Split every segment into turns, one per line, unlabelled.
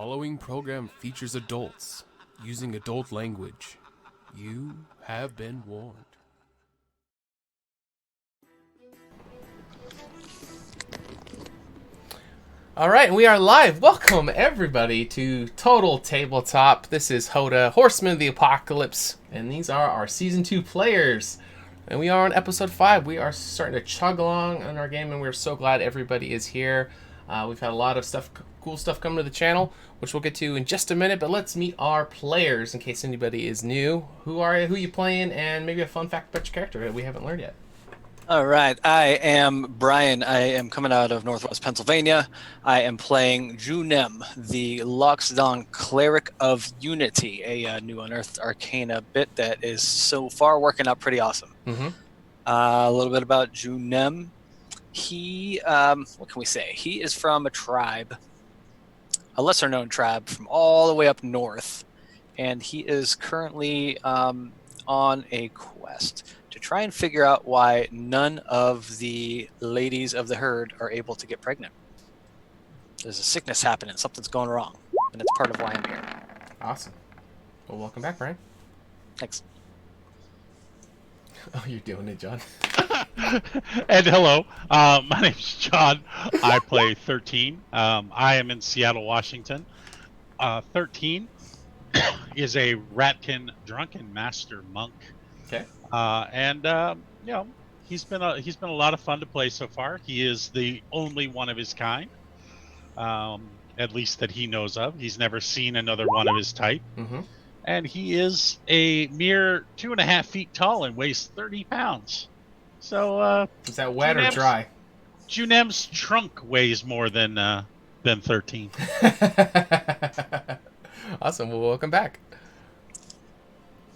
following program features adults using adult language. You have been warned.
All right, we are live. Welcome, everybody, to Total Tabletop. This is HotA, Horsemen of the Apocalypse, and these are our Season 2 players. And we are on Episode 5. We are starting to chug along on our game, and we're so glad everybody is here. We've had a lot of cool stuff coming to the channel, which we'll get to in just a minute, but let's meet our players in case anybody is new. Who you playing, and maybe a fun fact about your character that we haven't learned yet.
All right, I am Brian. I am coming out of Northwest Pennsylvania. I am playing Junem, the Loxodon Cleric of Unity, a new Unearthed Arcana bit that is so far working out pretty awesome.
Mm-hmm.
A little bit about Junem. He, what can we say? He is from a tribe, a lesser-known tribe from all the way up north, and he is currently on a quest to try and figure out why none of the ladies of the herd are able to get pregnant. There's a sickness happening. Something's going wrong, and it's part of why I'm here.
Awesome. Well, welcome back, Brian.
Thanks.
Oh, you're doing it, John.
And hello, my name's John. I play 13. I am in Seattle, Washington. 13 is a Ratkin drunken master monk.
Okay.
He's been a lot of fun to play so far. He is the only one of his kind, at least that he knows of. He's never seen another one of his type.
Mm-hmm.
And he is a mere 2.5 feet tall and weighs 30 pounds. So,
is that wet or dry?
Junem's trunk weighs more than 13.
Awesome. Well, welcome back.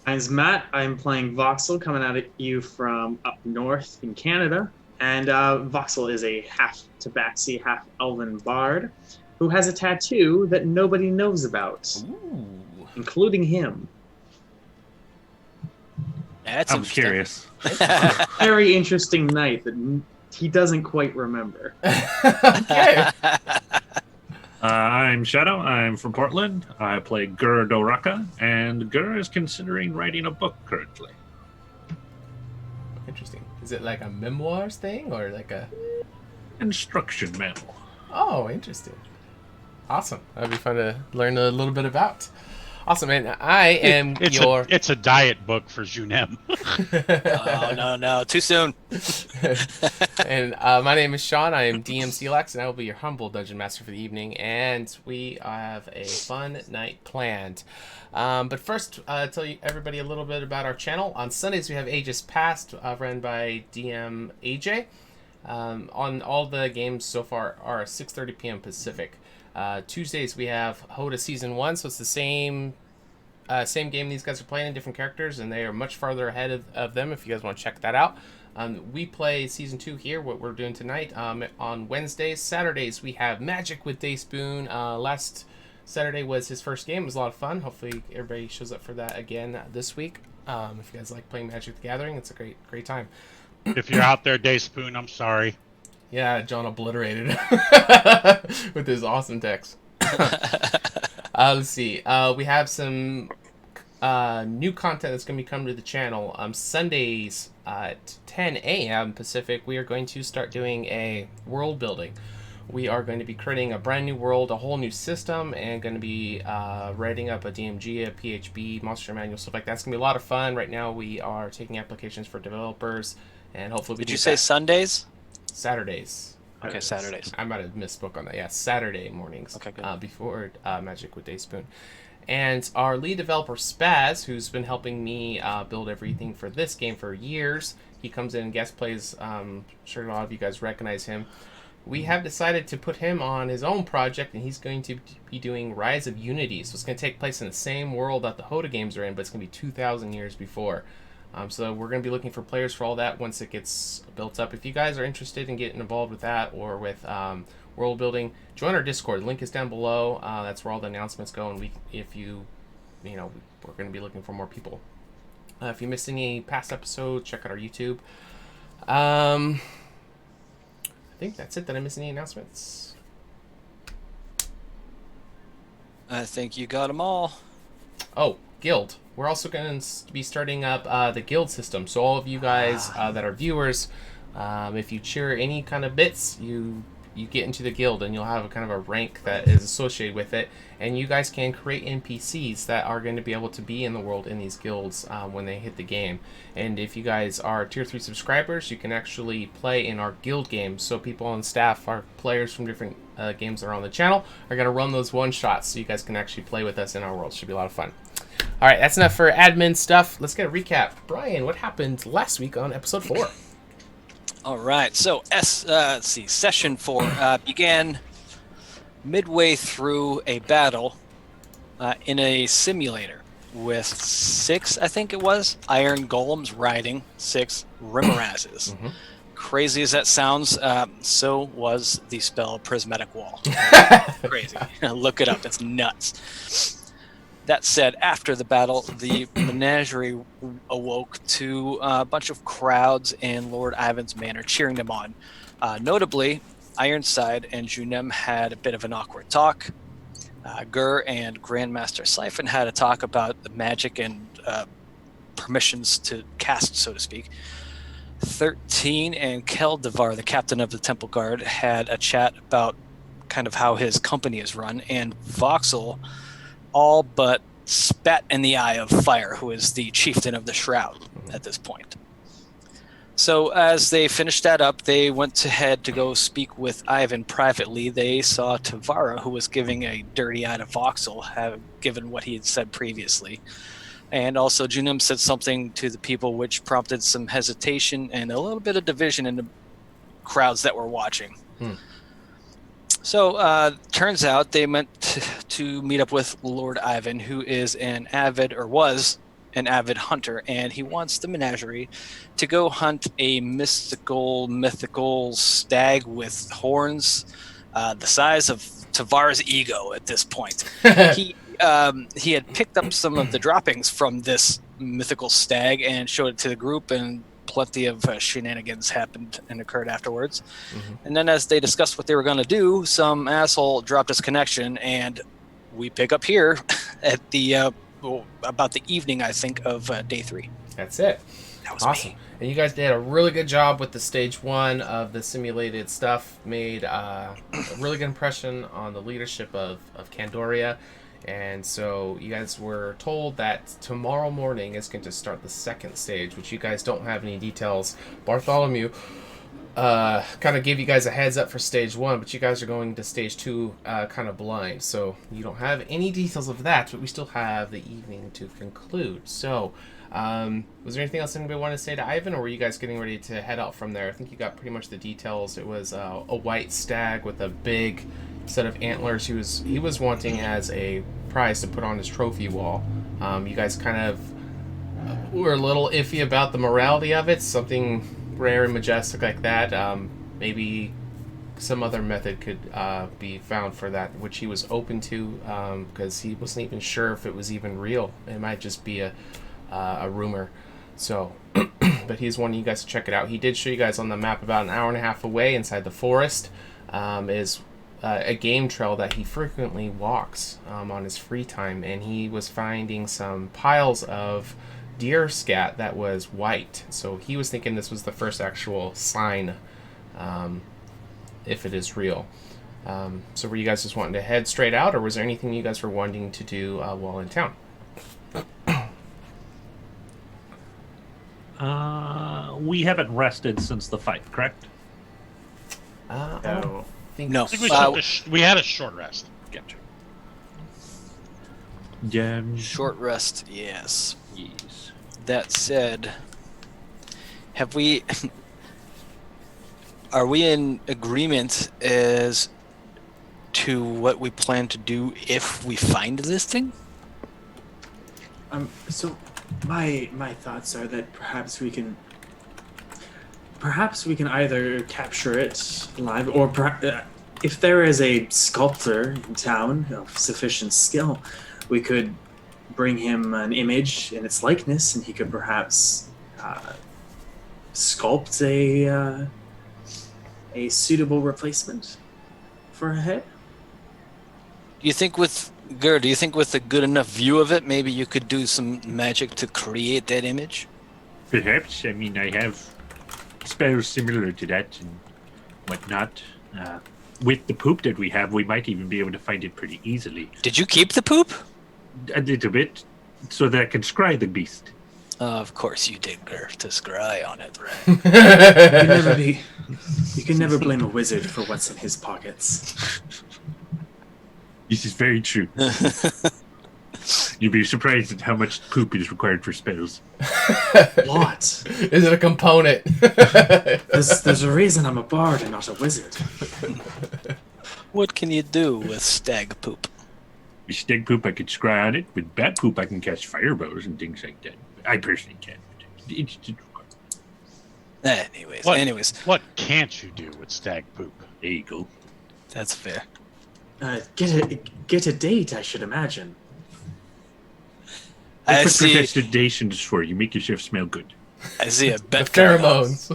My name's Matt. I'm playing Voxel, coming at you from up north in Canada. And Voxel is a half Tabaxi, half Elven bard who has a tattoo that nobody knows about, including him.
That's
I'm curious.
Very interesting night that he doesn't quite remember.
Okay.
I'm Shadow. I'm from Portland. I play Gur Doraka, and Gur is considering writing a book currently.
Interesting. Is it like a memoirs thing or like a
Instruction manual.
Oh, interesting. Awesome. That'd be fun to learn a little bit about. Awesome, and I am
It's a diet book for Junem.
Oh, no. Too soon.
And my name is Sean. I am DM Celax, and I will be your humble dungeon master for the evening. And we have a fun night planned. But first, tell you everybody a little bit about our channel. On Sundays, we have Ages Past, run by DM AJ. On all the games so far are 6:30 p.m. Pacific. Tuesdays we have HotA Season 1, so it's the same game these guys are playing, different characters, and they are much farther ahead of them if you guys want to check that out. We play Season 2 here, what we're doing tonight, on Wednesdays. Saturdays we have Magic with Dayspoon. Last Saturday was his first game. It was a lot of fun. Hopefully everybody shows up for that again this week. If you guys like playing Magic the Gathering, it's a great time.
If you're out there, Dayspoon, I'm sorry.
Yeah, John obliterated with his awesome text. Let's see. We have some new content that's going to be coming to the channel. Sundays at 10 a.m. Pacific, we are going to start doing a world building. We are going to be creating a brand new world, a whole new system, and going to be writing up a DMG, a PHB, monster manual, stuff like that. It's going to be a lot of fun. Right now, we are taking applications for developers, and hopefully we
Did you say Sundays?
Saturdays.
Okay, Saturdays.
I might have misspoke on that. Yeah, Saturday mornings.
Okay, good.
Before Magic with Dayspoon. And our lead developer, Spaz, who's been helping me build everything for this game for years. He comes in and guest plays. I'm sure a lot of you guys recognize him. We have decided to put him on his own project, and he's going to be doing Rise of Unity. So it's going to take place in the same world that the HotA games are in, but it's going to be 2,000 years before. So we're going to be looking for players for all that once it gets built up. If you guys are interested in getting involved with that or with world building, join our Discord. The link is down below. That's where all the announcements go. And we're going to be looking for more people. If you missed any past episodes, check out our YouTube. I think that's it. Did I miss any announcements?
I think you got them all.
Oh, guild. We're also going to be starting up the guild system. So all of you guys that are viewers, if you cheer any kind of bits, you get into the guild, and you'll have a kind of a rank that is associated with it. And you guys can create NPCs that are going to be able to be in the world in these guilds when they hit the game. And if you guys are tier 3 subscribers, you can actually play in our guild games. So people on staff, our players from different games that are on the channel, are going to run those one shots, so you guys can actually play with us in our world. Should be a lot of fun. All right, that's enough for admin stuff. Let's get a recap. Brian, what happened last week on episode 4?
All right, so let's see, session 4 began midway through a battle in a simulator with 6, I think it was, iron golems riding 6 Rimarazes.
Mm-hmm.
Crazy as that sounds, so was the spell Prismatic Wall. Crazy. Look it up, it's nuts. That said, after the battle, the menagerie awoke to a bunch of crowds in Lord Ivan's manor cheering them on. Notably, Ironside and Junem had a bit of an awkward talk. Gur and Grandmaster Siphon had a talk about the magic and permissions to cast, so to speak. 13 and Keldevar, the captain of the Temple Guard, had a chat about kind of how his company is run, and Voxel all but spat in the eye of Fire, who is the chieftain of the Shroud at this point. So as they finished that up, they went ahead to go speak with Ivan privately. They saw Tavara, who was giving a dirty eye to Voxel, given what he had said previously. And also Junim said something to the people which prompted some hesitation and a little bit of division in the crowds that were watching. So turns out they meant to meet up with Lord Ivan, who is was an avid hunter, and he wants the menagerie to go hunt a mythical stag with horns the size of Tavara's ego at this point. He had picked up some of the droppings from this mythical stag and showed it to the group, and plenty of shenanigans happened and occurred afterwards. Mm-hmm. And then as they discussed what they were going to do, some asshole dropped his connection, and we pick up here at the about the evening, I think, of day 3.
That's it.
That was
awesome.
me.
And you guys did a really good job with the stage 1 of the simulated stuff. Made a really good impression on the leadership of Candoria. And so you guys were told that tomorrow morning is going to start the second stage, which you guys don't have any details. Bartholomew kind of gave you guys a heads up for stage 1, but you guys are going to stage 2 kind of blind. So you don't have any details of that, but we still have the evening to conclude. So was there anything else anybody wanted to say to Ivan, or were you guys getting ready to head out from there? I think you got pretty much the details. It was a white stag with a big set of antlers he was wanting as a prize to put on his trophy wall. You guys kind of were a little iffy about the morality of it, something rare and majestic like that. Maybe some other method could be found for that, which he was open to, because he wasn't even sure if it was even real. It might just be a rumor. So but he's wanting you guys to check it out. He did show you guys on the map about an hour and a half away inside the forest is a game trail that he frequently walks on his free time, and he was finding some piles of deer scat that was white. So he was thinking this was the first actual sign, if it is real. So were you guys just wanting to head straight out, or was there anything you guys were wanting to do while in town?
We haven't rested since the fight, correct?
I don't think
No.
I think we had a short rest.
Yeah.
Short rest, yes.
Yes.
That said, are we in agreement as to what we plan to do if we find this thing?
So my thoughts are that perhaps we can either capture it live, or if there is a sculptor in town of sufficient skill, we could bring him an image in its likeness, and he could perhaps sculpt a suitable replacement for a head.
Do you think with Gur, do you think with a good enough view of it, maybe you could do some magic to create that image?
Perhaps. I mean, I have spells similar to that and whatnot. With the poop that we have, we might even be able to find it pretty easily.
Did you keep the poop?
A little bit, so that I can scry the beast.
Of course you did, Gur, to scry on it, right?
You can never blame a wizard for what's in his pockets.
This is very true. You'd be surprised at how much poop is required for spells.
What?
Is it a component?
There's a reason I'm a bard and not a wizard.
What can you do with stag poop?
With stag poop, I could scry on it. With bat poop, I can catch fireballs and things like that. I personally can't. It's just
Anyways,
What can't you do with stag poop?
there you go.
that's fair.
Get a date, I should imagine.
I
That's what
see.
prestidigitation is for. You make yourself smell good.
I see a
The
bet.
pheromones.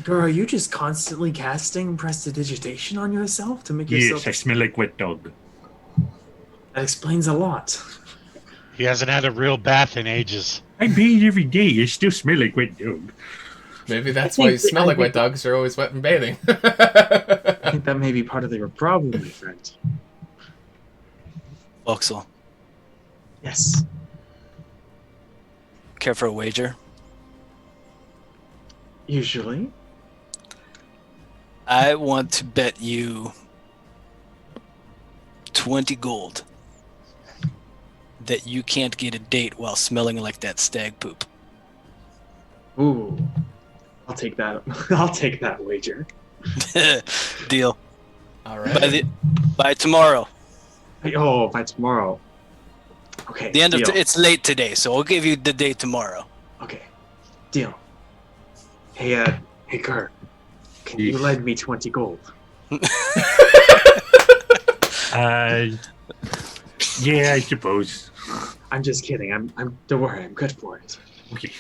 Girl, are you just constantly casting prestidigitation on yourself to make
Yes,
yourself...
I smell like wet dog.
That explains a lot.
He hasn't had a real bath in ages.
I bathe every day. I still smell like wet dog.
Maybe that's why you smell like wet dogs. You're always wet from bathing.
I think that may be part of your problem, my friend.
Voxel,
Yes.
care for a wager?
Usually.
I want to bet you 20 gold that you can't get a date while smelling like that stag poop.
Ooh. I'll take that. I'll take that wager.
Deal.
All right.
By tomorrow.
Oh, by tomorrow. Okay.
The end of
deal.
it's late today, so I'll give you the date tomorrow.
Okay. Deal. Hey, Gur. Can you
Yes.
lend me 20 gold?
Yeah, I suppose.
I'm just kidding. Don't worry. I'm good for it.
Okay.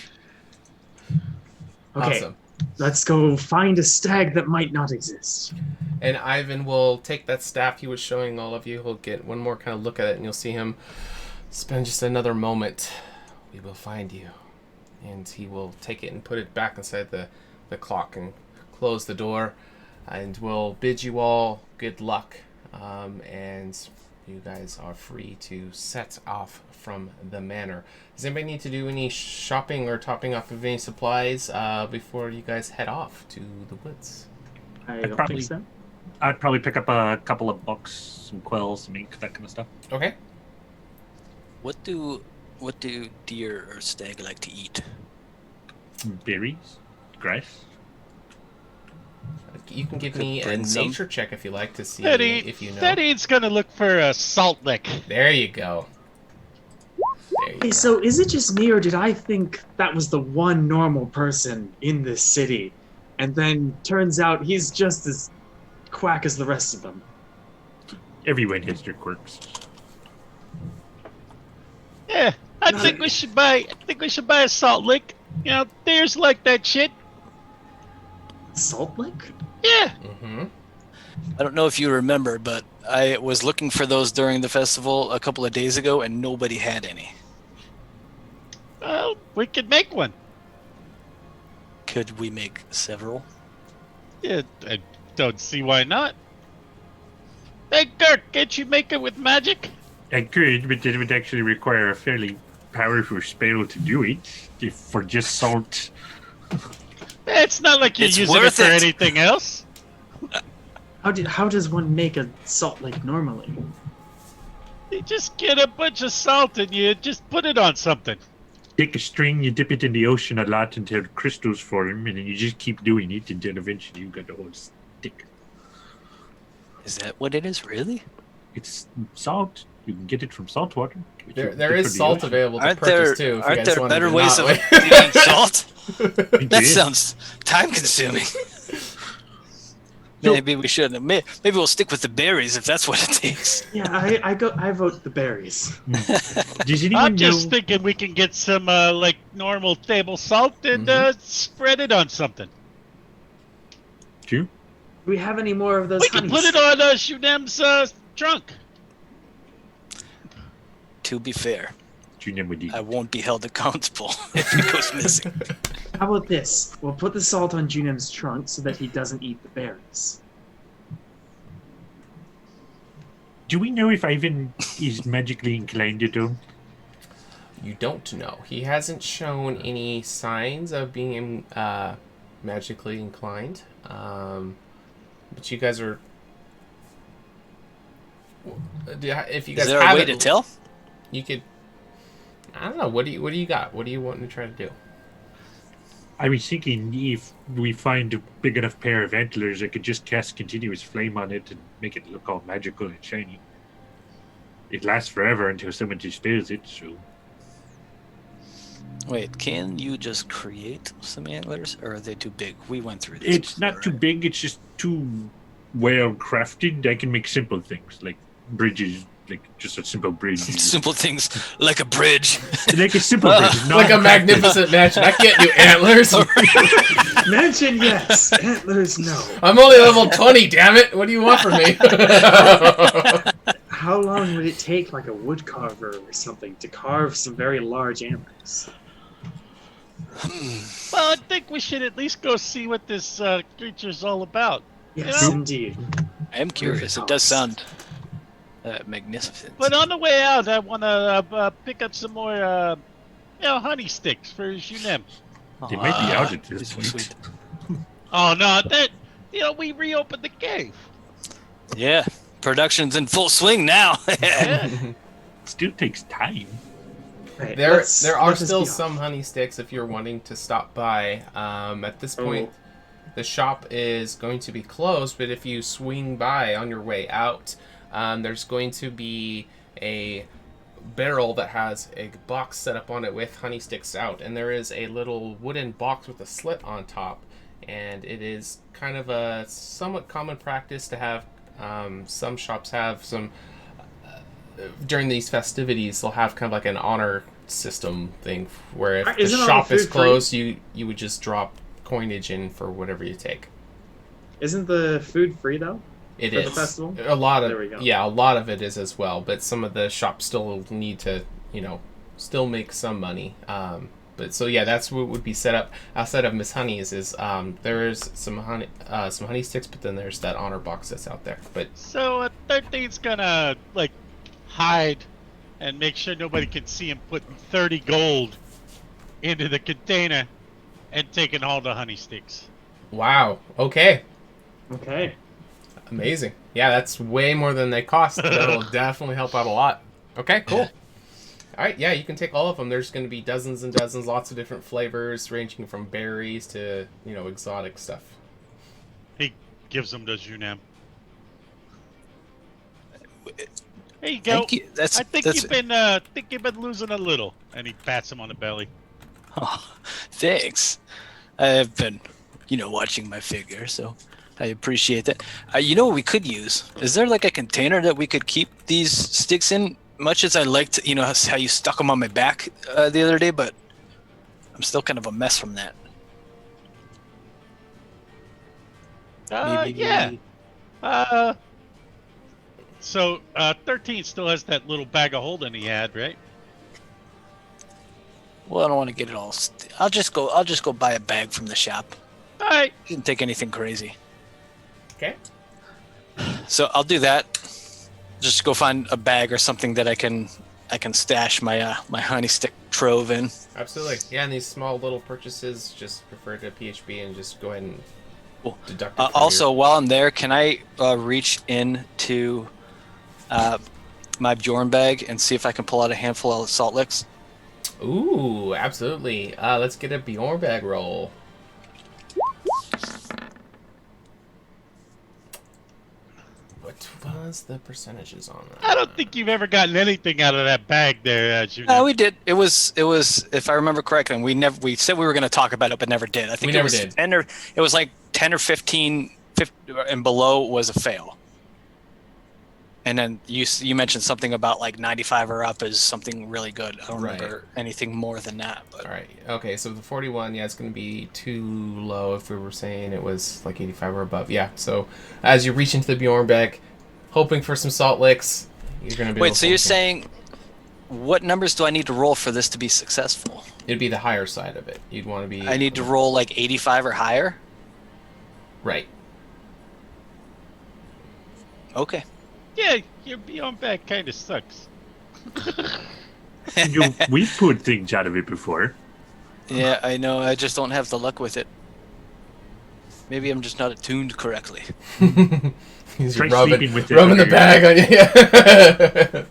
Okay.
Awesome.
Let's go find a stag that might not exist.
And Ivan will take that staff he was showing all of you. He'll get one more kind of look at it, and you'll see him spend just another moment. We will find you. And he will take it and put it back inside the clock and close the door. And we'll bid you all good luck. And you guys are free to set off from the manor. Does anybody need to do any shopping or topping off of any supplies before you guys head off to the woods?
I
I'd
don't
probably-
think so.
I'd probably pick up a couple of books, some quills, some ink, that kind of stuff.
Okay.
What do deer or stag like to eat?
Berries, grass.
You can give
Could
me a
bring some.
nature check if you like to see
That
if you know.
ain't gonna look for a salt lick.
There you go. There you
Hey,
go.
so is it just me, or did I think that was the one normal person in this city? And then turns out he's just as quack as the rest of them.
Everyone has their quirks.
Yeah, I
No.
think we should buy a salt lick. You know, deers like that shit.
Salt lick?
Yeah.
Mm-hmm.
I don't know if you remember, but I was looking for those during the festival a couple of days ago, and nobody had any.
Well, we could make one.
Could we make several?
Yeah, I don't see why not. Hey, Kirk, can't you make it with magic?
I could, but it would actually require a fairly powerful spell to do it. If for just salt.
It's not like you're
It's
using it
worth
for
it.
anything else.
How does one make a salt lick normally?
You just get a bunch of salt and you just put it on something.
Take a string, you dip it in the ocean a lot until crystals form, and then you just keep doing it until eventually you got the whole stick.
Is that what it is, really?
It's salt. You can get it from salt water. which you
There
get
is
from the
salt
ocean.
available to
Aren't there
purchase too. If you guys wanted
better
to
ways
not
of
wait.
getting salt? That
Yeah.
sounds time-consuming.
So-
Maybe we shouldn't. Maybe we'll stick with the berries if that's what it takes.
Yeah, I vote the berries.
Does anyone
I'm
know?
just thinking we can get some like normal table salt and spread it on something.
True.
Do we have any more of those
We can
honeys?
put it on Shunem's trunk.
To be fair,
Junem would eat.
I won't be held accountable if it goes missing.
How about this? We'll put the salt on Junem's trunk so that he doesn't eat the berries.
Do we know if Ivan is magically inclined at all?
You don't know. He hasn't shown any signs of being magically inclined. But you guys are. If you guys
Is there a
have
way
it,
to tell?
you could. I don't know. What do you got? What do you want to try to do?
I was thinking if we find a big enough pair of antlers, I could just cast continuous flame on it and make it look all magical and shiny. It lasts forever until someone dispels it, so...
Wait, can you just create some antlers, or are they too big? We went through this.
It's not too big, it's just too well crafted. I can make simple things, like bridges, like just a simple bridge.
Simple things like a bridge.
Like a simple bridge. Not
Like a magnificent mansion. I can't do antlers.
Mansion, yes. Antlers, no.
I'm only level 20, damn it. What do you want from me?
How long would it take, like a wood carver or something, to carve some very large antlers?
Well, I think we should at least go see what this creature's all about.
Yes,
You know?
indeed.
I am curious. It does sound magnificent.
But on the way out, I want to pick up some more, honey sticks for Junem.
They might be out at this
Sweet,
point.
sweet.
Oh no, we reopened the cave.
Yeah, production's in full swing now.
Yeah.
Still takes time.
Right,
There are
let's
still
be
some
off.
honey sticks if you're wanting to stop by. At this point, the shop is going to be closed, but if you swing by on your way out, there's going to be a barrel that has a box set up on it with honey sticks out, and there is a little wooden box with a slit on top, and it is kind of a somewhat common practice to have some shops have some during these festivities they'll have kind of like an honor system thing where if the
Isn't all
shop
the
is
food
closed you would just drop coinage in for whatever you take.
Isn't the food free, though?
It
For
is
the festival?
a lot
There we go.
of a lot of it is as well, but some of the shops still need to still make some money. But so yeah, that's what would be set up outside of Miss Honey's is there is some honey sticks, but then there's that honor box that's out there. But
So 13's gonna hide and make sure nobody can see him putting 30 gold into the container and taking all the honey sticks.
wow, okay,
Okay.
amazing. Yeah, that's way more than they cost. That'll definitely help out a lot. Okay, cool. All right, yeah, you can take all of them. There's going to be dozens and dozens, lots of different flavors, ranging from berries to exotic stuff.
He gives them to Junem. There you go.
Thank you.
I think you've been losing a little, and he pats him on the belly.
Oh, thanks. I've been, watching my figure, so I appreciate that. You know what we could use? Is there like a container that we could keep these sticks in? Much as I liked, how you stuck them on my back the other day, but I'm still kind of a mess from that.
Yeah. So 13 still has that little bag of holding he had, right?
Well, I don't want to get it all. I'll just go buy a bag from the shop.
All right.
Didn't take anything crazy.
Okay.
So I'll do that. Just go find a bag or something that I can stash my my honey stick trove in.
Absolutely. Yeah, and these small little purchases, just refer to PHB and just go ahead and
Cool.
deduct it from
Also, while I'm there, can I reach into my Bjorn bag and see if I can pull out a handful of salt licks?
Ooh, absolutely. Let's get a Bjorn bag roll. What was the percentages on that?
I don't think you've ever gotten anything out of that bag there, Junem.
We did. It was if I remember correctly, and we said we were going to talk about it, but never did. I think
We never
it was
did.
10 or it was like 10 or 15 and below was a fail. And then you mentioned something about like 95 or up is something really good. I don't
Right.
remember anything more than that. But
All right. Okay, so the 41, yeah, it's going to be too low if we were saying it was like 85 or above. Yeah, so as you reach into the Bjorn bag, hoping for some salt licks, you're going to be
wait, so you're saying What numbers do I need to roll for this to be successful?
It'd be the higher side of it. You'd want to be.
I need to roll like 85 or higher?
Right.
Okay.
Yeah, your beyond back kind of sucks.
We've put things out of it before.
Yeah, I know. I just don't have the luck with it. Maybe I'm just not attuned correctly.
He's
Try
rubbing
sleeping with it
the
under
bag on you. Yeah.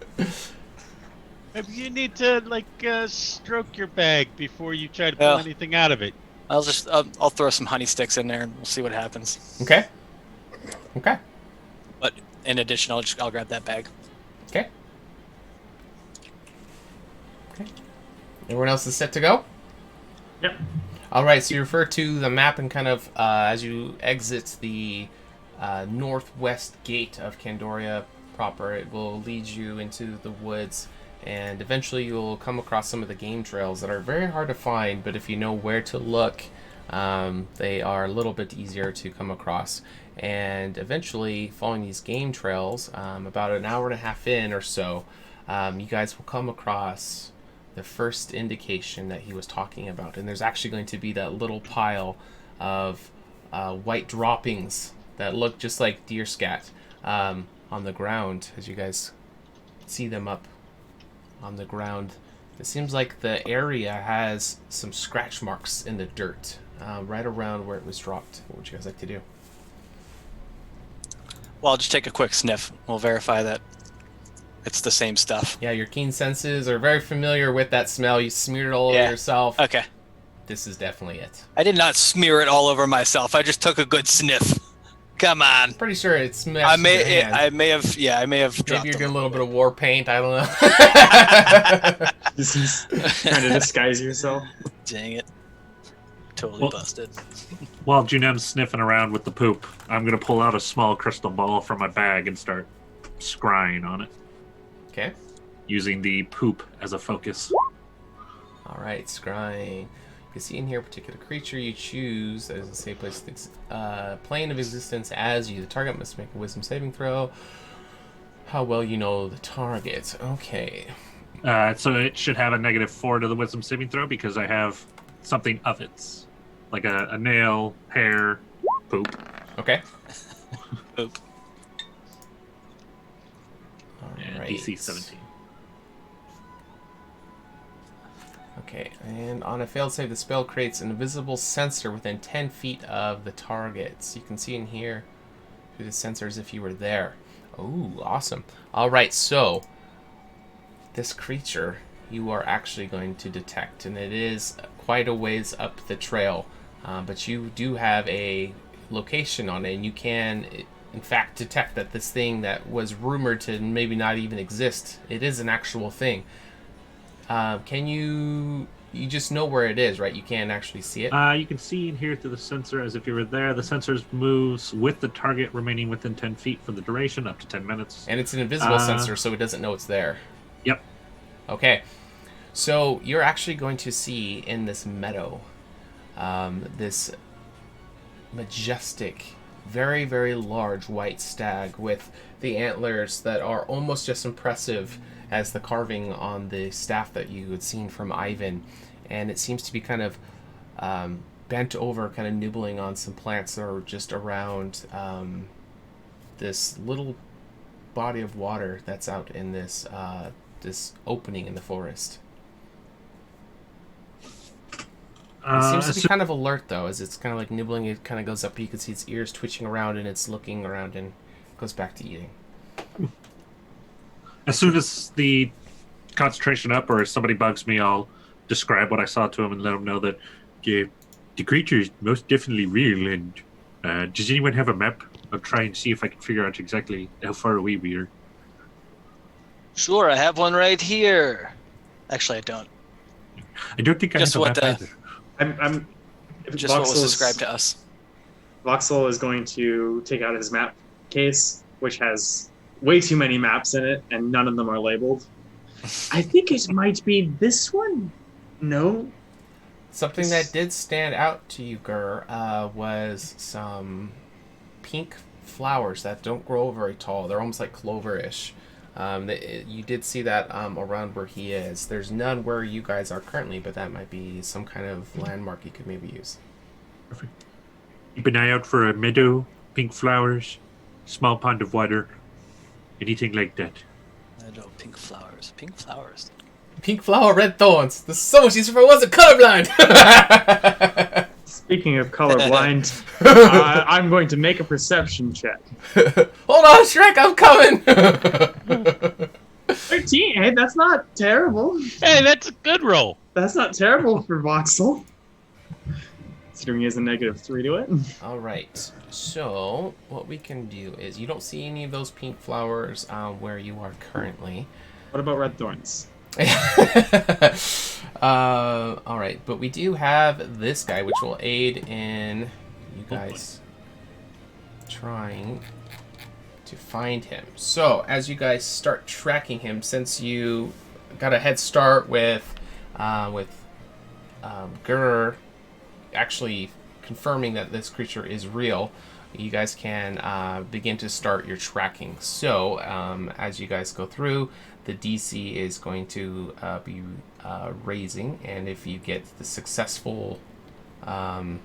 Maybe you need to stroke your bag before you try to pull anything out of it.
I'll throw some honey sticks in there and we'll see what happens.
Okay. Okay.
But in addition, I'll grab that bag.
Okay. Okay. Everyone else is set to go?
Yep.
All right, so you refer to the map and kind of as you exit the northwest gate of Candoria proper, it will lead you into the woods, and eventually you'll come across some of the game trails that are very hard to find, but if you know where to look, they are a little bit easier to come across. And eventually, following these game trails, about an hour and a half in or so, you guys will come across the first indication that he was talking about. And there's actually going to be that little pile of white droppings that look just like deer scat on the ground as you guys see them up on the ground. It seems like the area has some scratch marks in the dirt right around where it was dropped. What would you guys like to do?
Well, I'll just take a quick sniff. We'll verify that it's the same stuff.
Yeah, your keen senses are very familiar with that smell. You smeared it all over yourself.
Okay.
This is definitely it.
I did not smear it all over myself. I just took a good sniff. Come on.
Pretty sure it smells.
I may have dropped
Maybe you're
them.
getting a little bit of war paint. I don't know.
This is trying to disguise yourself.
Dang it. Totally
Well-
busted.
While Junem's sniffing around with the poop, I'm going to pull out a small crystal ball from my bag and start scrying on it,
Okay.
using the poop as a focus.
All right, scrying. You can see in here a particular creature you choose as a safe place, plane of existence as you. The target must make a wisdom saving throw. How well you know the target. Okay.
So it should have a -4 to the wisdom saving throw because I have something of its. Like a nail, hair, poop.
Okay.
Oop.
All
And
right.
DC 17.
Okay, and on a failed save, the spell creates an invisible sensor within 10 feet of the target. So you can see in here through the sensor as if you were there. Oh, awesome. All right, so this creature you are actually going to detect, and it is quite a ways up the trail, but you do have a location on it, and you can, in fact, detect that this thing that was rumored to maybe not even exist, it is an actual thing. Can you just know where it is, right? You can't actually see it?
You can see in here through the sensor as if you were there. The sensor moves with the target remaining within 10 feet for the duration, up to 10 minutes.
And it's an invisible sensor, so it doesn't know it's there.
Yep.
Okay. So you're actually going to see in this meadow this majestic, very, very large white stag with the antlers that are almost as impressive as the carving on the staff that you had seen from Ivan. And it seems to be kind of bent over, kind of nibbling on some plants that are just around this little body of water that's out in this this opening in the forest. It seems to be kind of alert, though, as it's kind of like nibbling. It kind of goes up. You can see its ears twitching around, and it's looking around and goes back to eating.
As soon as the concentration up or if somebody bugs me, I'll describe what I saw to him and let him know that the creature is most definitely real. And does anyone have a map? I'll try and see if I can figure out exactly how far away we are.
Sure, I have one right here. Actually, I don't.
I don't think I
Just
have a
what
map
the-
either.
I'm
Just what was described to us.
Voxel is going to take out his map case, which has way too many maps in it, and none of them are labeled. I think it might be this one. No.
Something that did stand out to you, Gur, was some pink flowers that don't grow very tall. They're almost like clover-ish. You did see that around where he is. There's none where you guys are currently, but that might be some kind of landmark you could maybe use.
Perfect. Keep an eye out for a meadow, pink flowers, small pond of water, anything like that.
I know, pink flowers. Pink flowers.
Pink flower, red thorns. This is so much easier if I wasn't colorblind.
Speaking of colorblind, I'm going to make a perception check.
Hold on, Shrek, I'm coming.
13. Hey, that's not terrible.
Hey, that's a good roll.
That's not terrible for Voxel. Considering he has a -3 to it.
All right. So what we can do is, you don't see any of those pink flowers where you are currently.
What about red thorns?
All right, but we do have this guy, which will aid in you guys trying to find him. So as you guys start tracking him, since you got a head start with Gur actually confirming that this creature is real, you guys can begin to start your tracking. So as you guys go through, the DC is going to be raising, and if you get the successful,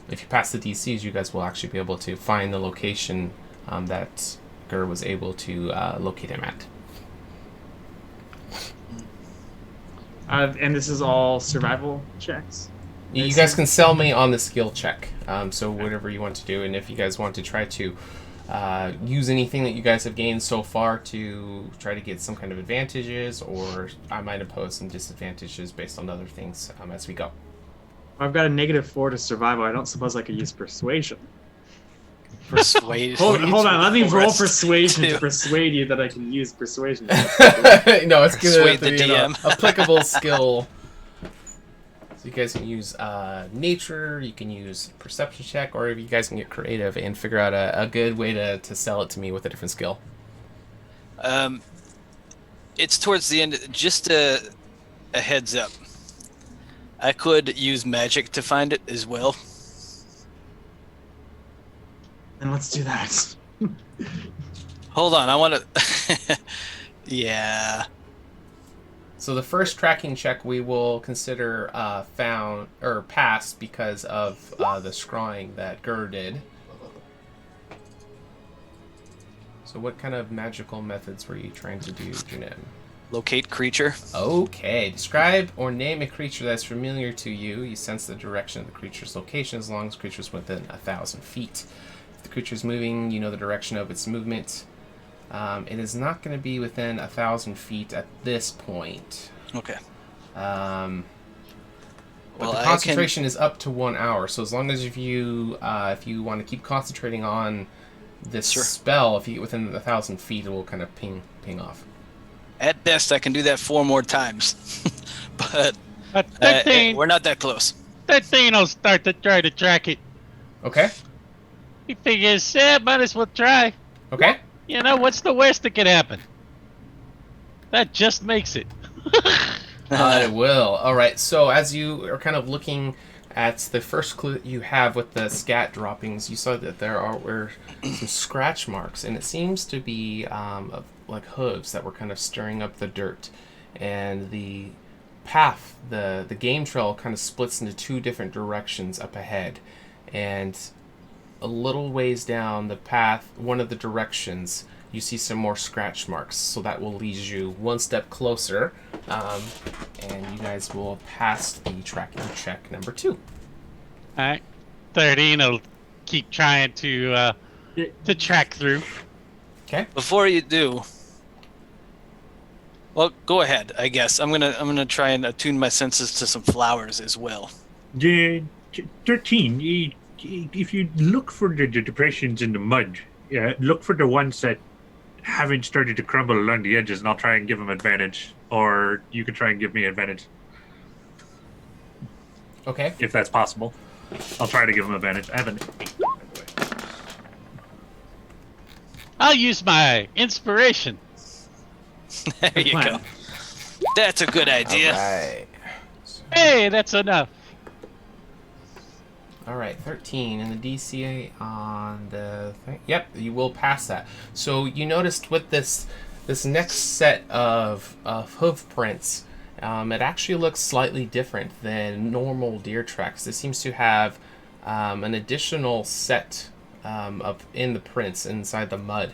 if you pass the DCs, you guys will actually be able to find the location that Gur was able to locate him at.
And this is all survival checks?
You guys can sell me on the skill check, so whatever you want to do, and if you guys want to try to use anything that you guys have gained so far to try to get some kind of advantages, or I might impose some disadvantages based on other things as we go.
I've got a -4 to survival. I don't suppose I could use persuasion.
Persuade.
Hold on, let me roll
Us
persuasion to
to-
persuade you that I can use persuasion.
No, it's going to
Persuade the
be an
DM.
applicable skill. So you guys can use nature, you can use perception check, or if you guys can get creative and figure out a good way to sell it to me with a different skill.
It's towards the end. Just a heads up. I could use magic to find it as well.
And let's do that.
Hold on, I want to. Yeah.
So the first tracking check we will consider found or passed because of the scrying that Gur did. So what kind of magical methods were you trying to do, Junim?
Locate creature.
Okay. Describe or name a creature that's familiar to you. You sense the direction of the creature's location as long as the creature's within 1,000 feet. If the creature's moving, you know the direction of its movement. It is not going to be within 1,000 feet at this point.
Okay.
But
Well,
the
I
concentration is up to 1 hour. So as long as if you want to keep concentrating on this
Sure.
spell, if you get within 1,000 feet, it will kind of ping off.
At best, I can do that 4 more times. But
13,
we're not that close.
13 will start to try to track it.
Okay.
He figures, might as well try.
Okay.
You know, what's the worst that could happen? That just makes it.
I will. All right. So as you are kind of looking at the first clue that you have with the scat droppings, you saw that there were some scratch marks, and it seems to be of like hooves that were kind of stirring up the dirt. And the path, the game trail, kind of splits into 2 different directions up ahead, and a little ways down the path, one of the directions, you see some more scratch marks. So that will lead you 1 step closer, and you guys will pass the tracking check number 2.
Alright. 13 will keep trying to track through.
Okay.
Before you do, well, go ahead. I guess I'm gonna try and attune my senses to some flowers as well.
13. If you look for the depressions in the mud, look for the ones that haven't started to crumble along the edges, and I'll try and give them advantage. Or you can try and give me advantage,
Okay.
if that's possible. I'll try to give them advantage. I have an 8, by the way.
I'll use my inspiration.
There you
plan.
go. That's a good idea.
Alright.
Hey, that's enough.
Alright, 13 and the DC on the thing. Yep, you will pass that. So you noticed with this this next set of hoof prints, it actually looks slightly different than normal deer tracks. This seems to have an additional set of in the prints inside the mud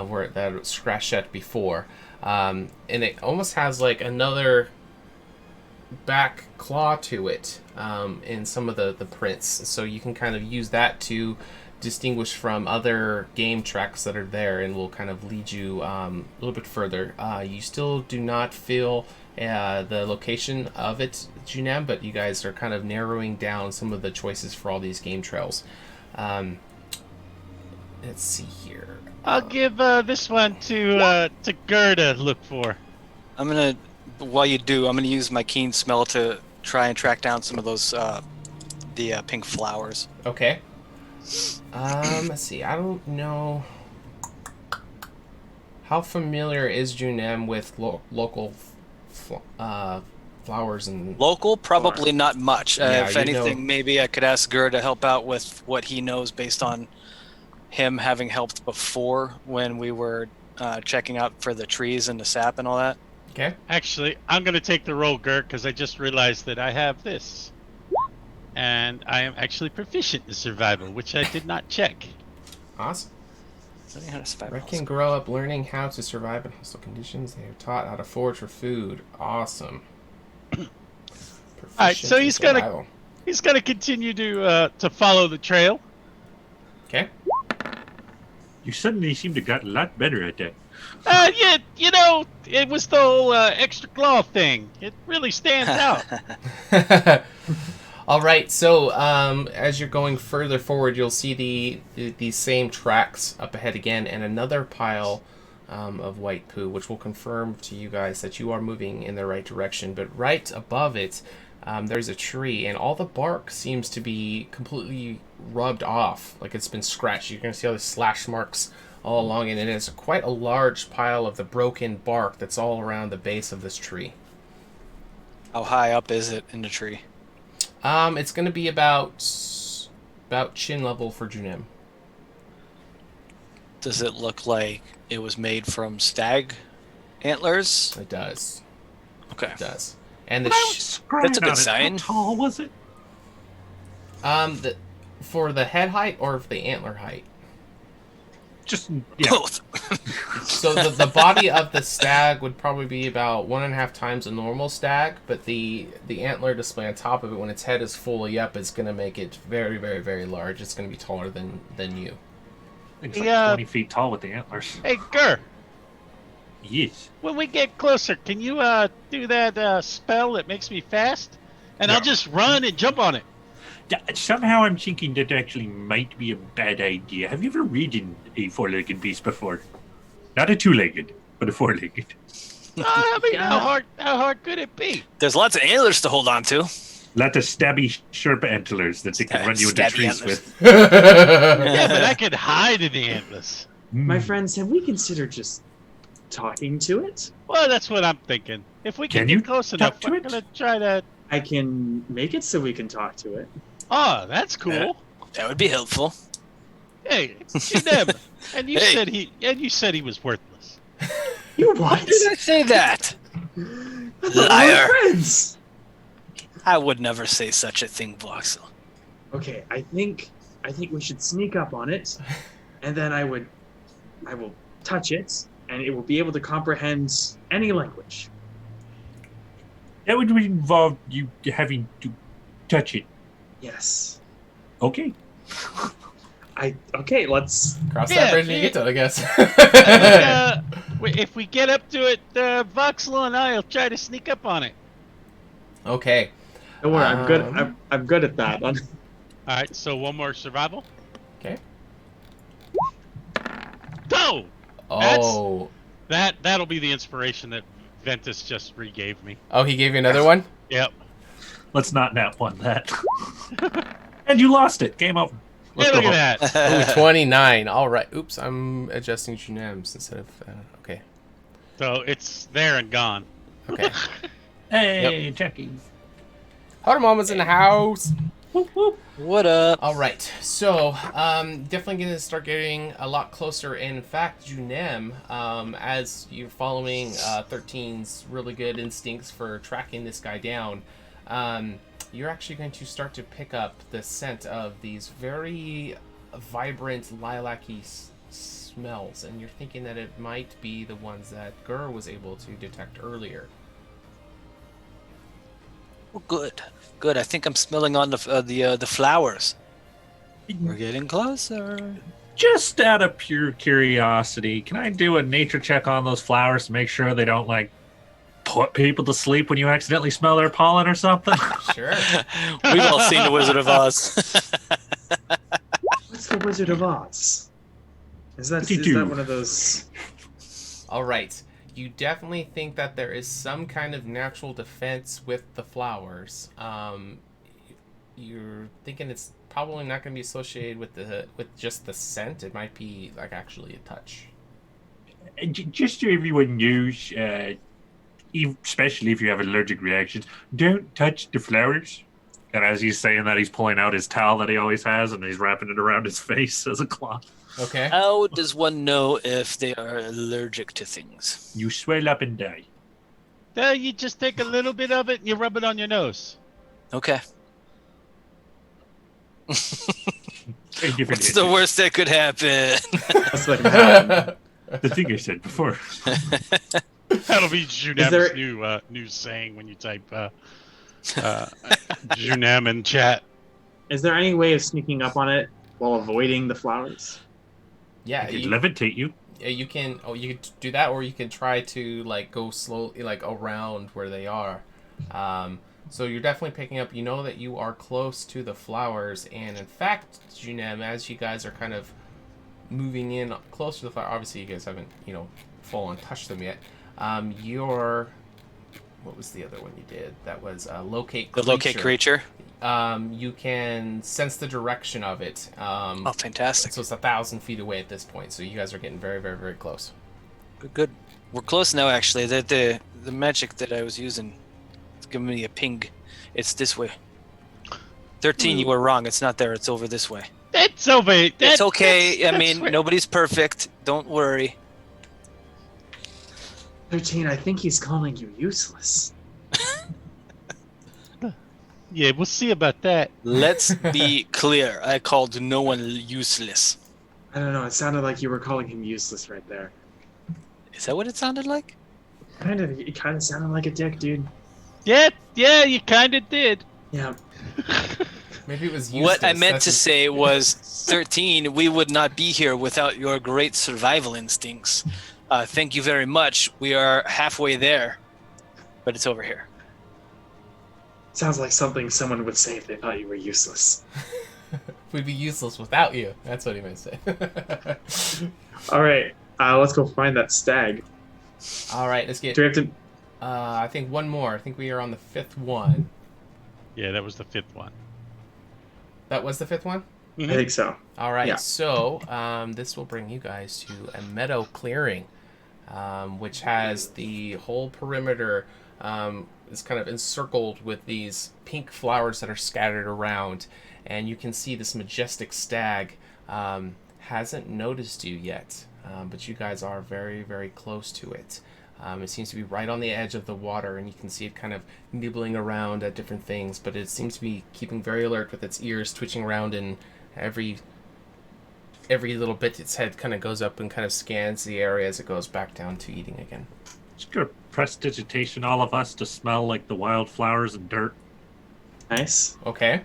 where that was scratched at before, and it almost has like another back claw to it in some of the prints, so you can kind of use that to distinguish from other game tracks that are there, and will kind of lead you a little bit further. You still do not feel the location of it, Junem, but you guys are kind of narrowing down some of the choices for all these game trails. Let's see here.
I'll give this one to Gur to look for.
While you do, I'm gonna use my keen smell to try and track down some of those the pink flowers.
Okay. Let's see. I don't know how familiar is Junem with local flowers and
Local, probably not much.
Yeah,
If
you
anything,
know-
maybe I could ask Gur to help out with what he knows based on him having helped before when we were checking out for the trees and the sap and all that.
Okay.
Actually, I'm going to take the roll, Gur, because I just realized that I have this. And I am actually proficient in survival, which I did not check.
Awesome.
Learning how to survive.
Red can grow up learning how to survive in hostile conditions. They are taught how to forage for food. Awesome.
Alright, so
Proficient in
he's gonna-
survival.
He's going to continue to follow the trail.
Okay.
You suddenly seem to got a lot better at that.
Yeah, you know, it was the whole extra claw thing. It really stands out.
All right. So as you're going further forward, you'll see the same tracks up ahead again, and another pile of white poo, which will confirm to you guys that you are moving in the right direction. But right above it, there's a tree, and all the bark seems to be completely rubbed off, like it's been scratched. You're going to see all the slash marks all along it, and it's quite a large pile of the broken bark that's all around the base of this tree.
How high up is it in the tree?
It's going to be about chin level for Junim.
Does it look like it was made from stag antlers?
It does.
Okay.
It does. And the
That's a good sign.
How tall was it?
for the head height or for the antler height?
Just yeah.
Both.
So the body of the stag would probably be about 1.5 times a normal stag, but the antler display on top of it, when its head is fully up, is going to make it very, very, very large. It's going to be taller than you.
It's like
Yeah.
20 feet tall with the antlers.
Hey, Gur,
Yes.
when we get closer, can you do that spell that makes me fast? And I'll
Yeah.
just run and jump on it.
Yeah, somehow I'm thinking that actually might be a bad idea. Have you ever ridden a four-legged beast before? Not a two-legged, but a four-legged.
I mean, how hard could it be?
There's lots of antlers to hold on to.
Lot of stabby, sharp antlers that they can run you into
Stabby
trees
antlers.
with.
Yeah, but I could hide in the antlers.
My friends, have we considered just talking to it?
Well, that's what I'm thinking. If we can
Can
get
you
close
talk
enough,
to
we're
it?
gonna try to.
I can make it so we can talk to it.
Oh, that's cool.
That would be helpful.
Hey, you never. And you
Hey.
said he was worthless.
You what?
Did I say that?
I thought we were
Liar.
friends.
I would never say such a thing, Voxel.
Okay, I think we should sneak up on it, and then I will touch it, and it will be able to comprehend any language.
That would involve you having to touch it.
Yes.
Okay.
Okay, let's.
Cross
Yeah,
that bridge when you
yeah.
get to it, I guess.
If we get up to it, Voxel and I will try to sneak up on it.
Okay.
Don't worry, I'm good.
Um,
I'm good at that.
All right, so one more survival.
Okay.
Oh,
Oh.
that'll be the inspiration that Ventus just regave me.
Oh, he gave you another one?
Yep.
Let's not nat one that. And you lost it. Game over. Let's
Hey,
go
look at
home.
that.
Ooh, 29. All right. Oops, I'm adjusting Junems instead of... okay.
So it's there and gone.
Okay.
Hey, Jackie.
HotA Mama's in the house.
What up?
All right, so definitely going to start getting a lot closer. In fact, Junem, as you're following 13's really good instincts for tracking this guy down, you're actually going to start to pick up the scent of these very vibrant lilac-y smells, and you're thinking that it might be the ones that Gur was able to detect earlier.
Oh, good. Good. I think I'm smelling on the flowers. We're getting closer.
Just out of pure curiosity, can I do a nature check on those flowers to make sure they don't like put people to sleep when you accidentally smell their pollen or something?
Sure.
We've all seen The Wizard of Oz.
What's the Wizard of Oz? Is that one of those?
All right. You definitely think that there is some kind of natural defense with the flowers. You're thinking it's probably not going to be associated with just the scent. It might be like actually a touch.
Just so everyone knows, especially if you have allergic reactions, don't touch the flowers. And as he's saying that, he's pulling out his towel that he always has, and he's wrapping it around his face as a cloth.
Okay.
How does one know if they are allergic to things?
You swell up and die.
You just take a little bit of it and you rub it on your nose.
Okay.
Very different
What's the worst that could happen?
That's like that.
The thing I said before.
That'll be
Is
Junem's
there-
new saying when you type Junem in chat.
Is there any way of sneaking up on it while avoiding the flowers?
Yeah,
I could levitate you.
you can. Oh, you could do that, or you can try to like go slowly, like around where they are. So you're definitely picking up. You know that you are close to the flowers, and in fact, Junem, as you guys are kind of moving in closer to the flower, obviously you guys haven't, full on touched them yet. What was the other one you did? That was locate creature.
The locate creature.
You can sense the direction of it.
Oh, fantastic.
So it's 1,000 feet away at this point. So you guys are getting very, very, very close.
Good. We're close now, actually. The magic that I was using, it's giving me a ping. It's this way. 13, you were wrong. It's not there. It's over this way.
It's over.
It's okay. I
that's
mean,
right.
nobody's perfect. Don't worry.
13, I think he's calling you useless.
Yeah, we'll see about that.
Let's be clear. I called no one useless.
I don't know, it sounded like you were calling him useless right there.
Is that what it sounded like?
It kind of sounded like a dick, dude.
Yeah, you kind of did.
Yeah.
Maybe it was
What I
Eustace.
meant
That's
to
his-
say was, 13, we would not be here without your great survival instincts. Thank you very much. We are halfway there, but it's over here.
Sounds like something someone would say if they thought you were useless.
We'd be useless without you. That's what he meant to say.
All right, let's go find that stag.
All right, let's get.
Do we have to?
I think one more. I think we are on the 5th one.
Yeah, that was the 5th one.
That was the 5th one?
I think so.
All right,
Yeah.
so this will bring you guys to a meadow clearing, which has the whole perimeter is kind of encircled with these pink flowers that are scattered around, and you can see this majestic stag hasn't noticed you yet, but you guys are very, very close to it. It seems to be right on the edge of the water, and you can see it kind of nibbling around at different things, but it seems to be keeping very alert with its ears twitching around, and every little bit its head kind of goes up and kind of scans the area as it goes back down to eating again.
Just gonna prestidigitation all of us to smell like the wildflowers and dirt.
Nice.
Okay.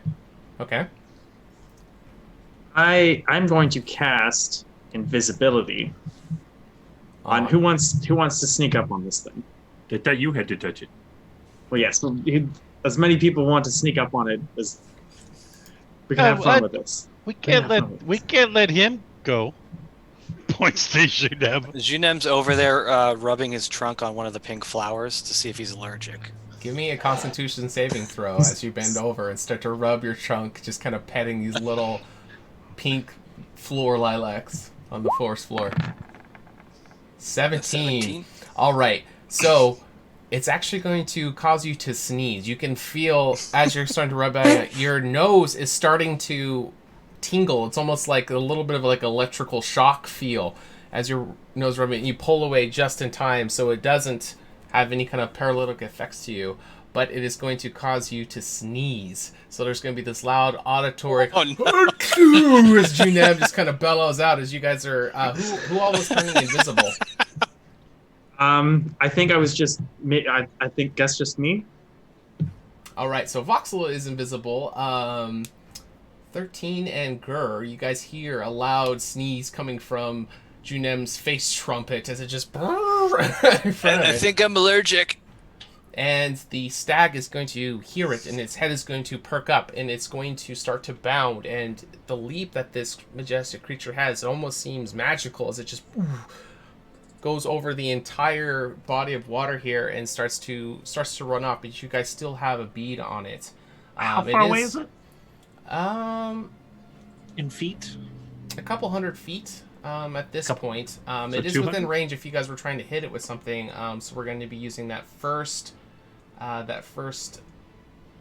I'm going to cast invisibility on who wants to sneak up on this thing.
I thought you had to touch it.
Well, yes, as many people want to sneak up on it as we can have fun with this.
We
can't
can't let him go. Points to Junem.
Junem's over there rubbing his trunk on one of the pink flowers to see if he's allergic.
Give me a Constitution saving throw as you bend over and start to rub your trunk, just kind of petting these little pink floor lilacs on the forest floor. 17. All right. So it's actually going to cause you to sneeze. You can feel, as you're starting to rub it, your nose is starting to tingle. It's almost like a little bit of like electrical shock feel as your nose rubbing, and you pull away just in time so it doesn't have any kind of paralytic effects to you, but it is going to cause you to sneeze. So there's going to be this loud auditory
Oh, no.
as Junem just kind of bellows out as you guys are who all was turning invisible.
I think I was just I think guess just me.
All right, so Voxel is invisible. 13 and Gur, you guys hear a loud sneeze coming from Junem's face trumpet as it just in front of
I
it.
think I'm allergic.
And the stag is going to hear it, and its head is going to perk up, and it's going to start to bound. And the leap that this majestic creature has, it almost seems magical as it just goes over the entire body of water here and starts to run off. But you guys still have a bead on it.
How far away is it?
In
feet?
A couple hundred feet. At this point,
So
it is
200?
within range if you guys were trying to hit it with something. So we're going to be using that first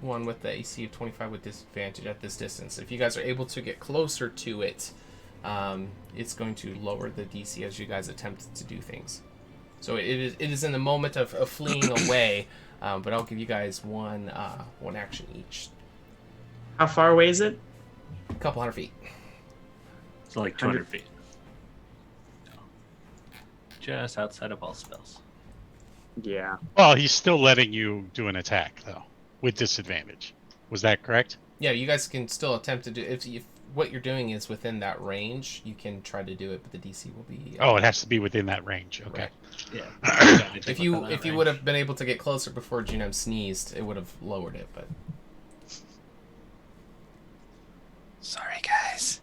one with the AC of 25 with disadvantage at this distance. If you guys are able to get closer to it, it's going to lower the DC as you guys attempt to do things. So it is in the moment of fleeing away, but I'll give you guys one action each.
How far away is it?
A couple hundred feet.
So like 200 feet. Just outside of all spells.
Yeah.
Well, he's still letting you do an attack though, with disadvantage. Was that correct?
Yeah, you guys can still attempt to do if what you're doing is within that range. You can try to do it, but the DC will be.
Oh, it has to be within that range. Okay.
Right.
Yeah.
If you would have been able to get closer before Junem sneezed, it would have lowered it. But
Sorry, guys.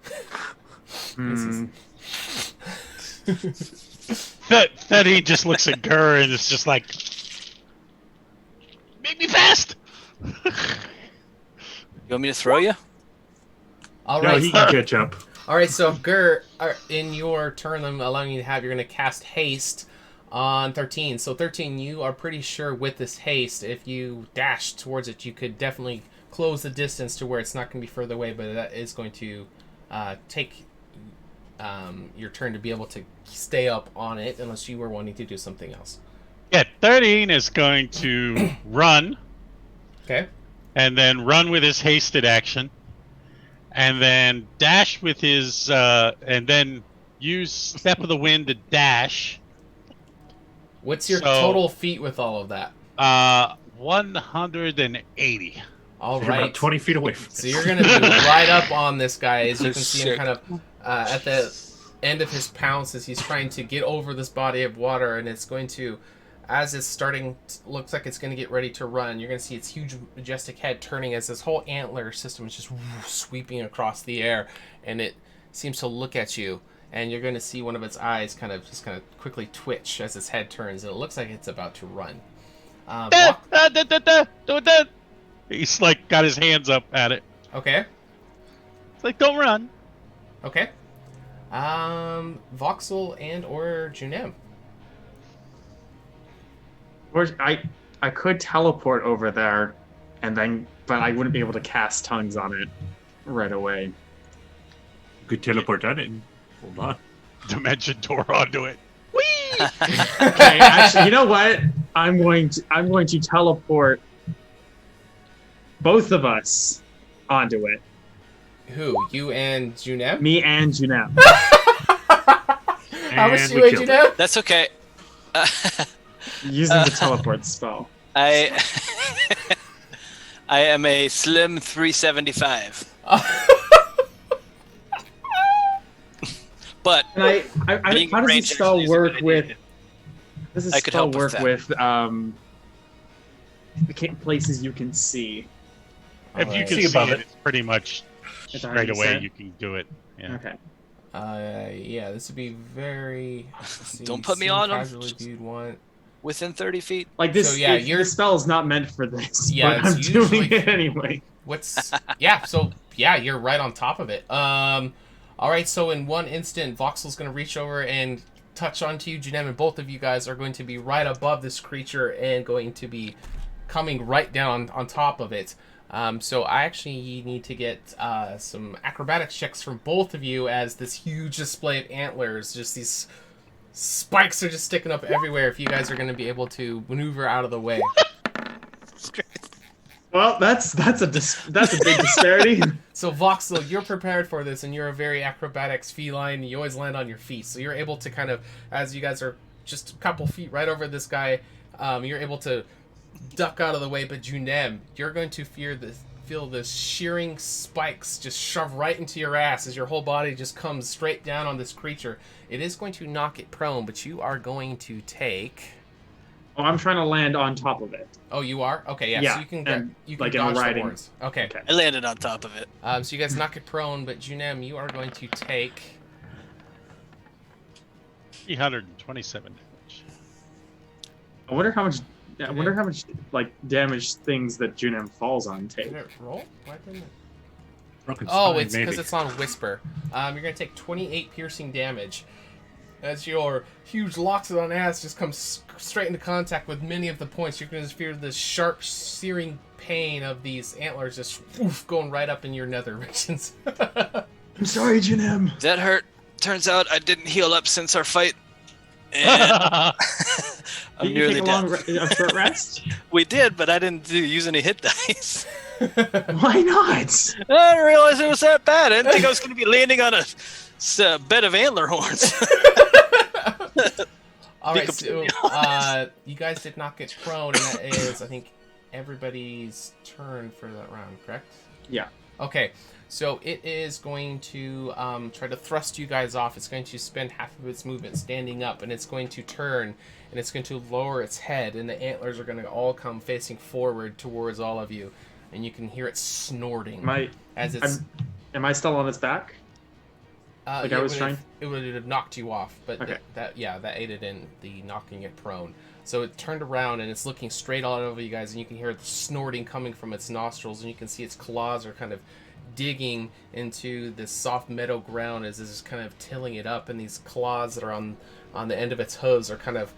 That he just looks at Gur and it's just like, make me fast.
You want me to throw you?
all
No,
right,
he can catch up.
all right. So Gur, in your turn, I'm allowing you to have. You're going to cast haste on 13. So 13, you are pretty sure with this haste, if you dash towards it, you could definitely close the distance to where it's not going to be further away. But that is going to take your turn to be able to stay up on it, unless you were wanting to do something else.
Yeah, 13 is going to run
Okay.
and then run with his hasted action, and then dash with his, and then use Step of the Wind to dash.
What's your
So-
total feet with all of that?
180.
All
You're
right.
about 20 feet away from
So
this.
you're going to be right up on this guy, as you can see him
Sick.
kind of at the end of his pounce as he's trying to get over this body of water, and it's going to, as it's starting, looks like it's going to get ready to run, you're going to see its huge, majestic head turning as this whole antler system is just sweeping across the air, and it seems to look at you, and you're going to see one of its eyes kind of quickly twitch as its head turns, and it looks like it's about to run.
He's like got his hands up at it.
Okay.
It's like, don't run.
Okay. Voxel and or Junem.
Or I could teleport over there, but I wouldn't be able to cast tongues on it right away.
You could teleport on it and hold on.
Dimension door onto it. Whee!
Okay, actually, you know what? I'm going to teleport both of us onto it.
Who? You and Junem?
Me and Junep.
How much
And
you
we
and
killed
Junem?
That's okay.
Using the teleport spell.
I I am a slim 375. But
And I
Being
how does
ranged
this spell
actually is a good
work
idea.
with? How does this
I could
spell
help with
work
that.
with the places you can see?
If you
Alright.
can
See
see
above
it,
it.
it's pretty much
It's
straight away
100%?
you can do it. Yeah.
Okay.
Yeah, this would be very. let's see,
Don't put me
seen
on 'em.
Casually viewed one.
within 30 feet.
Like this,
So, yeah,
your spell is not meant for this,
Yeah,
but I'm
it's
doing
usually-
it anyway.
What's yeah? So yeah, you're right on top of it. All right. So in one instant, Voxel's gonna reach over and touch onto you, Junem, and both of you guys are going to be right above this creature and going to be coming right down on top of it. So I actually need to get some acrobatics checks from both of you as this huge display of antlers, just these spikes are just sticking up everywhere. If you guys are going to be able to maneuver out of the way.
Well, that's a big disparity.
So Voxel, you're prepared for this, and you're a very acrobatics feline. You always land on your feet, so you're able to kind of, as you guys are just a couple feet right over this guy, you're able to duck out of the way. But Junem, you're going to feel the shearing spikes just shove right into your ass as your whole body just comes straight down on this creature. It is going to knock it prone, but you are going to take.
Oh, I'm trying to land on top of it.
Oh, you are? Okay, yeah.
Yeah,
So you can
and,
dodge the
riding.
horns. Okay.
I landed on top of it.
So you guys knock it prone, but Junem, you are going to take
327 damage.
I wonder how much like damage things that Junem falls on take.
Did it roll? Why didn't it?
Broken
Oh,
spine,
it's
maybe.
because it's on Whisper. You're going to take 28 piercing damage as your huge locks on ass just comes straight into contact with many of the points. You're going to feel this sharp, searing pain of these antlers just going right up in your nether regions.
I'm sorry, Junem.
That hurt. Turns out I didn't heal up since our fight. And I'm
Did you
nearly
take a short rest?
We did, but I didn't use any hit dice.
Why not?
I didn't realize it was that bad. I didn't think I was going to be landing on a bed of antler horns.
All right, so you guys did not get prone, and that is, I think, everybody's turn for that round, correct?
Yeah.
Okay, so it is going to try to thrust you guys off. It's going to spend half of its movement standing up, and it's going to turn, and it's going to lower its head, and the antlers are going to all come facing forward towards all of you, and you can hear it snorting as it's.
Am I still on its back? Like I was trying.
It would have knocked you off, but
Okay.
that aided in the knocking it prone. So it turned around and it's looking straight all over you guys, and you can hear the snorting coming from its nostrils, and you can see its claws are kind of digging into this soft meadow ground as it's kind of tilling it up, and these claws that are on the end of its hooves are kind of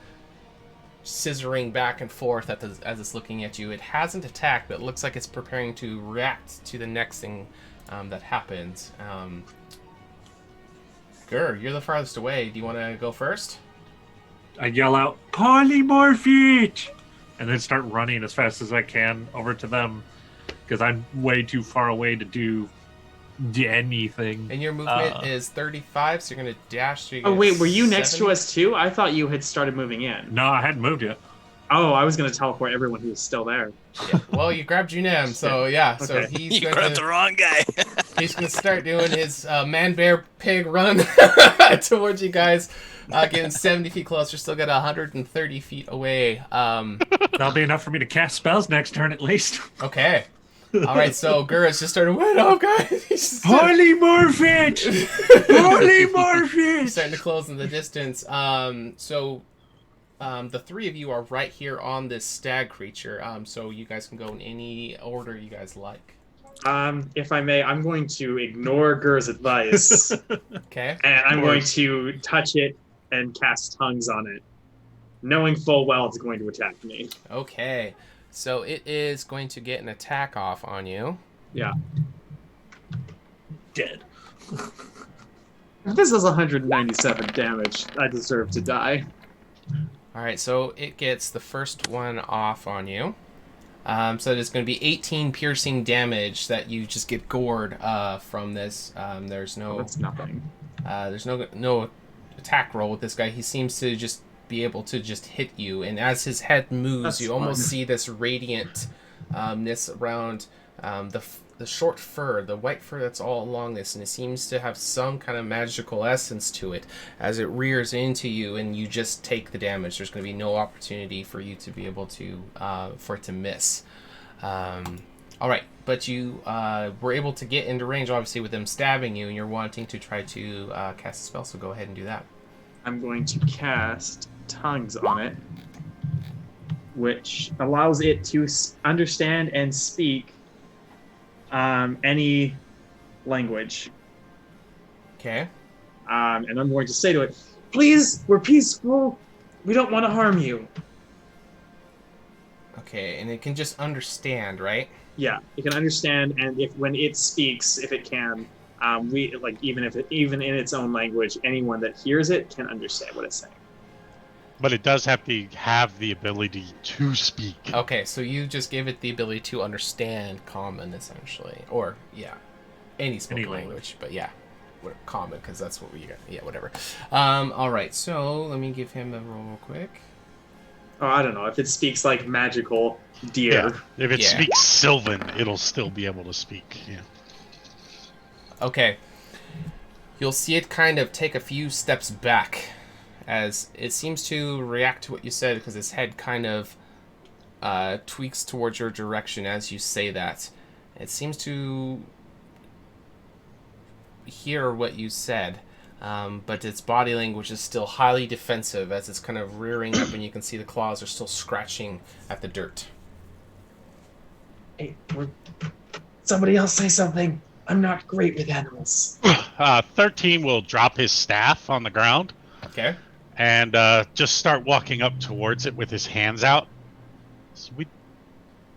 scissoring back and forth as it's looking at you. It hasn't attacked, but it looks like it's preparing to react to the next thing that happens. Gur, you're the farthest away. Do you want to go first?
I yell out, polymorphite! And then start running as fast as I can over to them because I'm way too far away to do anything.
And your movement is 35, so you're going to dash. So you
Oh
get
wait, were you next
70?
to us too? I thought you had started moving in.
No, I hadn't moved yet.
Oh, I was gonna teleport everyone who was still there.
Yeah. Well, you grabbed Junem, so yeah. So
Okay.
he's
You
going
grabbed the
to
wrong guy.
he's going to start doing his man, bear, pig run towards you guys, getting 70 feet closer. Still got 130 feet away.
That'll be enough for me to cast spells next turn at least.
Okay. All right. So Gura's just started. Wait up, guys! He's just
Polymorphite! Polymorphite!
starting to close in the distance. The three of you are right here on this stag creature. So you guys can go in any order you guys like.
If I may, I'm going to ignore Gur's advice,
Okay.
and I'm going to touch it and cast tongues on it, knowing full well it's going to attack me.
Okay. So it is going to get an attack off on you.
Yeah.
Dead.
If this is 197 damage, I deserve to die.
All right. So it gets the first one off on you. So it's going to be 18 piercing damage that you just get gored from this. There's no.
That's nothing.
There's no attack roll with this guy. He seems to just be able to just hit you, and as his head moves,
That's
you almost
fun.
see this radiant ness around the short fur, the white fur that's all along this, and it seems to have some kind of magical essence to it. As it rears into you, and you just take the damage, there's going to be no opportunity for you to be able to for it to miss. All right, but you were able to get into range, obviously, with them stabbing you, and you're wanting to try to cast a spell, so go ahead and do that.
I'm going to cast tongues on it, which allows it to understand and speak any language.
Okay.
And I'm going to say to it, Please, we're peaceful. We don't want to harm you.
Okay, and it can just understand, right?
Yeah, it can understand, and if when it speaks, if it can, we like even in its own language, anyone that hears it can understand what it's saying.
But it does have to have the ability to speak.
Okay, so you just gave it the ability to understand common, essentially. Or, yeah, any spoken
Any
language.
language.
But yeah, common, because that's what we got. Yeah, whatever. Alright, so let me give him a roll real quick.
Oh, I don't know if it speaks like magical deer.
Yeah. If it
Yeah.
speaks Sylvan, it'll still be able to speak. Yeah.
Okay. You'll see it kind of take a few steps back as it seems to react to what you said because its head kind of tweaks towards your direction as you say that. It seems to hear what you said, but its body language is still highly defensive as it's kind of rearing up and you can see the claws are still scratching at the dirt.
Hey, somebody else say something. I'm not great with animals.
13 will drop his staff on the ground
Okay?
and just start walking up towards it with his hands out. So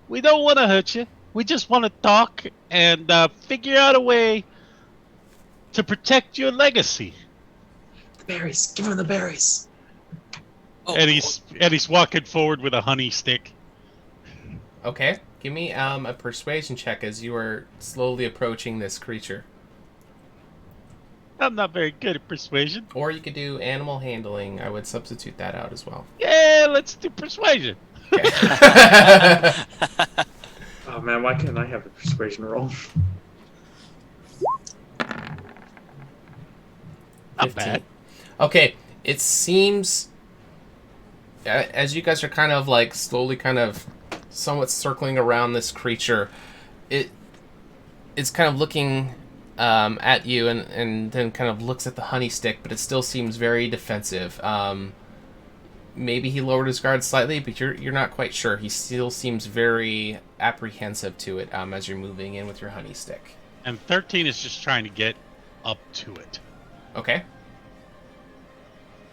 we don't want to hurt you. We just want to talk and figure out a way to protect your legacy.
The berries. Give him the berries.
Oh,
And he's walking forward with a honey stick.
Okay. Give me a persuasion check as you are slowly approaching this creature.
I'm not very good at persuasion.
Or you could do animal handling. I would substitute that out as well.
Yeah, let's do persuasion.
Okay.
Oh man, why can't I have the persuasion roll?
Not
15.
bad.
Okay, it seems as you guys are kind of like slowly kind of somewhat circling around this creature, it's kind of looking at you and then kind of looks at the honey stick, but it still seems very defensive. Maybe he lowered his guard slightly, but you're not quite sure. He still seems very apprehensive to it as you're moving in with your honey stick.
And 13 is just trying to get up to it.
Okay.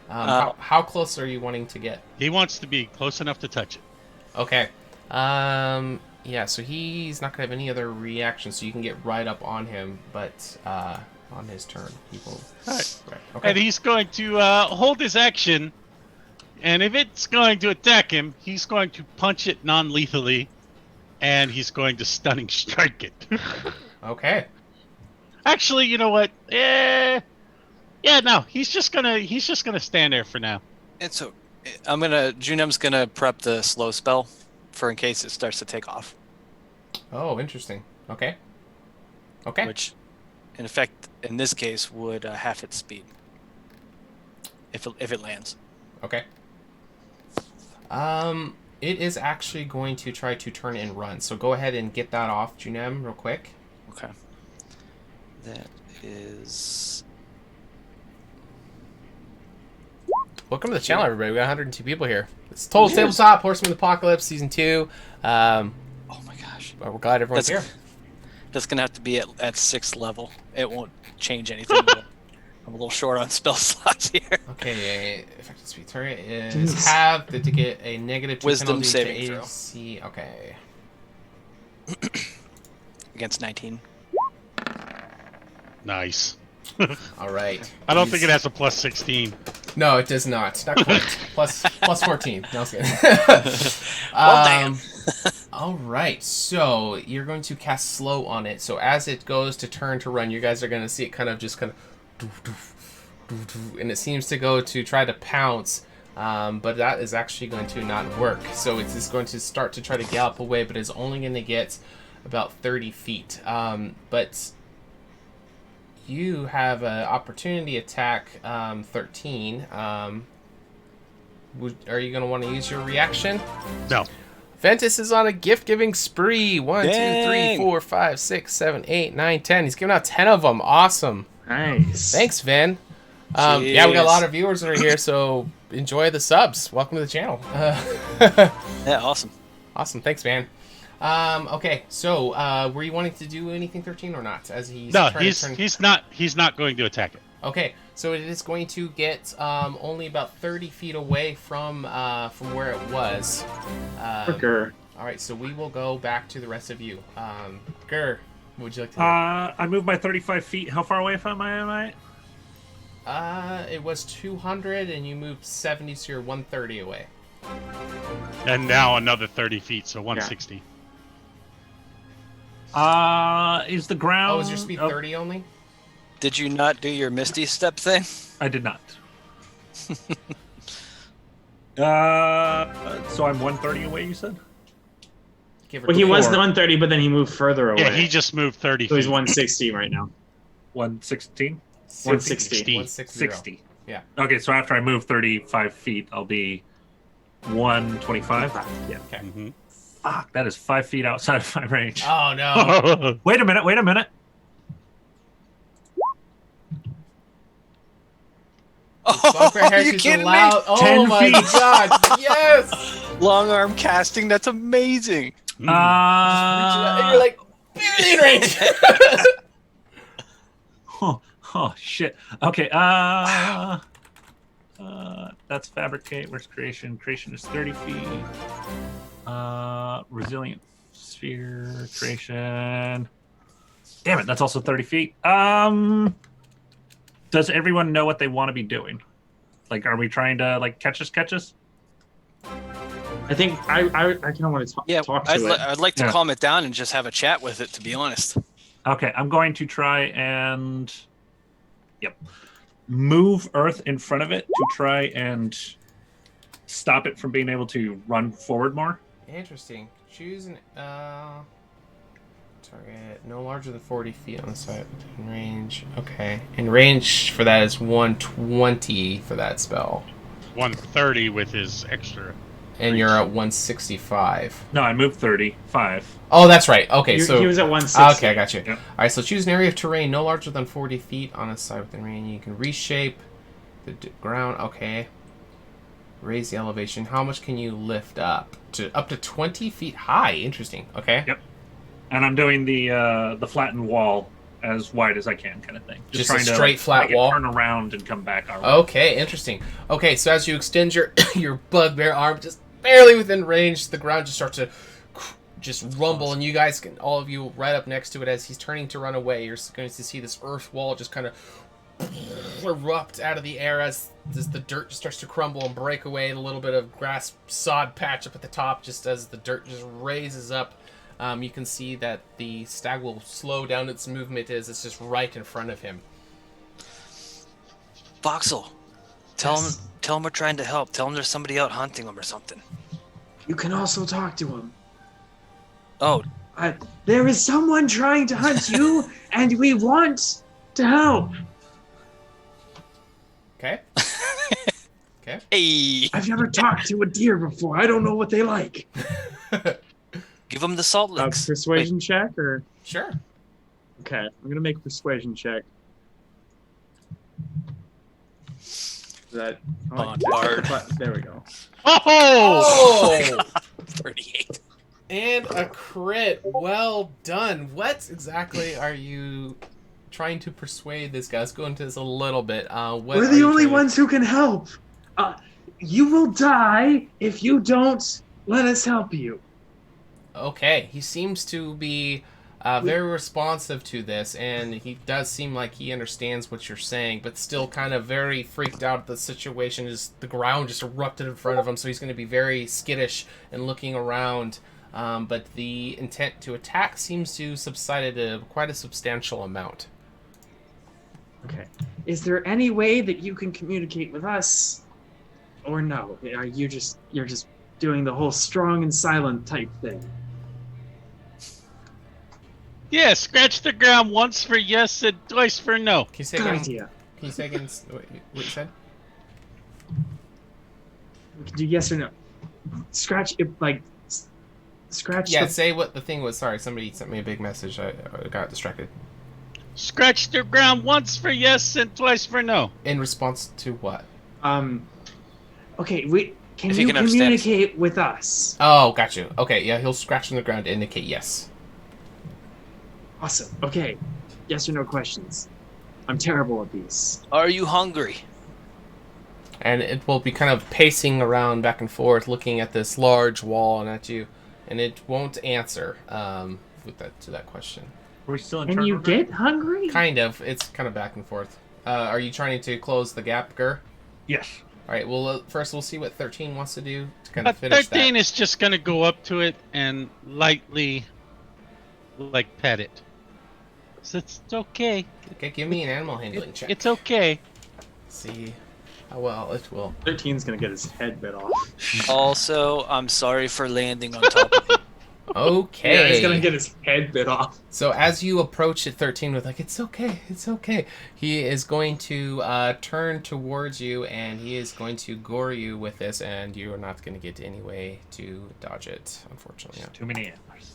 How close are you wanting to get?
He wants to be close enough to touch it.
Okay. Yeah, so he's not going to have any other reaction, so you can get right up on him, but on his turn, he will...
Alright.
Right. Okay.
And he's going to hold his action, and if it's going to attack him, he's going to punch it non-lethally, and he's going to stunning strike it.
Okay.
Actually, you know what? No, he's just gonna stand there for now.
And so Junem's gonna prep the slow spell for in case it starts to take off.
Oh, interesting. Okay. Okay.
Which, in effect, in this case, would half its speed. If it lands.
Okay. It is actually going to try to turn and run, so go ahead and get that off, Junem, real quick.
Okay. That is...
Welcome to the channel, everybody. We got 102 people here. It's Total Tabletop, Horseman of the Apocalypse, Season 2.
Oh my gosh.
We're glad everyone's here.
That's going to have to be at 6th level. It won't change anything. I'm a little short on spell slots here.
Okay, effective speed target is have to get a negative 2
Wisdom
penalty
saving
to
throw.
AC. Okay.
Against 19.
Nice.
All right.
I don't think it has a plus 16.
No, it does not. Not quite. plus 14. No, I was kidding.
Well, damn.
All right. So you're going to cast slow on it. So as it goes to turn to run, you guys are going to see it kind of and it seems to go to try to pounce. But that is actually going to not work. So it is going to start to try to gallop away, but it's only going to get about 30 feet. But you have an opportunity attack 13. Are you going to want to use your reaction?
No.
Ventus is on a gift-giving spree. 1, 2, 3,
Dang.
4, 5, 6, 7, 8, 9, 10. He's giving out 10 of them. Awesome.
Nice.
Thanks, Vin. Yeah, we got a
Jeez.
lot of viewers that are here, so enjoy the subs. Welcome to the channel.
Yeah, awesome.
Awesome. Thanks, man. Okay, so were you wanting to do anything 13 or not? As he's
No,
trying to turn...
he's not going to attack it.
Okay, So it is going to get only about 30 feet away from where it was.
Gur.
All right, so we will go back to the rest of you. Gur, what would you like to do?
I moved my 35 feet. How far away from am I?
It was 200, and you moved 70, so you're 130 away.
And now another 30 feet, so 160.
Is the ground...
Oh, is your speed 30 only?
Did you not do your Misty Step thing?
I did not. So I'm 130 away, you said?
Give or
Well, he
take.
was 130, but then he moved further away.
Yeah, he just moved 30
So he's
feet.
160 right now.
116?
160.
160.
60.
Yeah.
Okay, so after I move 35 feet, I'll be 125?
Yeah.
Okay.
Mhm.
Fuck, that is 5 feet outside of my range.
Oh, no.
Wait a minute.
Oh,
Bugbear
are
Harris
you
is
kidding
allowed.
me?
Oh
10
my
feet.
god! Yes.
Long arm casting, that's amazing.
And you're like barely in range.
Oh shit. Okay, that's fabricate. Where's creation? Creation is 30 feet. Resilient sphere creation. Damn it, that's also 30 feet. Does everyone know what they want to be doing? Like, are we trying to like catch us?
I think I kind of want to
Yeah,
talk to
I'd,
it.
I'd like to
Yeah.
calm it down and just have a chat with it, to be honest.
Okay, I'm going to try and move Earth in front of it to try and stop it from being able to run forward more.
Interesting. Choose an target no larger than 40 feet on the side in range. Okay. And range for that is 120 for that spell.
130 with his extra.
And you're at 165.
No, I moved 35.
Oh, that's right. Okay,
he
so
was at 160.
okay, I got you.
Yep.
All right, so choose an area of terrain no larger than 40 feet on a side within range. You can reshape the ground. Okay. Raise the elevation. How much can you lift up? Up to 20 feet high. Interesting. Okay.
Yep. And I'm doing the flattened wall as wide as I can, kind of thing.
Just a
trying to
straight, flat
make it
wall?
turn around and come back. Our way.
Okay, interesting. Okay, so as you extend your your bugbear arm just barely within range, the ground just starts to just rumble, and you guys can, all of you, right up next to it as he's turning to run away. You're going to see this earth wall just kind of erupt out of the air as the dirt just starts to crumble and break away. And a little bit of grass sod patch up at the top, just as the dirt just raises up. You can see that the stag will slow down its movement as it's just right in front of him.
Voxel, tell him we're trying to help. Tell him there's somebody out hunting him or something.
You can also talk to him.
Oh,
There is someone trying to hunt you, and we want to help.
Okay? Okay.
hey,
I've never talked to a deer before. I don't know what they like.
give him the salt licks.
Persuasion check, or
Sure.
okay, I'm gonna make a persuasion check. That
Bard.
There we go.
Oh!
Oh!
38.
And a crit. Well done. What exactly are you trying to persuade this guy? Let's go into this a little bit. What
We're
are
the
you
only
trying to-
ones who can help. You will die if you don't let us help you.
Okay, he seems to be very responsive to this, and he does seem like he understands what you're saying, but still kind of very freaked out. The situation is the ground just erupted in front of him, so he's going to be very skittish and looking around. But the intent to attack seems to subsided to quite a substantial amount.
Okay. Is there any way that you can communicate with us, or no? Are you're just doing the whole strong and silent type thing?
Yeah, scratch the ground once for yes and twice for no.
Can you say
Good
again?
idea.
Can you say again what you said?
We can do yes or no. Scratch it, like scratch.
Yeah,
the,
say what the thing was. Sorry, somebody sent me a big message. I got distracted.
Scratch the ground once for yes and twice for no.
In response to what?
Okay, can
If he
you
can understand.
communicate with us?
Oh, got you. Okay, yeah, he'll scratch on the ground to indicate yes.
Awesome. Okay. Yes or no questions. I'm terrible at these.
Are you hungry?
And it will be kind of pacing around back and forth, looking at this large wall and at you, and it won't answer to that question.
Are we still in
Can
turn
you
order?
get hungry?
Kind of. It's kind of back and forth. Are you trying to close the gap, Gur?
Yes.
All right. Well, first we'll see what 13 wants to do to kind
But
of finish
13
that.
is just gonna go up to it and lightly, like, pet it. So it's okay.
Okay, give me an animal handling check.
It's okay.
See how well it will.
13's gonna get his head bit off.
Also, I'm sorry for landing on top of you.
Okay.
Yeah, he's gonna get his head bit off.
So as you approach at 13 with like, it's okay, he is going to turn towards you and he is going to gore you with this, and you are not going to get any way to dodge it, unfortunately.
Too many antlers.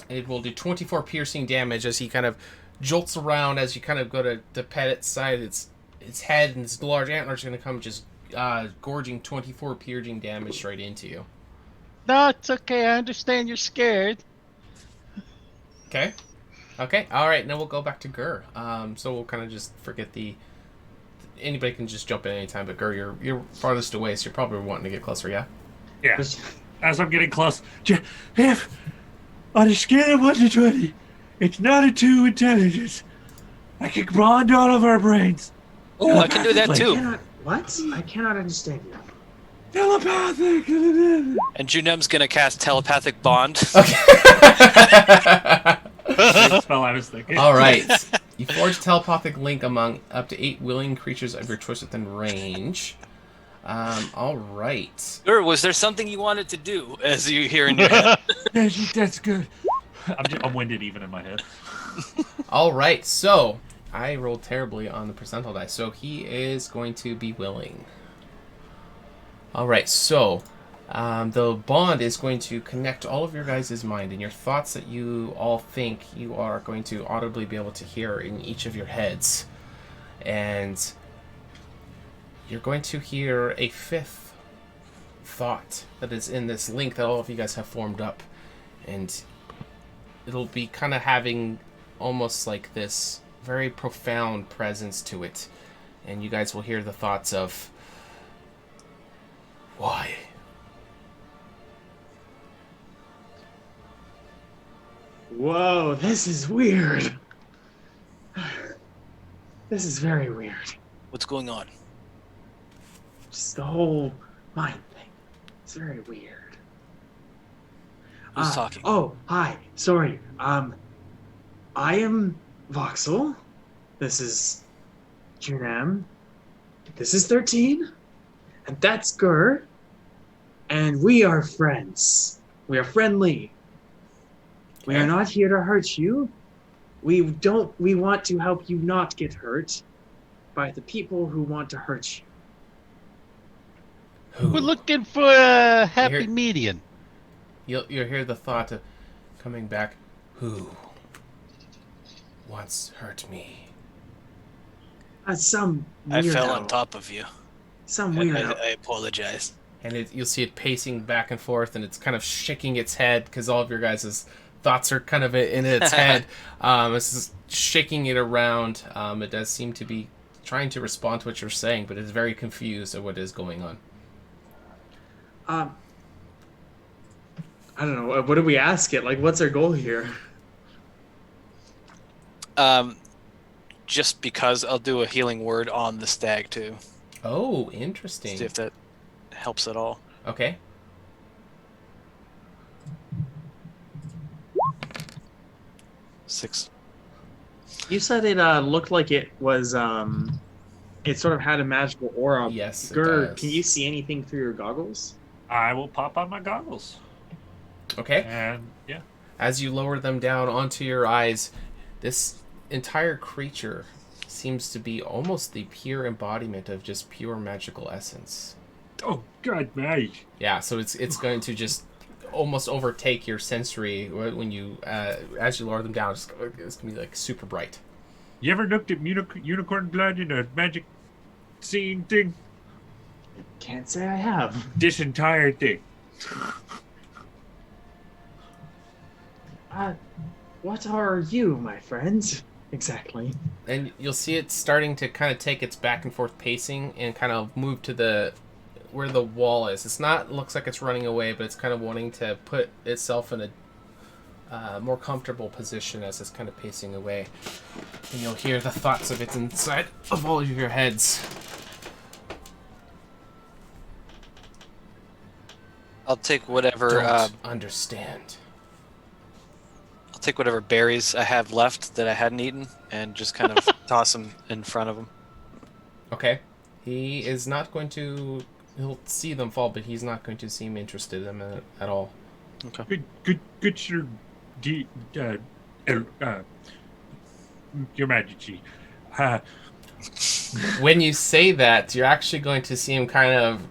It will do 24 piercing damage as he kind of jolts around as you kind of go to pet its side. Its head and its large antlers are going to come just gorging 24 piercing damage straight into you.
No, it's okay. I understand you're scared.
Okay. All right. Now we'll go back to Gur. So we'll kind of just forget the. Anybody can just jump in anytime, but Gur, you're farthest away, so you're probably wanting to get closer. Yeah.
Yeah. As I'm getting close, if on a scale of 1 to 20, it's not a 2 intelligence, I can bond all of our brains.
Oh, I can do that
I
too.
cannot. What? I cannot understand you.
Telepathic.
And Junem's gonna cast telepathic bond.
Okay.
That's spell I was thinking.
All right. You forge telepathic link among up to 8 willing creatures of your choice within range. All right.
Or was there something you wanted to do as you hear in your head?
That's good. I'm winded even in my head.
All right. So I rolled terribly on the percentile die, so he is going to be willing. All right. So the bond is going to connect all of your guys' mind and your thoughts that you all think you are going to audibly be able to hear in each of your heads, and you're going to hear a 5th thought that is in this link that all of you guys have formed up, and it'll be kind of having almost like this very profound presence to it, and you guys will hear the thoughts of why.
Whoa, this is weird. This is very weird.
What's going on?
Just the whole mind thing. It's very weird.
Who's talking?
Oh, hi. Sorry. I am Voxel. This is Junam. This is 13. And that's Gur. And we are friends. We are friendly. We are not here to hurt you. We want to help you not get hurt by the people who want to hurt you.
Who?
We're looking for a happy
Here-
median.
You'll hear the thought of coming back. Who once hurt me?
Some
I
weirdo.
fell on top of you.
Some
I,
weirdo.
I apologize.
And you'll see it pacing back and forth, and it's kind of shaking its head because all of your guys' thoughts are kind of in its head. It's just shaking it around. It does seem to be trying to respond to what you're saying, but it's very confused at what is going on.
I don't know. What do we ask it? Like, what's our goal here?
Just because I'll do a healing word on the stag too.
Oh,
See
interesting.
if that helps at all.
Okay.
Six.
You said it looked like it was it sort of had a magical aura.
Yes, it
Gur,
does.
can you see anything through your goggles?
I will pop on my goggles.
Okay.
And yeah.
As you lower them down onto your eyes, this entire creature seems to be almost the pure embodiment of just pure magical essence.
Oh God, mate.
Yeah, so it's going to just almost overtake your sensory when you as you lower them down. It's gonna be like super bright.
You ever looked at unicorn blood in a magic seeing thing?
Can't say I have.
This entire thing.
What are you, my friend? exactly.
And you'll see it starting to kind of take its back and forth pacing and kind of move to the where the wall is. It's not looks like it's running away, but it's kind of wanting to put itself in a more comfortable position as it's kind of pacing away. And you'll hear the thoughts of it inside of all of your heads.
I'll take whatever.
Don't understand.
I'll take whatever berries I have left that I hadn't eaten, and just kind of toss them in front of him.
Okay. He is not going to. He'll see them fall, but he's not going to seem interested in them at all.
Okay.
Good sir, Your Majesty.
When you say that, you're actually going to see him kind of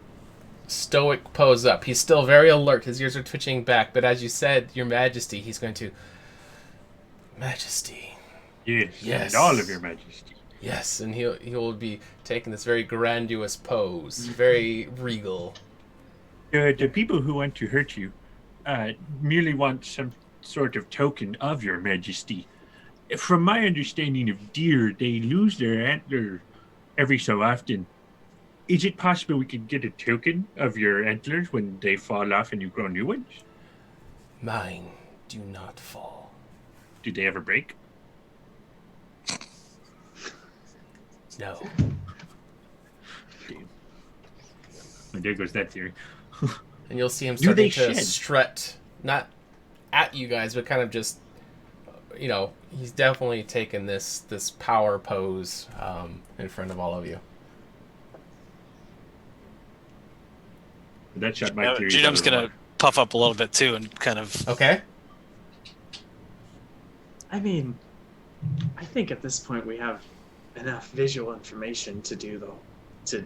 stoic pose up. He's still very alert. His ears are twitching back, but as you said, Your Majesty, he's going to... Majesty.
Yes, and all of Your Majesty.
Yes, and he'll be taking this very grandiose pose, very regal.
The people who want to hurt you merely want some sort of token of Your Majesty. From my understanding of deer, they lose their antler every so often. Is it possible we could get a token of your antlers when they fall off and you grow new ones?
Mine do not fall.
Do they ever break?
No.
Damn. Well, there goes that theory.
And you'll see him
Do
starting
they
to
shed?
strut, not at you guys, but kind of just, he's definitely taken this power pose in front of all of you.
That shot my theory.
Genum's gonna puff up a little bit too, and kind of.
Okay.
I mean, I think at this point we have enough visual information to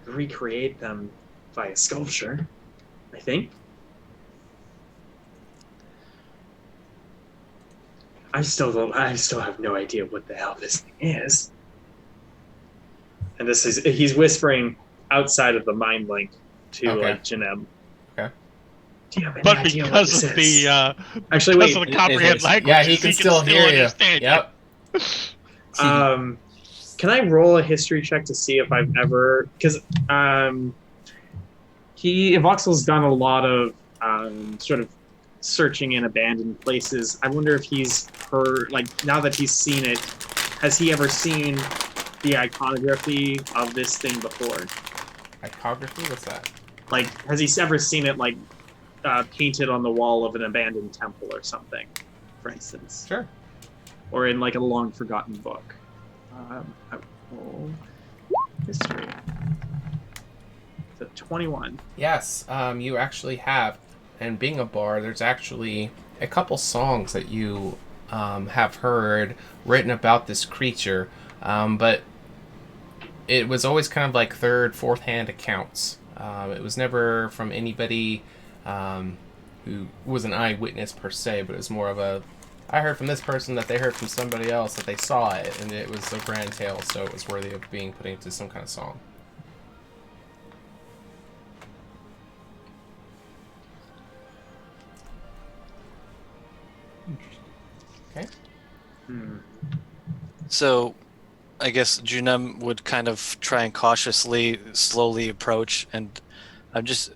recreate them via sculpture. I think. I still have no idea what the hell this thing is. And he's whispering outside of the mind link to Janem.
Okay.
Do you have any
But
idea what
because
this
of
is?
the
Actually, wait.
because of the comprehend language,
Yeah, he can still hear you.
understand
Yep.
Can I roll a history check to see if I've ever... Because Voxel's done a lot of sort of searching in abandoned places. I wonder if he's heard, now that he's seen it, has he ever seen the iconography of this thing before?
Iconography? What's that?
Has he ever seen it, painted on the wall of an abandoned temple or something, for instance?
Sure.
Or in, a long-forgotten book? I roll history. It's a 21.
Yes, you actually have. And being a bard, there's actually a couple songs that you have heard written about this creature, but it was always kind of like third, fourth-hand accounts. It was never from anybody who was an eyewitness per se, but it was more of a, I heard from this person that they heard from somebody else that they saw it, and it was a grand tale, so it was worthy of being put into some kind of song. Okay.
So, I guess Junem would kind of try and cautiously, slowly approach, and I'm just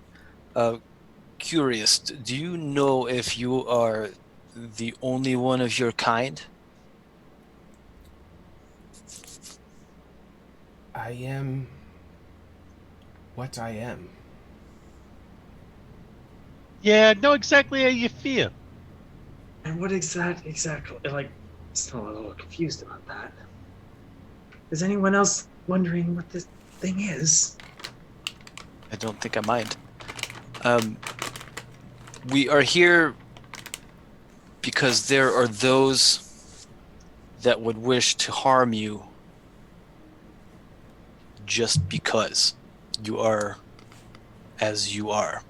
curious. Do you know if you are the only one of your kind?
I am what I am.
Yeah, know exactly how you feel.
And what exactly? Still a little confused about that. Is anyone else wondering what this thing is?
I don't think I mind. We are here because there are those that would wish to harm you just because you are as you are.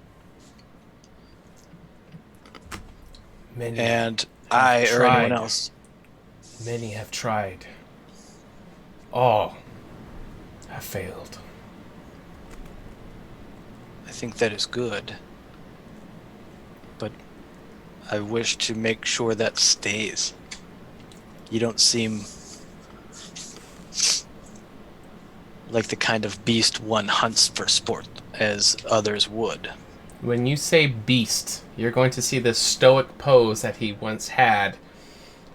Many
And
have
or
tried.
anyone else.
Many have tried. All have failed.
I think that is good. But I wish to make sure that stays. You don't seem like the kind of beast one hunts for sport, as others would.
When you say beast, you're going to see this stoic pose that he once had.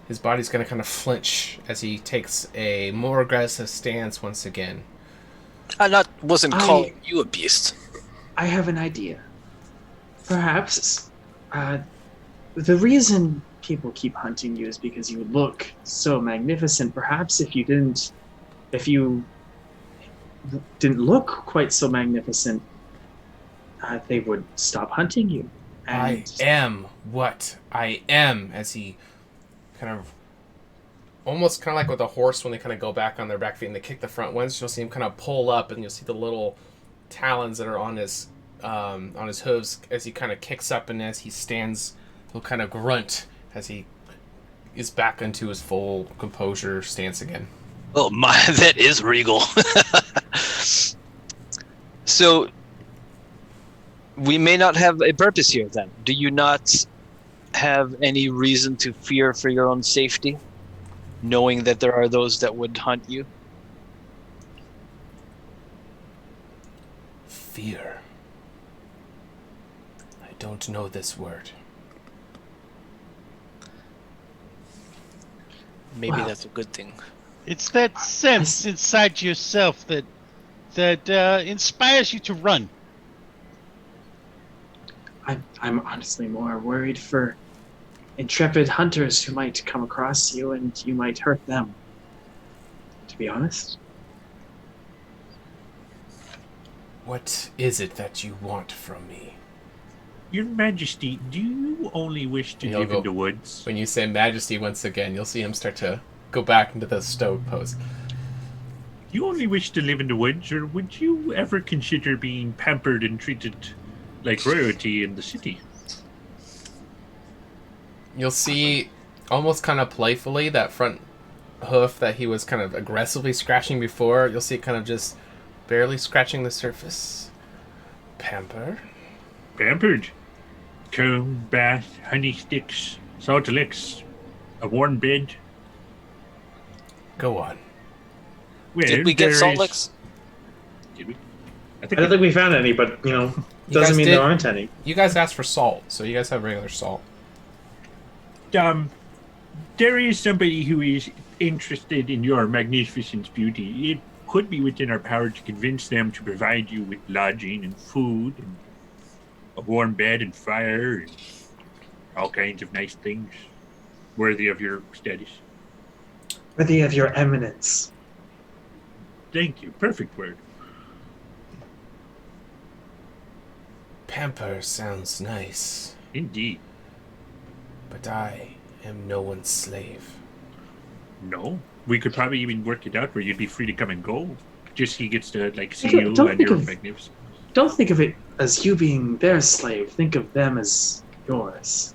His body's going to kind of flinch as he takes a more aggressive stance once again.
Wasn't calling you a beast.
I have an idea. Perhaps the reason people keep hunting you is because you look so magnificent. Perhaps if you didn't look quite so magnificent, they would stop hunting you. And
I am what I am, as he kind of, almost kind of like with a horse when they kind of go back on their back feet and they kick the front ones. You'll see him kind of pull up, and you'll see the little talons that are on his hooves as he kind of kicks up, and as he stands, he'll kind of grunt as he is back into his full composure stance again.
Oh my, that is regal. So, we may not have a purpose here then. Do you not have any reason to fear for your own safety, knowing that there are those that would hunt you?
Fear. I don't know this word.
Maybe
Wow.
that's a good thing.
It's that sense inside yourself that inspires you to run.
I'm honestly more worried for intrepid hunters who might come across you and you might hurt them. To be honest.
What is it that you want from me?
Your Majesty, do you only wish to
You'll
live
go-
in the woods?
When you say majesty once again, you'll see him start to go back into the stoic pose.
Do you only wish to live in the woods, or would you ever consider being pampered and treated like royalty in the city?
You'll see, almost kind of playfully, that front hoof that he was kind of aggressively scratching before. You'll see it kind of just barely scratching the surface. Pamper?
Pampered? Comb, bath, honey sticks, salt licks, a warm bed.
Go on.
Well,
Did we get
there
salt
is-
licks?
Did we?
I don't think we found any, but
You
doesn't
guys
mean
did-
there aren't any.
You guys asked for salt, so you guys have regular salt.
There is somebody who is interested in your magnificent beauty. It could be within our power to convince them to provide you with lodging and food and a warm bed and fire and all kinds of nice things worthy of your status.
Worthy of your eminence.
Thank you. Perfect word.
Pamper sounds nice,
Indeed.
but I am no one's slave.
No. We could probably even work it out where you'd be free to come and go. Just he gets to see
Don't-
you
don't
and
think
your
of-
magnificent.
Don't think of it as you being their slave. Think of them as yours.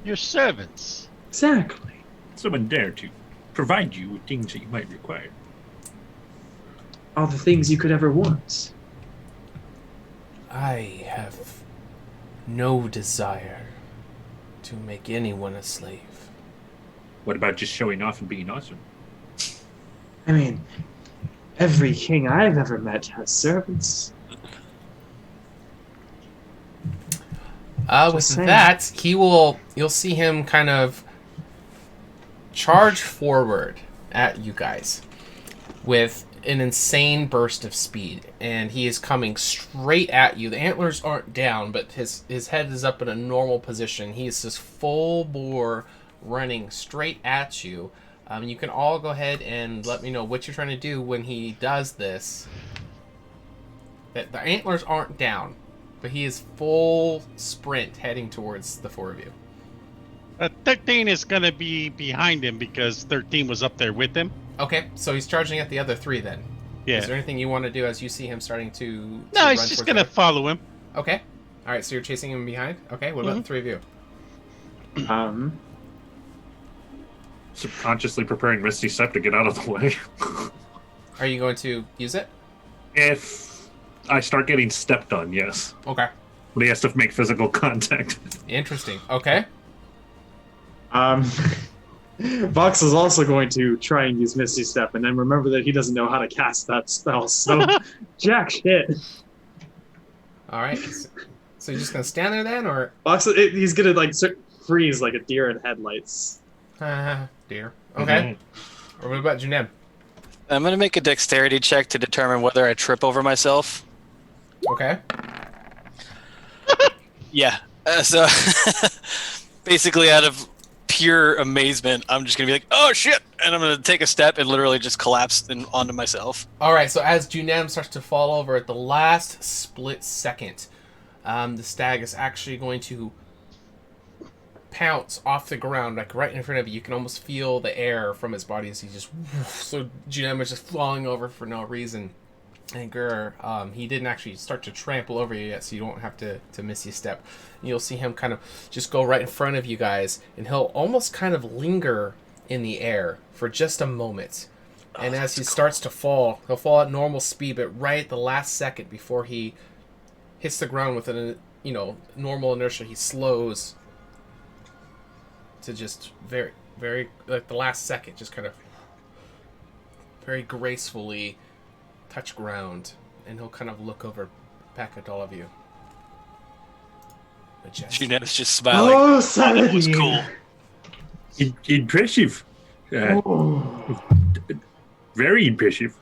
Your servants.
Exactly.
Someone there to provide you with things that you might require.
All the things you could ever want.
I have no desire to make anyone a slave.
What about just showing off and being awesome?
I mean, every king I've ever met has servants.
With
saying.
that, you'll see him kind of charge forward at you guys with an insane burst of speed, and he is coming straight at you. The antlers aren't down, but his head is up in a normal position. He is just full bore running straight at you. You can all go ahead and let me know what you're trying to do when he does this. The antlers aren't down, but he is full sprint heading towards the four of you.
13 is going to be behind him because 13 was up there with him.
Okay, so he's charging at the other three then.
Yeah.
Is there anything you want to do as you see him starting to
No,
run
he's just
towards
going to
the-
follow him.
Okay. All right, so you're chasing him behind? Okay, what about the three of you?
Subconsciously preparing Misty Step to get out of the way.
Are you going to use it?
If I start getting stepped on, yes.
Okay.
But he has to make physical contact.
Interesting. Okay.
Vox is also going to try and use Misty Step, and then remember that he doesn't know how to cast that spell. So, jack shit.
All right. So you're just gonna stand there then, or?
Vox, he's gonna like freeze like a deer in headlights.
Dear. Okay. Or what about Junem?
I'm going to make a dexterity check to determine whether I trip over myself.
Okay.
Yeah. So basically, out of pure amazement, I'm just going to be like, oh shit! And I'm going to take a step and literally just collapse onto myself.
All right. So as Junem starts to fall over at the last split second, the stag is actually going to pounce off the ground, like right in front of you. You can almost feel the air from his body as he just. So Junem is just falling over for no reason. And Gur, he didn't actually start to trample over you yet, so you don't have to miss your step. And you'll see him kind of just go right in front of you guys, and he'll almost kind of linger in the air for just a moment. And as he starts to fall, he'll fall at normal speed, but right at the last second before he hits the ground with an normal inertia, he slows to just very, very, like the last second, just kind of very gracefully touch ground, and he'll kind of look over back at all of you. Majestic.
Junet's just smiling.
Oh,
That was cool.
Impressive.
Oh,
Very impressive.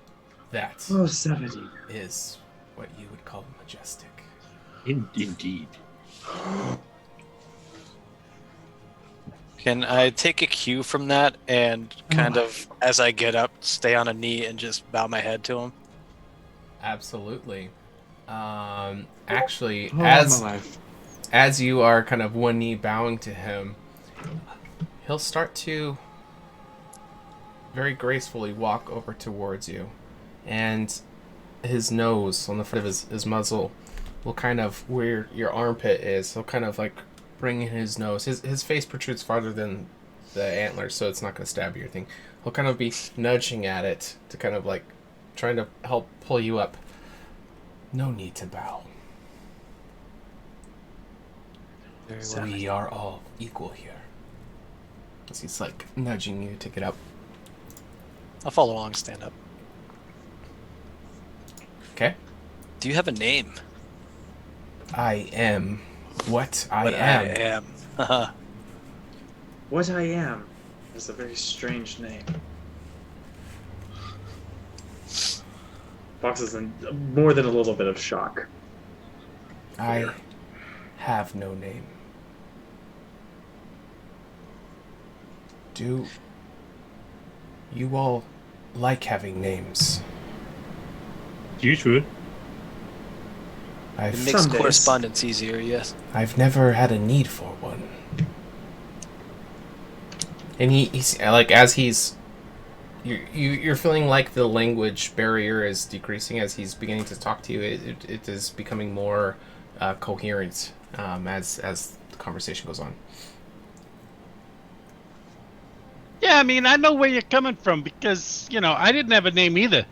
That
70.
is what you would call majestic.
Indeed.
Can I take a cue from that and kind of, as I get up, stay on a knee and just bow my head to him?
Absolutely. Actually,
Oh,
as you are kind of one knee bowing to him, he'll start to very gracefully walk over towards you, and his nose on the front of his muzzle will kind of, where your armpit is, he'll kind of like bring in his nose. His face protrudes farther than the antlers, so it's not going to stab you or anything. He'll kind of be nudging at it to kind of like trying to help pull you up. No need to bow. We are all equal here. As he's like nudging you to get up.
I'll follow along, stand up.
Okay.
Do you have a name?
I am what I
What
am.
I am. Uh-huh.
What I am is a very strange name. Fox is in more than a little bit of shock.
I have no name. Do you all like having names?
You should.
It
I've
makes
Some days.
correspondence easier, yes.
I've never had a need for one. And he's like, as he's you're feeling like the language barrier is decreasing as he's beginning to talk to you. It is becoming more coherent as the conversation goes on.
Yeah, I mean, I know where you're coming from because, I didn't have a name either.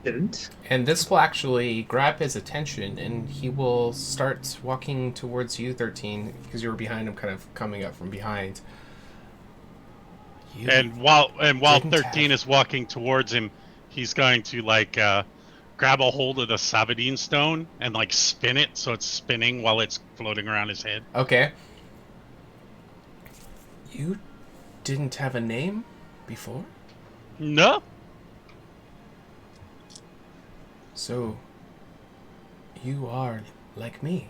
Didn't?
And this will actually grab his attention, and he will start walking towards you, 13, because you were behind him, kind of coming up from behind. You
And while
didn't
13
have-
is walking towards him, he's going to grab a hold of the Sabadine stone and spin it so it's spinning while it's floating around his head.
Okay. You didn't have a name before?
No,
So, you are like me.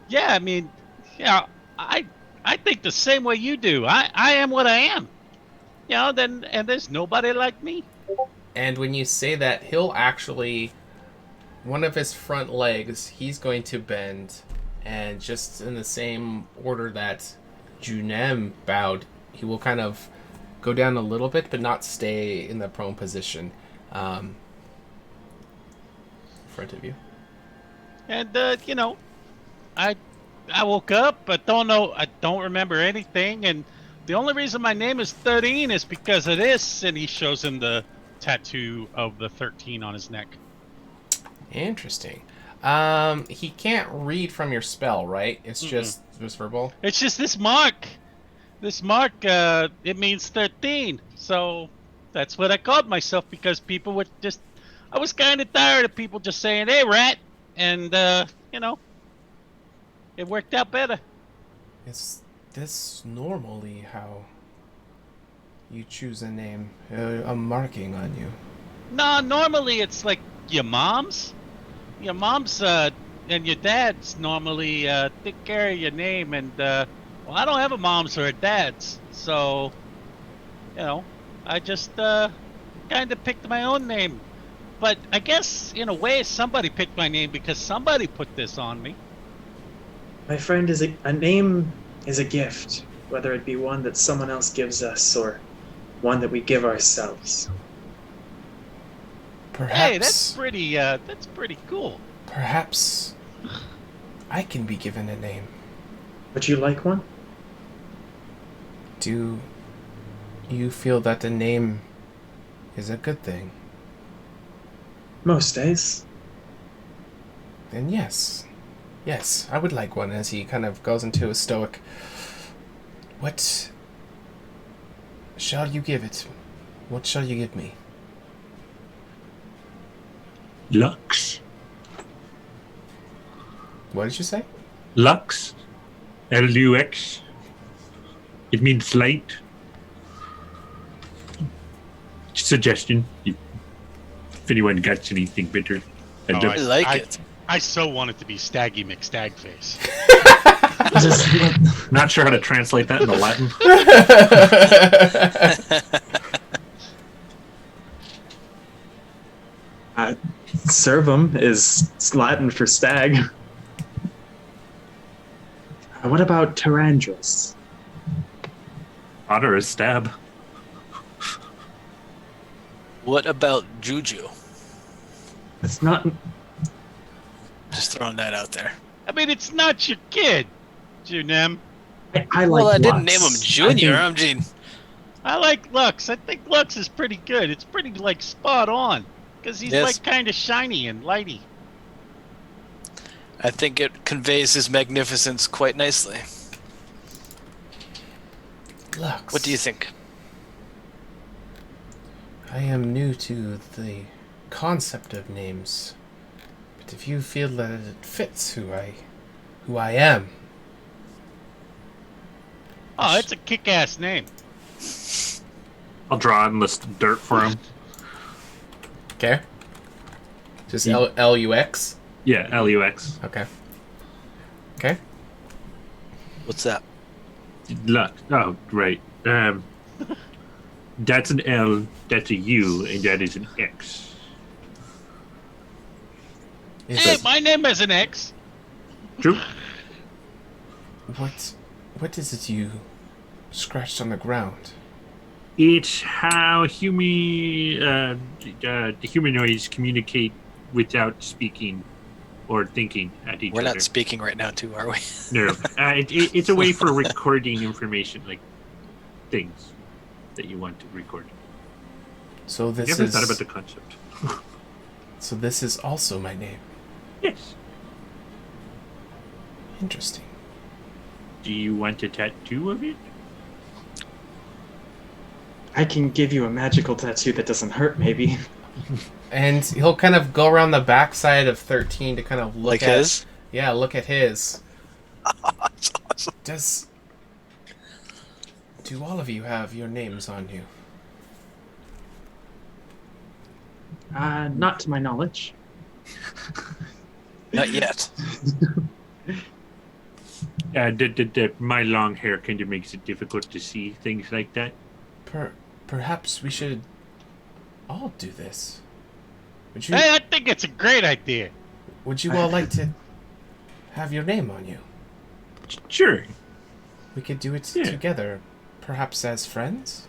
yeah, I mean, yeah, I think the same way you do. I am what I am. And there's nobody like me.
And when you say that, he'll actually, one of his front legs, he's going to bend, and just in the same order that Junem bowed, he will kind of go down a little bit, but not stay in the prone position. In front of you.
And I woke up. I don't remember anything. And the only reason my name is 13 is because of this. And he shows him the tattoo of the 13 on his neck.
Interesting. He can't read from your spell, right? It's just verbal.
It's just this mark. This mark, it means 13. So that's what I called myself because people would just. I was kind of tired of people just saying, "Hey, rat," and it worked out better.
Is this normally how you choose a name, a marking on you?
No, normally it's like your mom's. Your mom's and your dad's normally take care of your name, and well, I don't have a mom's or a dad's, so I just kind of picked my own name. But I guess in a way somebody picked my name because somebody put this on me.
My friend, is a name is a gift, whether it be one that someone else gives us or one that we give ourselves.
Perhaps.
Hey, that's pretty cool.
Perhaps I can be given a name.
Would you like one?
Do you feel that a name is a good thing?
Most days.
Then yes. Yes, I would like one, as he kind of goes into a stoic. What shall you give it? What shall you give me?
Lux.
What did you say?
Lux. Lux. It means light. Suggestion. If anyone got anything better.
Oh,
I like it.
I so want it to be Staggy McStagface.
Not sure how to translate that into Latin.
Servum is Latin for stag. What about Tarandras?
Otter is stab.
What about Juju?
It's not.
Just throwing that out there.
I mean, it's not your kid, Junem.
I like.
Well, I didn't
Lux.
name him Junior.
I
I'm Gene.
I like Lux. I think Lux is pretty good. It's pretty, like, spot on. Because he's,
Yes.
like, kind of shiny and lighty.
I think it conveys his magnificence quite nicely.
Lux.
What do you think?
I am new to the concept of names, but if you feel that it fits who I am,
Oh, it's a kick-ass name.
I'll draw and list dirt for him.
okay. Just
Yeah.
Lux.
Yeah, Lux.
Okay. Okay.
What's that?
Lux. Oh, right. That's an L, that's a U, and that is an X.
Is
Hey,
it,
my name is an X.
True?
what is it you scratched on the ground?
It's how the humanoids communicate without speaking or thinking at each
We're
other.
not speaking right now, too, are we?
No, it's a way for recording information, like things that you want to record.
So this
Never
is
thought about the concept.
so this is also my name.
Yes.
Interesting.
Do you want a tattoo of it?
I can give you a magical tattoo that doesn't hurt, maybe.
And he'll kind of go around the backside of 13 to kind of look
Like
at
his?
Yeah, look at his.
That's awesome.
Do all of you have your names on you?
Not to my knowledge.
Not yet.
My long hair kind of makes it difficult to see things like that.
Perhaps we should all do this. Would you
Hey, I think it's a great idea.
Would you all like to have your name on you?
Sure.
We could do it
Yeah.
together, perhaps as friends?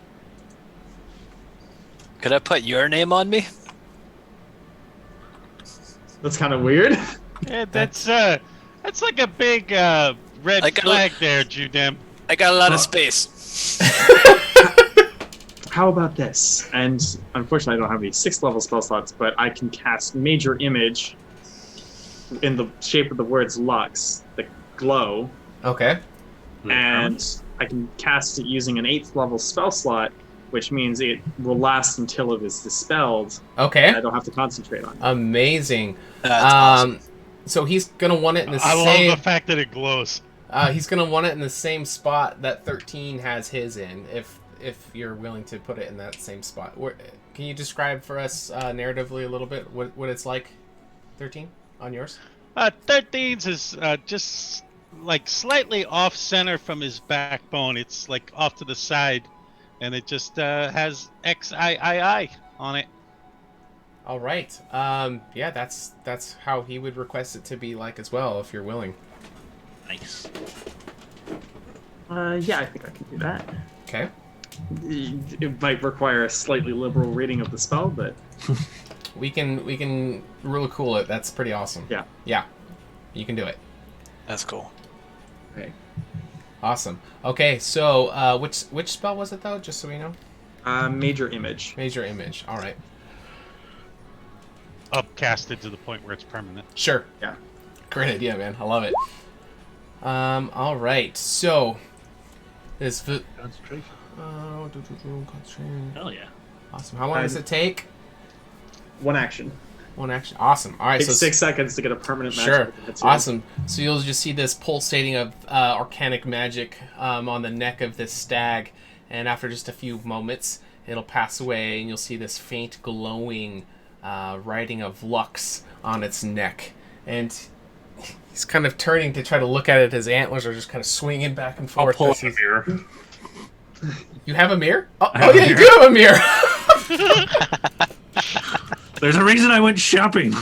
Could I put your name on me?
That's kind of weird.
Yeah, that's like a big red
I got
flag there, Judem.
I got a lot of space.
How about this? And unfortunately, I don't have any 6th level spell slots, but I can cast Major Image in the shape of the words Lux, the glow,
Okay.
and I can cast it using an 8th level spell slot, which means it will last until it is dispelled.
Okay.
I don't have to concentrate on it.
Amazing.
That's awesome.
So he's gonna want it in the
I
same.
love the fact that it glows.
He's gonna want it in the same spot that 13 has his in. If you're willing to put it in that same spot, can you describe for us narratively a little bit what it's like, 13 on yours?
13's is just like slightly off center from his backbone. It's like off to the side, and it just has XIII on it.
All right. Yeah, that's how he would request it to be like as well, if you're willing.
Nice.
Yeah, I think I can do that.
Okay.
It might require a slightly liberal reading of the spell, but
We can really cool it. That's pretty awesome.
yeah.
Yeah. You can do it.
That's cool.
Okay.
Awesome. Okay, so which spell was it though? Just so we know.
Major image.
Major image. All right.
Upcasted to the point where it's permanent.
Sure.
Yeah.
Great idea, man. I love it. All right. So this.
Concentration.
Concentration.
Hell yeah.
Awesome. How long does it take?
1 action.
One action. Awesome. All right.
Takes
So
6 seconds to get a permanent magic.
sure.
weapon hits you.
Awesome. So you'll just see this pulsating of arcanic magic on the neck of this stag, and after just a few moments, it'll pass away, and you'll see this faint glowing writing of Lux on its neck, and he's kind of turning to try to look at it. His antlers are just kind of swinging back and
I'll
forth.
pull
as
out a
he's-
mirror.
You have a mirror? Oh,
I have a
yeah, you
mirror.
do have a mirror.
There's a reason I went shopping.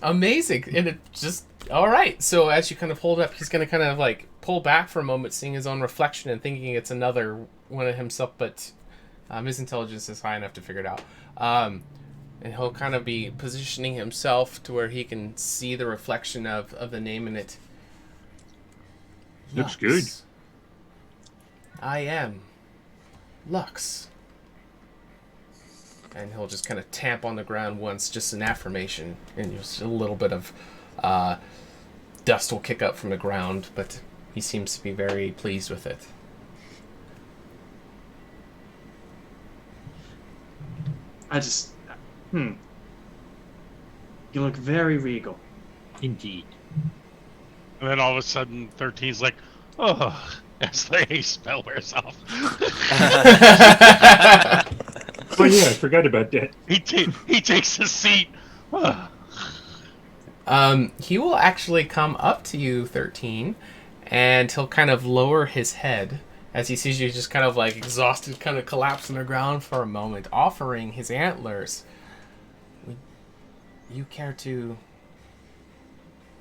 Amazing. And it just all right. So as you kind of hold up, he's going to kind of like pull back for a moment, seeing his own reflection and thinking it's another one of himself, but his intelligence is high enough to figure it out. And he'll kind of be positioning himself to where he can see the reflection of the name in it.
Looks good.
I am Lux. And he'll just kind of tamp on the ground once, just an affirmation, and just a little bit of dust will kick up from the ground, but he seems to be very pleased with it.
You look very regal.
Indeed.
And then all of a sudden, 13's like, oh, as the haste spell wears off.
Oh yeah, I forgot about that.
he takes a seat.
He will actually come up to you, 13, and he'll kind of lower his head as he sees you just kind of like exhausted, kind of collapse on the ground for a moment, offering his antlers. Would you care to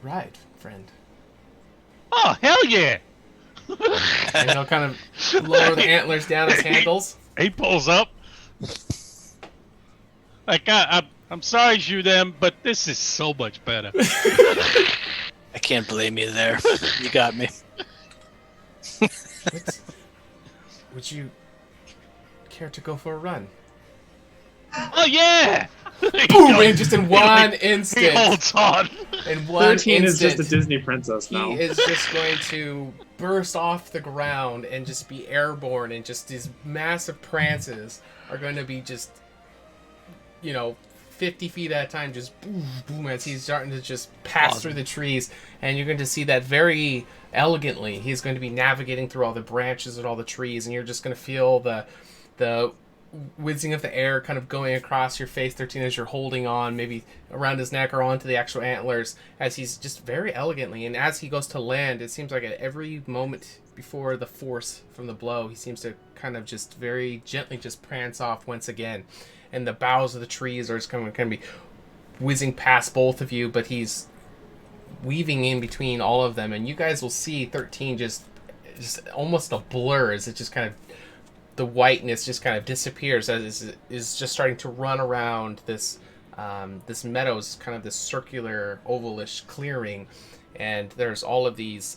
ride, friend?
Oh, hell yeah!
And he'll kind of lower the antlers down his handles.
He pulls up. Like, I'm sorry, Judem, but this is so much better.
I can't blame you there. You got me.
Would you care to go for a run?
Oh, yeah!
Boom! And just in one
He
instant,
holds on.
in one
13 is
instant,
just a Disney princess
he
now.
is just going to burst off the ground and just be airborne, and just these massive prances are going to be just, 50 feet at a time, just boom, boom, as he's starting to just pass through the trees, and you're going to see that very elegantly. He's going to be navigating through all the branches and all the trees, and you're just going to feel the whizzing of the air kind of going across your face, 13, as you're holding on, maybe around his neck or onto the actual antlers, as he's just very elegantly, and as he goes to land, it seems like at every moment before the force from the blow, he seems to kind of just very gently just prance off once again, and the boughs of the trees are just going to be whizzing past both of you, but he's weaving in between all of them, and you guys will see 13 just almost a blur as it just kind of, the whiteness just kind of disappears as it is just starting to run around this this meadows, kind of this circular ovalish clearing, and there's all of these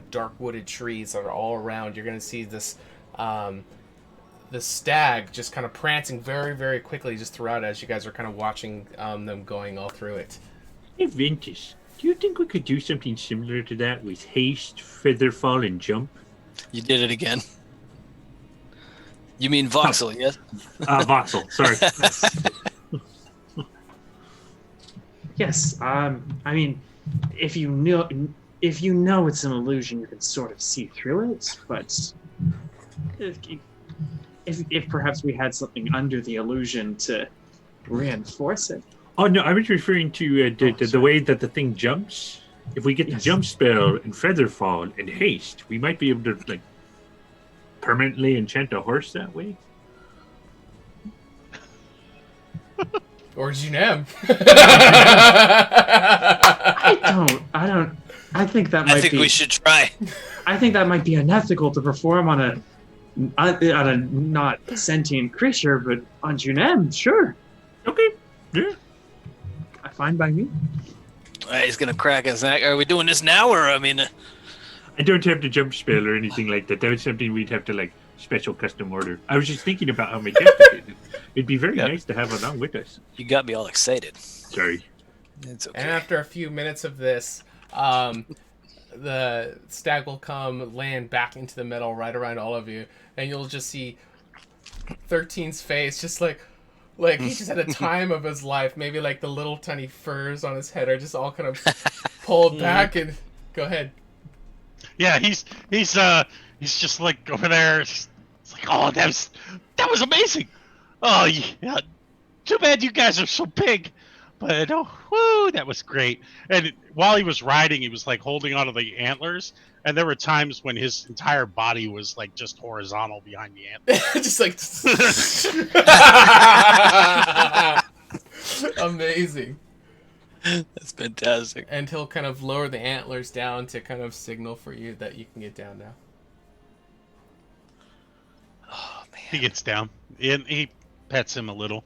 dark wooded trees that are all around. You're going to see this the stag just kind of prancing very, very quickly just throughout as you guys are kind of watching them going all through it.
Hey, Ventus, do you think we could do something similar to that with haste, feather fall, and jump?
You did it again. You mean Voxel, yes?
Voxel, sorry.
Yes. I mean, if you know it's an illusion, you can sort of see through it. But if perhaps we had something under the illusion to reinforce it.
Oh no, I was referring to the way that the thing jumps. If we get the jump spell and Featherfall and haste, we might be able to like permanently enchant a horse that way.
Or Junem.
I think that might
I think
be.
we should try.
I think that might be unethical to perform on a not sentient creature, but on Junem, sure.
Okay. Yeah.
Fine by me.
He's gonna crack his neck. Are we doing this now, or I mean?
I don't have the jump spell or anything like that. That was something we'd have to like special custom order. I was just thinking about how majestic it is. It'd be very nice to have along with us.
You got me all excited.
Sorry.
It's okay.
And after a few minutes of this, the stag will come land back into the middle right around all of you, and you'll just see 13's face just like he just had a time of his life. Maybe like the little tiny furs on his head are just all kind of pulled back. And go ahead.
Yeah, he's just like over there. It's like, oh, that was amazing. Oh yeah, too bad you guys are so big, but oh, woo, that was great. And while he was riding, he was like holding onto the antlers, and there were times when his entire body was like just horizontal behind the antlers.
Just like amazing.
That's fantastic.
And he'll kind of lower the antlers down to kind of signal for you that you can get down now.
Oh man.
He gets down and he pets him a little.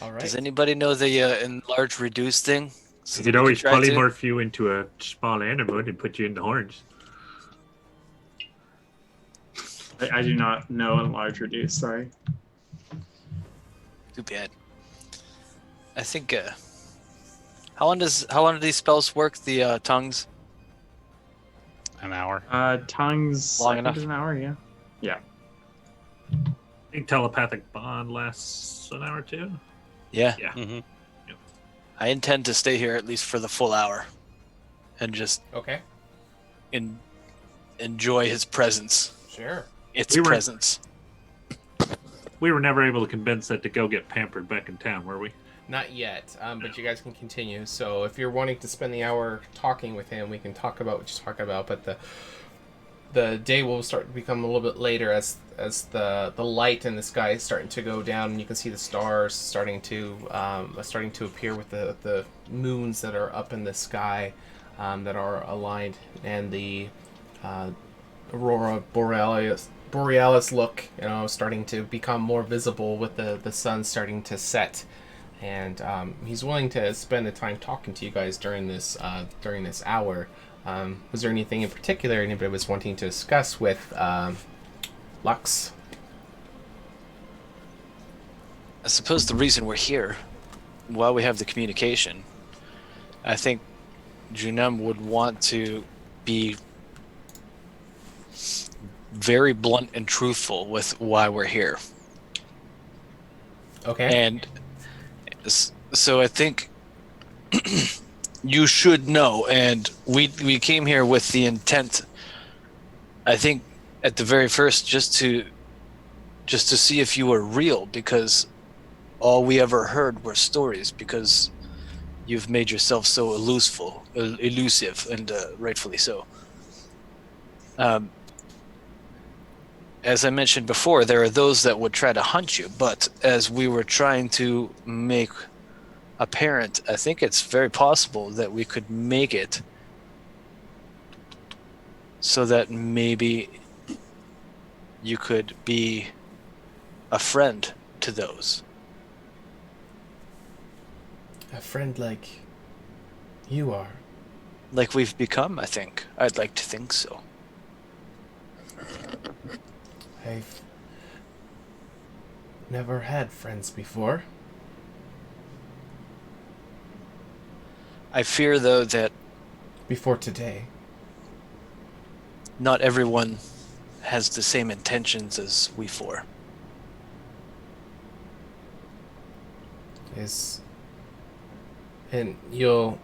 All right.
Does anybody know the enlarge reduce thing? So
You could always
try to-
polymorph you into a small animal and put you in the horns.
I do not know enlarge reduce. Sorry.
Too bad. I think. How long do these spells work? The tongues.
An hour.
Tongues.
Long
I
enough.
think is an hour. Yeah.
I think telepathic bond lasts an hour too.
Yeah.
Yeah.
Mm-hmm.
I intend to stay here at least for the full hour, and just
Okay.
enjoy his presence.
Sure.
Its
We were-
presence.
We were never able to convince that to go get pampered back in town, were we?
Not yet, but you guys can continue. So if you're wanting to spend the hour talking with him, we can talk about what you're talking about. But the day will start to become a little bit later as the light in the sky is starting to go down, and you can see the stars starting to appear with the moons that are up in the sky that are aligned, and the aurora borealis look, starting to become more visible with the sun starting to set. And he's willing to spend the time talking to you guys during this hour. Was there anything in particular anybody was wanting to discuss with Lux?
I suppose the reason we're here, while we have the communication, I think Junem would want to be very blunt and truthful with why we're here.
Okay.
And so I think you should know, and we came here with the intent, I think, at the very first, just to see if you were real, because all we ever heard were stories, because you've made yourself so elusive, and rightfully so. As I mentioned before, there are those that would try to hunt you, but as we were trying to make apparent, I think it's very possible that we could make it so that maybe you could be a friend to those.
A friend like you are.
Like we've become, I think. I'd like to think so.
I've never had friends before.
I fear, though, that
Before today.
not everyone has the same intentions as we four.
And you'll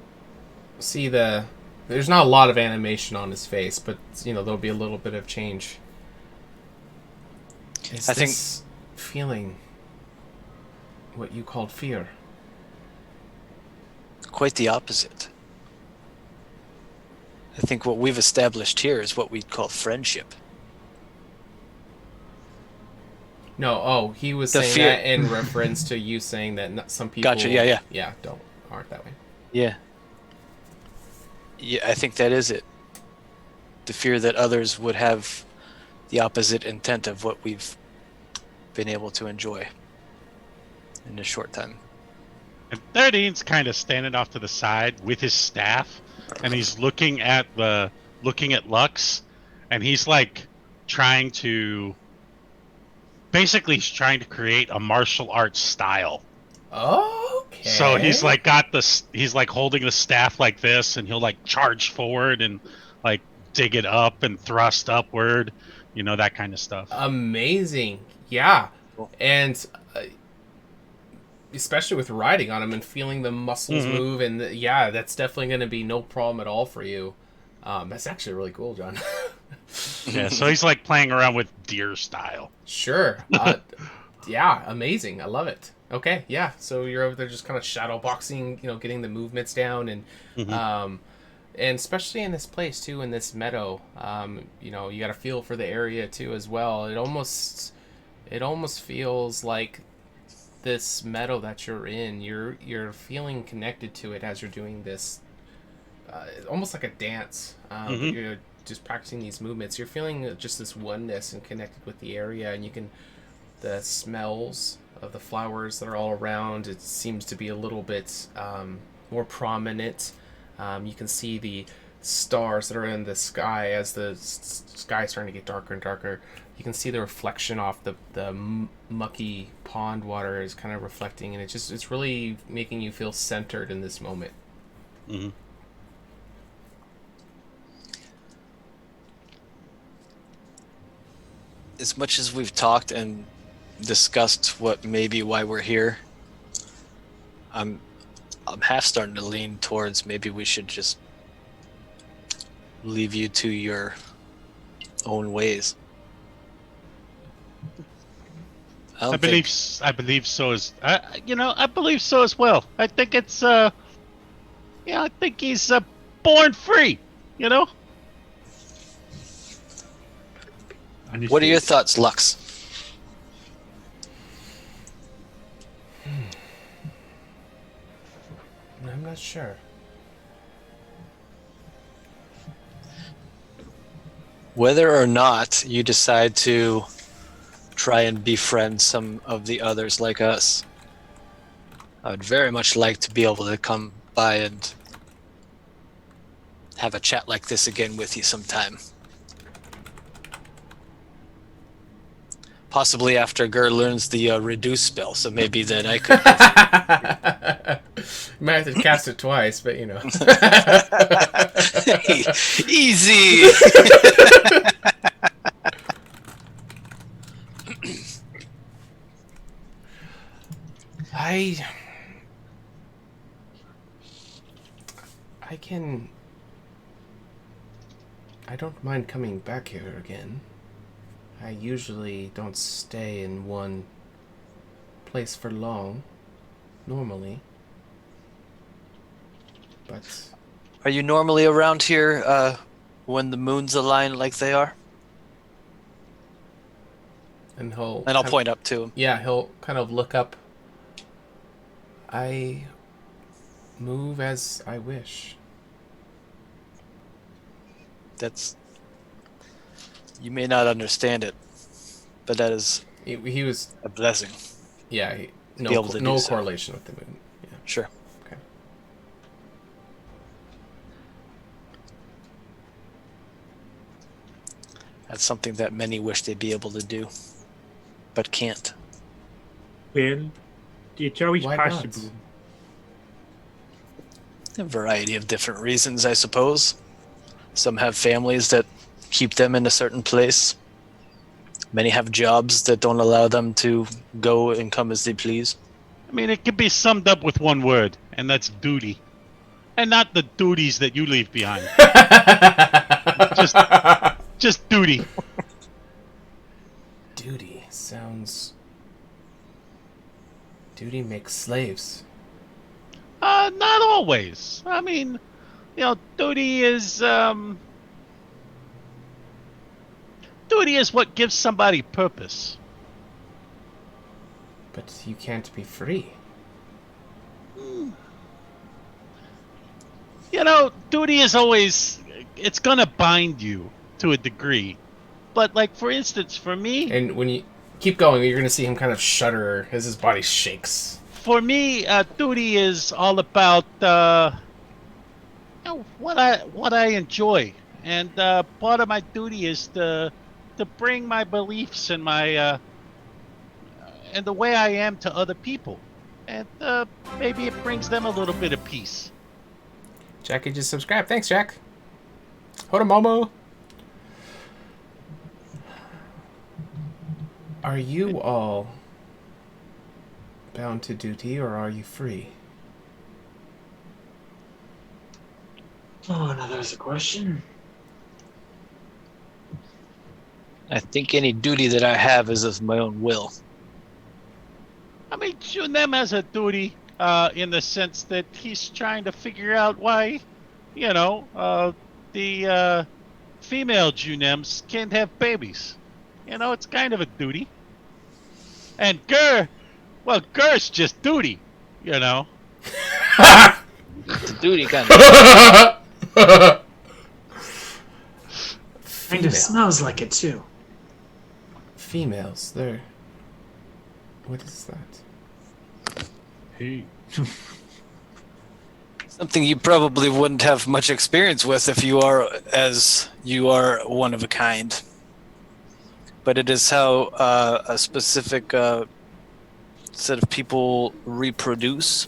see there's not a lot of animation on his face, but there'll be a little bit of change. Is
I think-
this feeling what you called fear?
Quite the opposite. I think what we've established here is what we'd call friendship.
No, he was
The
saying
fear-
that in reference to you saying that some people
Gotcha, yeah.
aren't that way.
Yeah. Yeah, I think that is it. The fear that others would have the opposite intent of what we've been able to enjoy in a short time.
And 13's kind of standing off to the side with his staff, and he's looking at Lux, and he's like trying to create a martial arts style.
Okay.
So he's like he's like holding the staff like this, and he'll like charge forward and like dig it up and thrust upward, that kind of stuff.
Amazing. Yeah.
Cool.
And especially with riding on him and feeling the muscles move, and that's definitely going to be no problem at all for you. That's actually really cool, John.
Yeah, so he's like playing around with deer style.
Sure. Yeah, amazing. I love it. Okay, yeah. So you're over there just kind of shadow boxing, getting the movements down, and and especially in this place too, in this meadow, you got to feel for the area too as well. It almost feels like this meadow that you're in, you're feeling connected to it as you're doing this, almost like a dance. You're just practicing these movements. You're feeling just this oneness and connected with the area, and the smells of the flowers that are all around, it seems to be a little bit more prominent. You can see the stars that are in the sky as the sky is starting to get darker and darker. You can see the reflection off the mucky pond water is kind of reflecting, and it's really making you feel centered in this moment.
Mm-hmm.
As much as we've talked and discussed why we're here, I'm half starting to lean towards maybe we should just leave you to your own ways.
I believe so as I believe so as well. I think it's I think he's born free,
What are your thoughts, Lux?
I'm not sure.
Whether or not you decide to try and befriend some of the others like us, I would very much like to be able to come by and have a chat like this again with you sometime. Possibly after Gur learns the reduce spell, so maybe then I could.
You might have to cast it twice, but
Hey, easy.
I don't mind coming back here again. I usually don't stay in one place for long, normally. But
Are you normally around here when the moons align like they are?
And
I'll point up to him.
Yeah, he'll kind of look up. I move as I wish.
You may not understand it, but that is
He was,
a blessing.
yeah,
be able to do
no
so.
correlation with the moon. Yeah.
Sure.
Okay.
That's something that many wish they'd be able to do, but can't.
Well, it's always
Why not?
possible.
A variety of different reasons, I suppose. Some have families that keep them in a certain place. Many have jobs that don't allow them to go and come as they please.
I mean, it can be summed up with one word, and that's duty. And not the duties that you leave behind. Just duty.
Duty sounds. Duty makes slaves.
Not always. I mean, duty is what gives somebody purpose.
But you can't be free.
Duty is always, it's gonna bind you to a degree. But, like, for instance, for me...
And when you keep going, you're going to see him kind of shudder as his body shakes.
For me, duty is all about what I enjoy. And part of my duty is to bring my beliefs and my and the way I am to other people. And maybe it brings them a little bit of peace.
Jackie just subscribed. Thanks, Jack. HotA Momo. Are you all bound to duty, or are you free?
Oh, now there's a question.
I think any duty that I have is of my own will.
I mean, Junem has a duty in the sense that he's trying to figure out why, the female Junems can't have babies. It's kind of a duty. And Gur's just duty,
It's a duty kind of.
Kind of smells like it too.
Females, they're... What is that?
Hey.
Something you probably wouldn't have much experience with if you are one of a kind. But it is how a specific set of people reproduce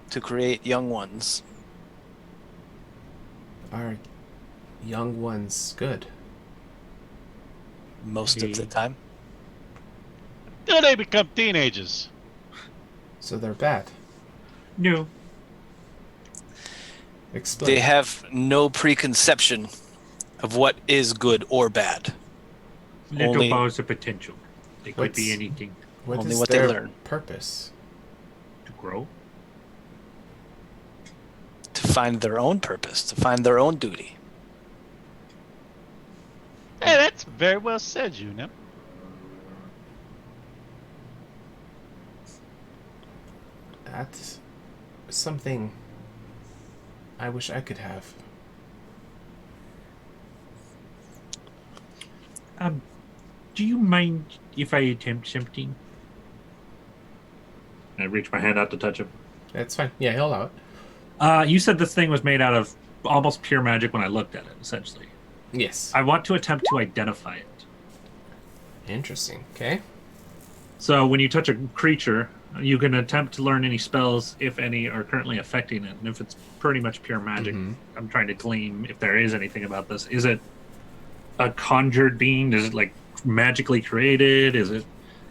to create young ones.
Are young ones good?
Most of the time.
till they become teenagers.
So they're bad.
No.
Explain.
They have no preconception of what is good or bad.
Little
Only-
bars of potential. They could be
What's-
anything
What
only
is
what they
their
learn.
purpose?
to grow.
To find their own purpose, to find their own duty.
Hey, that's very well said, Una.
That's something I wish I could have.
Do you mind if I attempt something? I reach my hand out to touch him.
That's fine. Yeah, he'll allow it.
You said this thing was made out of almost pure magic when I looked at it, essentially.
Yes.
I want to attempt to identify it.
Interesting. Okay.
So when you touch a creature, you can attempt to learn any spells, if any, are currently affecting it. And if it's pretty much pure magic, I'm trying to glean if there is anything about this. Is it a conjured being? Is it like magically created? Is it?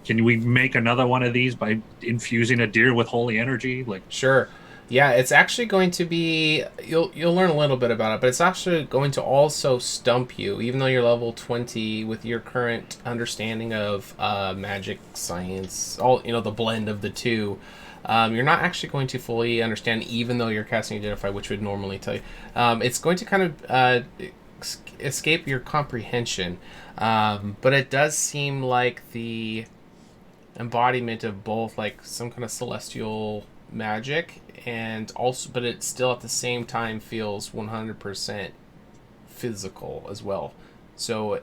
Can we make another one of these by infusing a deer with holy energy? Like,
Sure. Yeah, it's actually going to be... You'll learn a little bit about it, but it's actually going to also stump you, even though you're level 20, with your current understanding of magic, science, all the blend of the two. You're not actually going to fully understand, even though you're casting Identify, which would normally tell you. It's going to kind of escape your comprehension. But it does seem like the embodiment of both, like some kind of celestial magic, and also, but it still at the same time feels 100% physical as well. So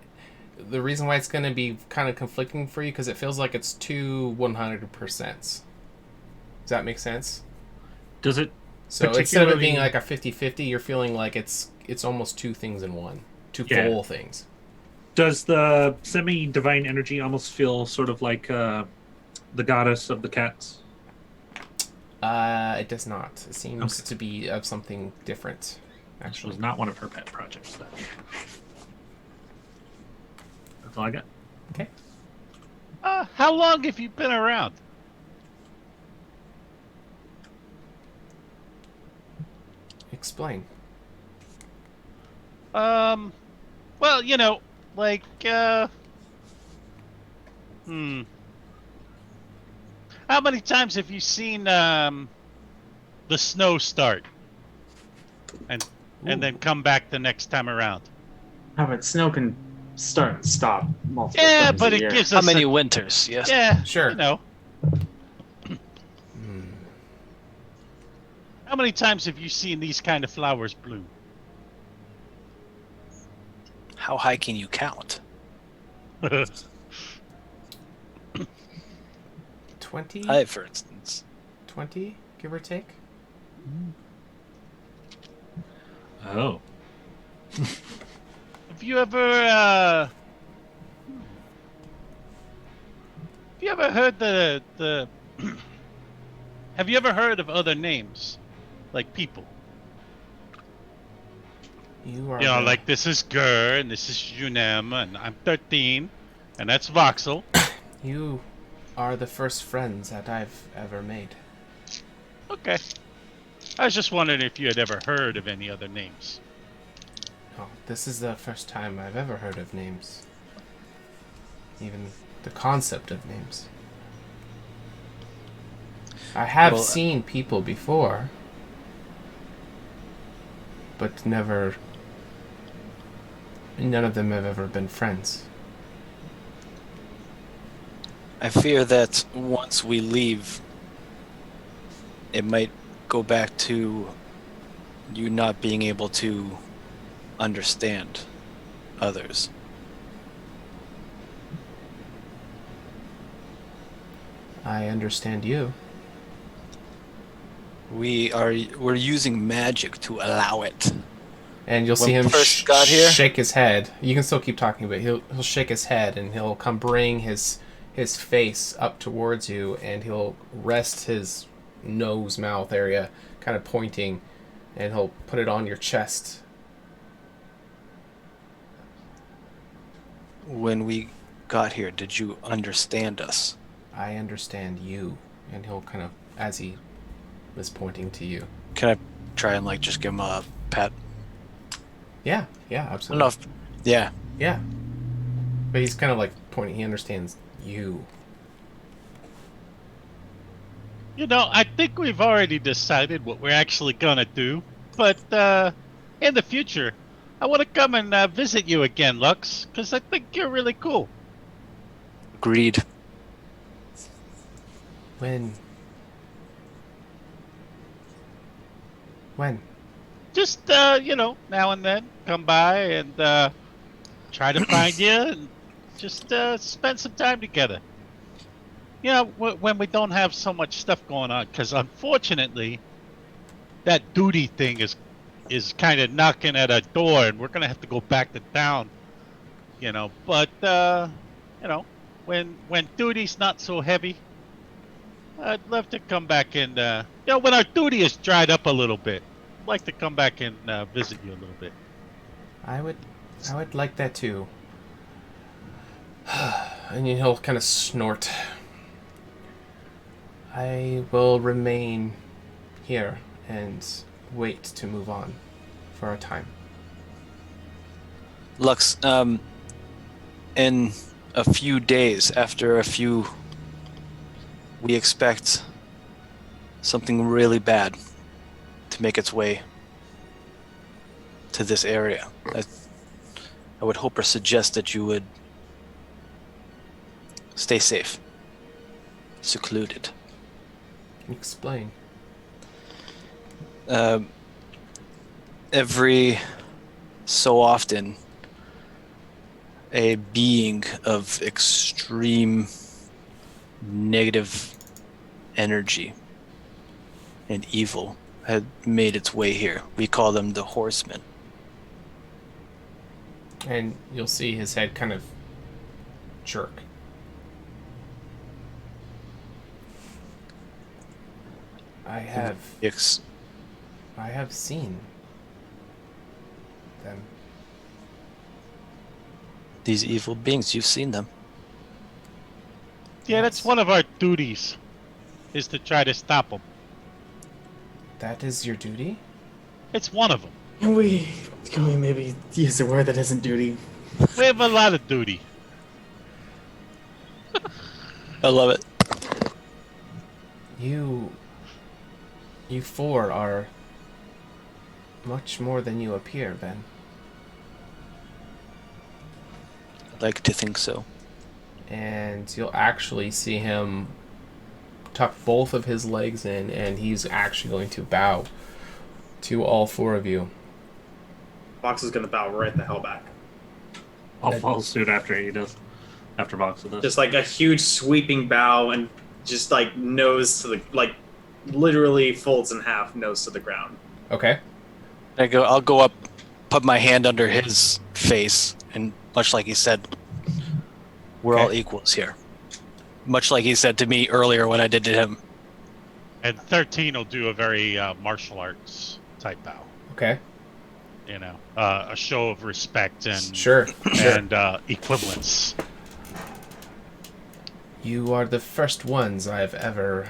the reason why it's going to be kind of conflicting for you, because it feels like it's two 100%. Does that make sense?
does it?
So instead of it being
Particularly-
like a 50-50, you're feeling like it's almost two things in one. Two
Yeah.
full things.
Does the semi-divine energy almost feel sort of like the goddess of the cats?
It does not. It seems
Okay.
to be of something different.
This
Actually,
was not one of her pet projects. Though. That's all I got.
okay.
How long have you been around?
Explain.
Well, like, how many times have you seen, the snow start? And then come back the next time around?
How about snow can start and stop multiple
Yeah,
times
but
a
it
year.
gives
How
us
many winters? Yes.
yeah,
Sure.
How many times have you seen these kind of flowers bloom?
How high can you count?
20?
I, for instance.
20, give or take?
Oh.
Have you ever heard the have you ever heard of other names like people?
You are
Like this is Gur and this is Junem and I'm 13 and that's Voxel.
You are the first friends that I've ever made.
Okay. I was just wondering if you had ever heard of any other names.
Oh, this is the first time I've ever heard of names. Even the concept of names. I have seen people before, but never... None of them have ever been friends.
I fear that once we leave, it might go back to you not being able to understand others.
I understand you.
We're using magic to allow it.
And you'll
When
see him
we first got here?
shake his head. You can still keep talking, but he'll shake his head and he'll come bring his face up towards you, and he'll rest his nose mouth area, kind of pointing, and he'll put it on your chest.
When we got here, did you understand us?
I understand you, and he'll kind of, as he was pointing to you.
Can I try and just give him a pat?
Yeah,
I don't
absolutely.
know if, yeah.
Yeah. But he's kind of pointing, he understands you.
I think we've already decided what we're actually gonna do. But in the future, I want to come and visit you again, Lux, because I think you're really cool.
Agreed.
When?
Just now and then come by and try to find you and just spend some time together. When we don't have so much stuff going on, because unfortunately that duty thing is kind of knocking at our door and we're gonna have to go back to town. But when duty's not so heavy, I'd love to come back and when our duty is dried up a little bit, I'd like to come back and visit you a little bit.
I would like that too. And he'll kind of snort. I will remain here and wait to move on for a time.
Lux, in a few days, we expect something really bad to make its way to this area. I would hope or suggest that you would stay safe, secluded.
Explain.
Every so often, a being of extreme negative energy and evil had made its way here. We call them the Horsemen.
And you'll see his head kind of jerk. I have seen them.
These evil beings, you've seen them.
Yeah, that's one of our duties, is to try to stop them.
That is your duty?
It's one of them.
Can we maybe use a word that isn't duty?
We have a lot of duty.
I love it.
You four are much more than you appear, Ben.
I'd like to think so.
And you'll actually see him tuck both of his legs in, and he's actually going to bow to all four of you.
Vox is gonna bow right the hell back.
I'll follow suit after he does. After Voxel does.
Just like a huge sweeping bow and just like nose to the literally folds in half, nose to the ground.
Okay.
I'll go up, put my hand under his face, and much like he said, we're all equals here. Much like he said to me earlier when I did to him.
And 13 will do a very martial arts type bow.
Okay.
You know, a show of respect and
Sure.
and equivalence.
You are the first ones I've ever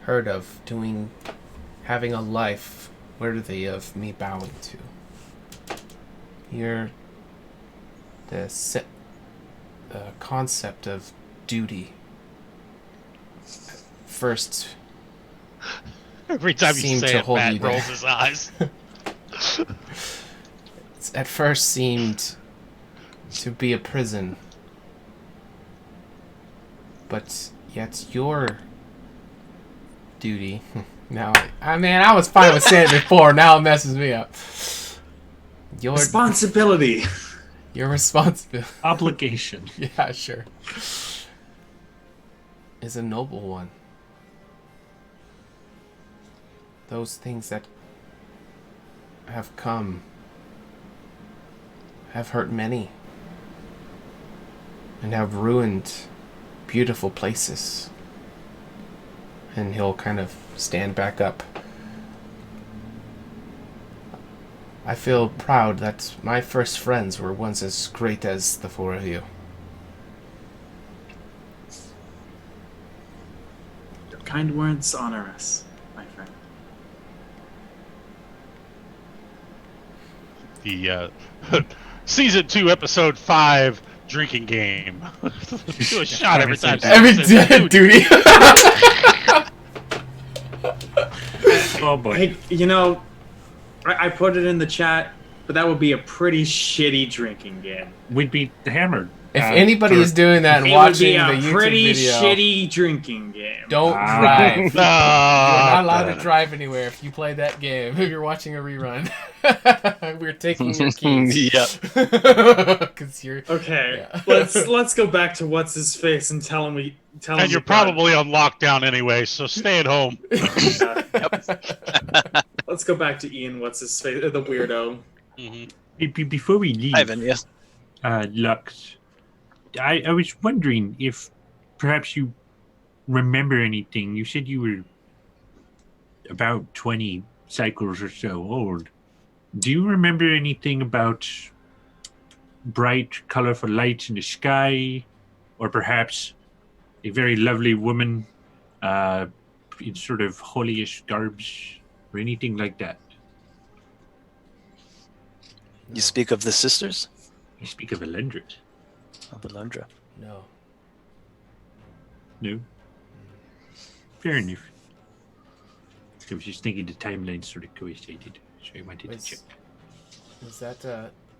heard of having a life worthy of me bowing to. You're the concept of duty. First,
Every time you
seemed
say
to
it,
hold
Matt
you there.
rolls his eyes.
at first seemed to be a prison, but yet your duty. Now, I was fine with saying it before. Now it messes me up. Your
Responsibility.
Your responsibility.
Obligation.
Yeah, sure. Is a noble one. Those things that have come have hurt many and have ruined beautiful places. And he'll kind of stand back up. I feel proud that my first friends were once as great as the four of you.
Your kind words honor us, my friend.
The season 2, episode 5 drinking game. Do a shot every time.
Every duty.
Oh boy.
Hey, you know, I put it in the chat, but that would be a pretty shitty drinking game.
We'd be hammered.
If anybody is doing that and
It would
watching
be
the
a
YouTube
pretty
video,
shitty drinking game.
don't
Ah.
drive. You're not allowed to
No.
drive anywhere if you play that game. If you're watching a rerun, we're taking your keys.
Yep.
Because you're
Okay,
Yeah.
let's go back to what's his face and tell him
And you're probably on lockdown anyway, so stay at home.
Let's go back to Ian. What's his face? The weirdo.
Before we leave,
Ivan, yes.
Lux, I was wondering if perhaps you remember anything. You said you were about 20 cycles or so old. Do you remember anything about bright, colorful lights in the sky? Or perhaps a very lovely woman in sort of holyish garbs? Or anything like that?
You speak of the sisters
I speak of Elendris.
of Alundra.
no.
No? Fair enough. I was just thinking the timeline sort of coincided, so I wanted to check.
Is that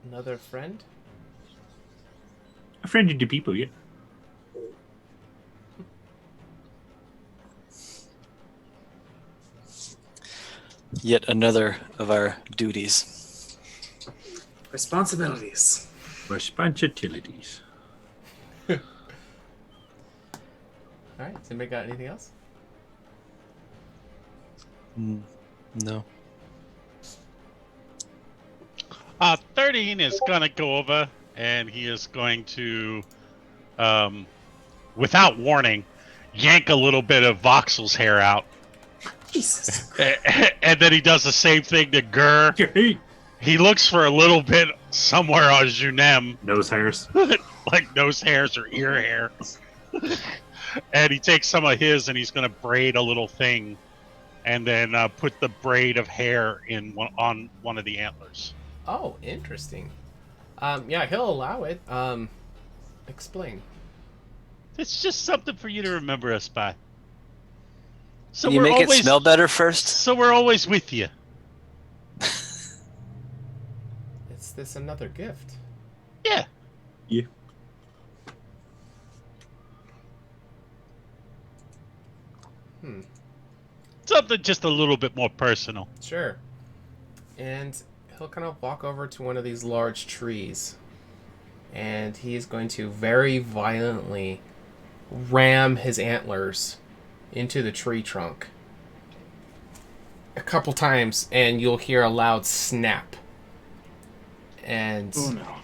another friend?
A friend of the people, yeah.
Yet another of our duties.
Responsibilities.
Responsibilities.
All right. Has anybody got anything else?
No.
13 is gonna go over, and he is going to, without warning, yank a little bit of Voxel's hair out
Jesus.
And then he does the same thing to Gur.
Hey,
He looks for a little bit somewhere on Junem,
nose hairs.
like nose hairs or ear hair. And he takes some of his and he's going to braid a little thing and then put the braid of hair on one of the antlers.
Oh, interesting. Yeah, he'll allow it. Explain.
It's just something for you to remember us by. So
Can you
we're
make
always,
it smell better first?
So we're always with you.
Is this another gift?
Yeah.
Yeah.
Something just a little bit more personal.
Sure. And he'll kind of walk over to one of these large trees. And he is going to very violently ram his antlers into the tree trunk a couple times, and you'll hear a loud snap. And
Oh no.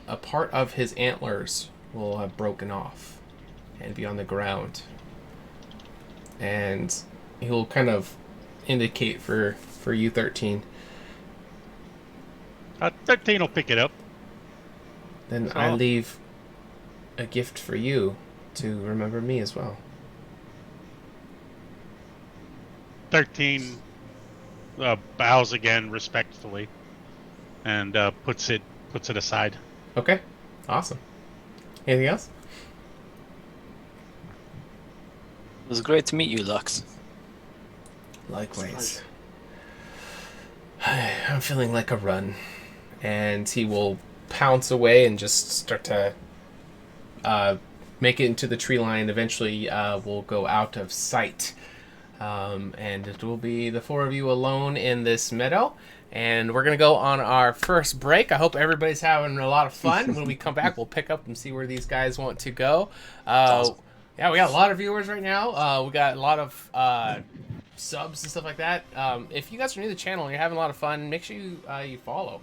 a part of his antlers will have broken off and be on the ground. And he'll kind of indicate for you, 13.
13 will pick it up.
Then I leave a gift for you to remember me as well.
13 bows again respectfully and puts it aside.
Okay, awesome. Anything else?
It was great to meet you, Lux.
Likewise. I'm feeling like a run. And he will pounce away and just start to make it into the tree line. Eventually will go out of sight. And it will be the four of you alone in this meadow. And we're going to go on our first break. I hope everybody's having a lot of fun. When we come back, we'll pick up and see where these guys want to go.
Awesome.
Yeah, we got a lot of viewers right now. We got a lot of subs and stuff like that. If you guys are new to the channel and you're having a lot of fun, make sure you follow.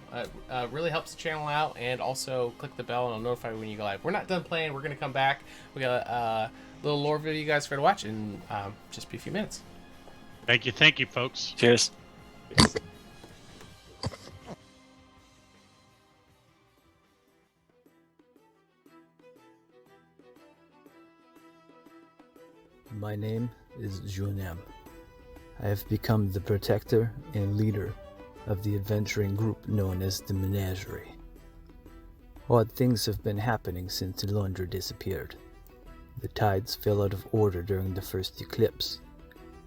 Really helps the channel out, and also click the bell and it'll notify you when you go live. We're not done playing. We're going to come back. We got a little lore video you guys for to watch in just be a few minutes.
Thank you, folks.
Cheers.
My name is Junem. I have become the protector and leader of the adventuring group known as the Menagerie. Odd things have been happening since Elundra disappeared. The tides fell out of order during the first eclipse,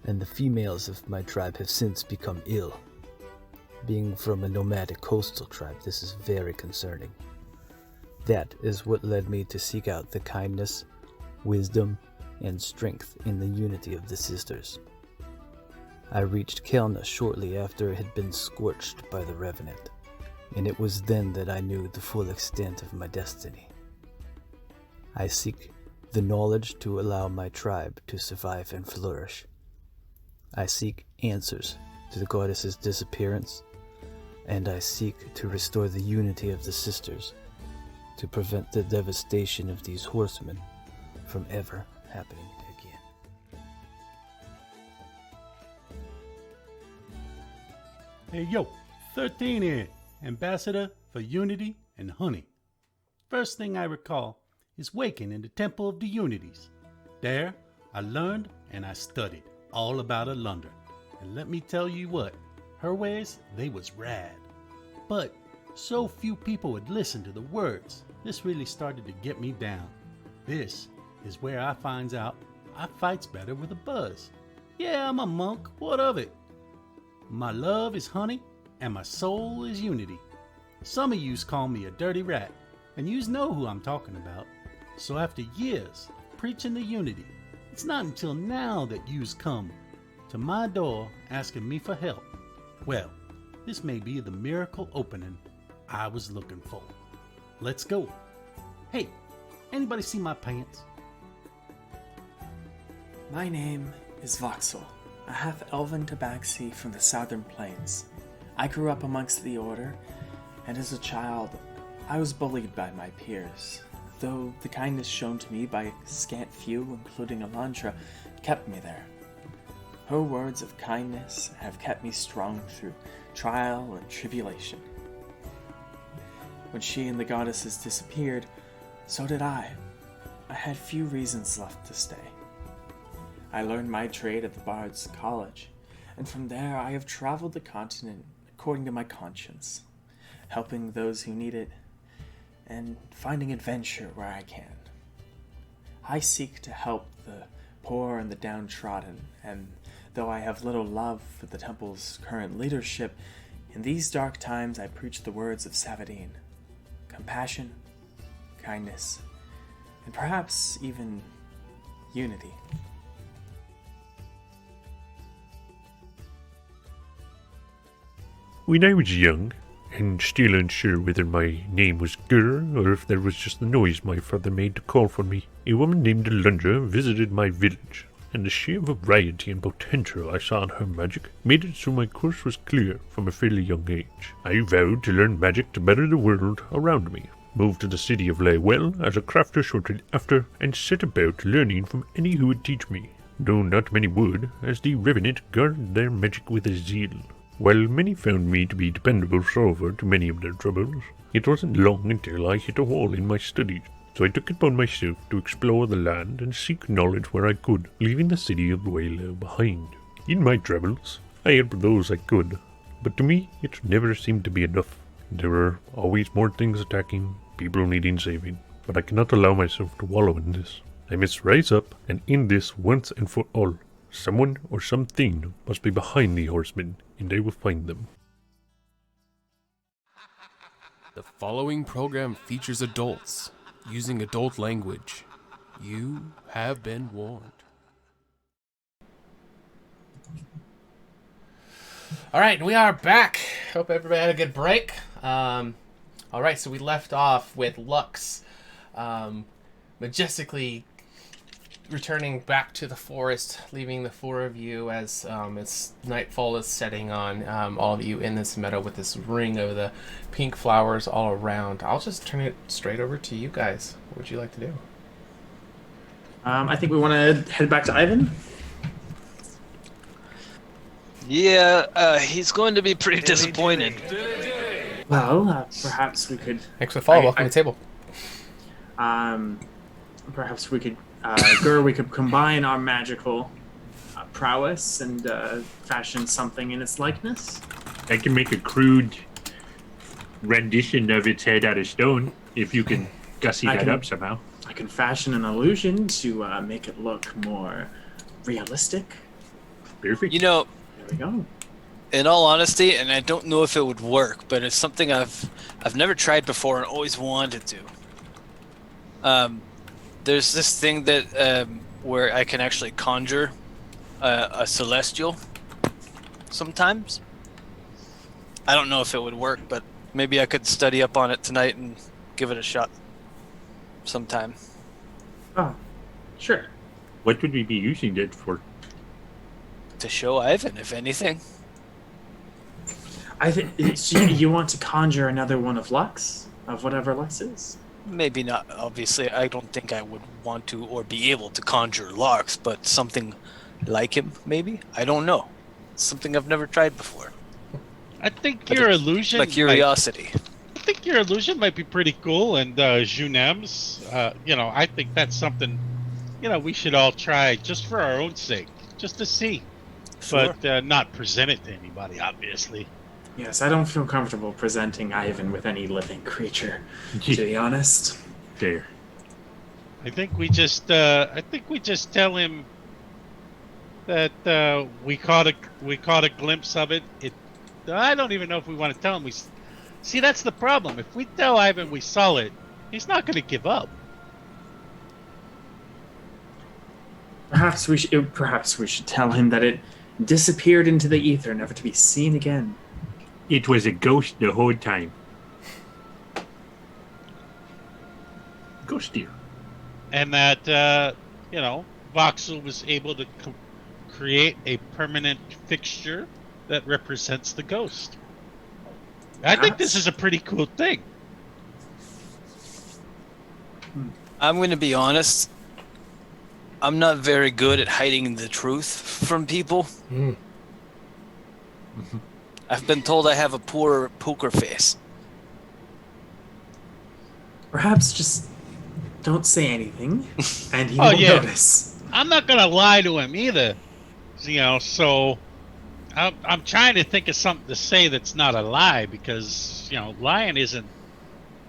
and the females of my tribe have since become ill. Being from a nomadic coastal tribe, this is very concerning. That is what led me to seek out the kindness, wisdom, and strength in the unity of the sisters. I reached Kelna shortly after it had been scorched by the Revenant, and it was then that I knew the full extent of my destiny. I seek the knowledge to allow my tribe to survive and flourish. I seek answers to the goddess's disappearance, and I seek to restore the unity of the sisters, to prevent the devastation of these horsemen from ever happening again.
Hey yo, 13 here, Ambassador for Unity and Honey. First thing I recall is waking in the Temple of the Unities. There, I learned and I studied all about Elundra. And let me tell you what, her ways, they was rad. But so few people would listen to the words, this really started to get me down. This is where I finds out I fights better with a buzz. Yeah, I'm a monk, what of it? My love is honey, and my soul is unity. Some of yous call me a dirty rat, and yous know who I'm talking about. So after years preaching the unity, it's not until now that yous come to my door asking me for help. Well, this may be the miracle opening I was looking for. Let's go. Hey, anybody see my pants?
My name is Voxel, a half-elven tabaxi from the southern plains. I grew up amongst the Order, and as a child, I was bullied by my peers, though the kindness shown to me by a scant few, including Elundra, kept me there. Her words of kindness have kept me strong through trial and tribulation. When she and the goddesses disappeared, so did I. I had few reasons left to stay. I learned my trade at the Bard's College, and from there I have traveled the continent according to my conscience, helping those who need it, and finding adventure where I can. I seek to help the poor and the downtrodden, and though I have little love for the temple's current leadership, in these dark times I preach the words of Savadine: compassion, kindness, and perhaps even unity.
When I was young, and still unsure whether my name was Gur or if that was just the noise my father made to call for me, a woman named Alundra visited my village, and the sheer variety and potential I saw in her magic made it so my course was clear from a fairly young age. I vowed to learn magic to better the world around me, moved to the city of Laywell as a crafter shortly after, and set about learning from any who would teach me, though not many would, as the Revenant guarded their magic with a zeal. While many found me to be dependable solver to many of their troubles, it wasn't long until I hit a wall in my studies, so I took it upon myself to explore the land and seek knowledge where I could, leaving the city of Waylow behind. In my travels, I helped those I could, but to me it never seemed to be enough. There were always more things attacking, people needing saving, but I cannot allow myself to wallow in this. I must rise up and end this once and for all. Someone or something must be behind the horsemen, and I will find them.
The following program features adults using adult language. You have been warned.
All right, we are back. Hope everybody had a good break. All right, so we left off with Lux majestically returning back to the forest, leaving the four of you as nightfall is setting on all of you in this meadow with this ring of the pink flowers all around. I'll just turn it straight over to you guys. What would you like to do?
I think we want to head back to Ivan.
Yeah, he's going to be pretty disappointed.
Well, perhaps we could...
Thanks for the follow. Welcome to the table.
Perhaps we could... Gur, we could combine our magical prowess and fashion something in its likeness.
I can make a crude rendition of its head out of stone, if you can gussy that up somehow.
I can fashion an illusion to make it look more realistic.
Perfect.
You know,
there we go.
In all honesty, and I don't know if it would work, but it's something I've never tried before and always wanted to. There's this thing that where I can actually conjure a celestial sometimes. I don't know if it would work, but maybe I could study up on it tonight and give it a shot sometime.
Oh, sure.
What would we be using it for?
To show Ivan, if anything.
I think so you want to conjure another one of Lux, of whatever Lux is.
Maybe not. Obviously, I don't think I would want to or be able to conjure Lux, but something like him, maybe. I don't know. Something I've never tried before.
I think
But
your
it's
illusion.
my curiosity.
I think your illusion might be pretty cool, and Junem's. I think that's something. We should all try just for our own sake, just to see,
Sure.
but not present it to anybody, obviously.
Yes, I don't feel comfortable presenting Ivan with any living creature, to be honest.
There.
I think we just tell him that we caught a glimpse of it. I don't even know if we want to tell him. See, that's the problem. If we tell Ivan we saw it, he's not going to give up.
Perhaps we should tell him that it disappeared into the ether, never to be seen again.
It was a ghost the whole time. Ghost deer.
And that Voxel was able to create a permanent fixture that represents the ghost. I think this is a pretty cool thing.
I'm going to be honest. I'm not very good at hiding the truth from people. I've been told I have a poor poker face.
Perhaps just don't say anything, and he won't notice.
I'm not gonna lie to him either. So I'm trying to think of something to say that's not a lie, because lying isn't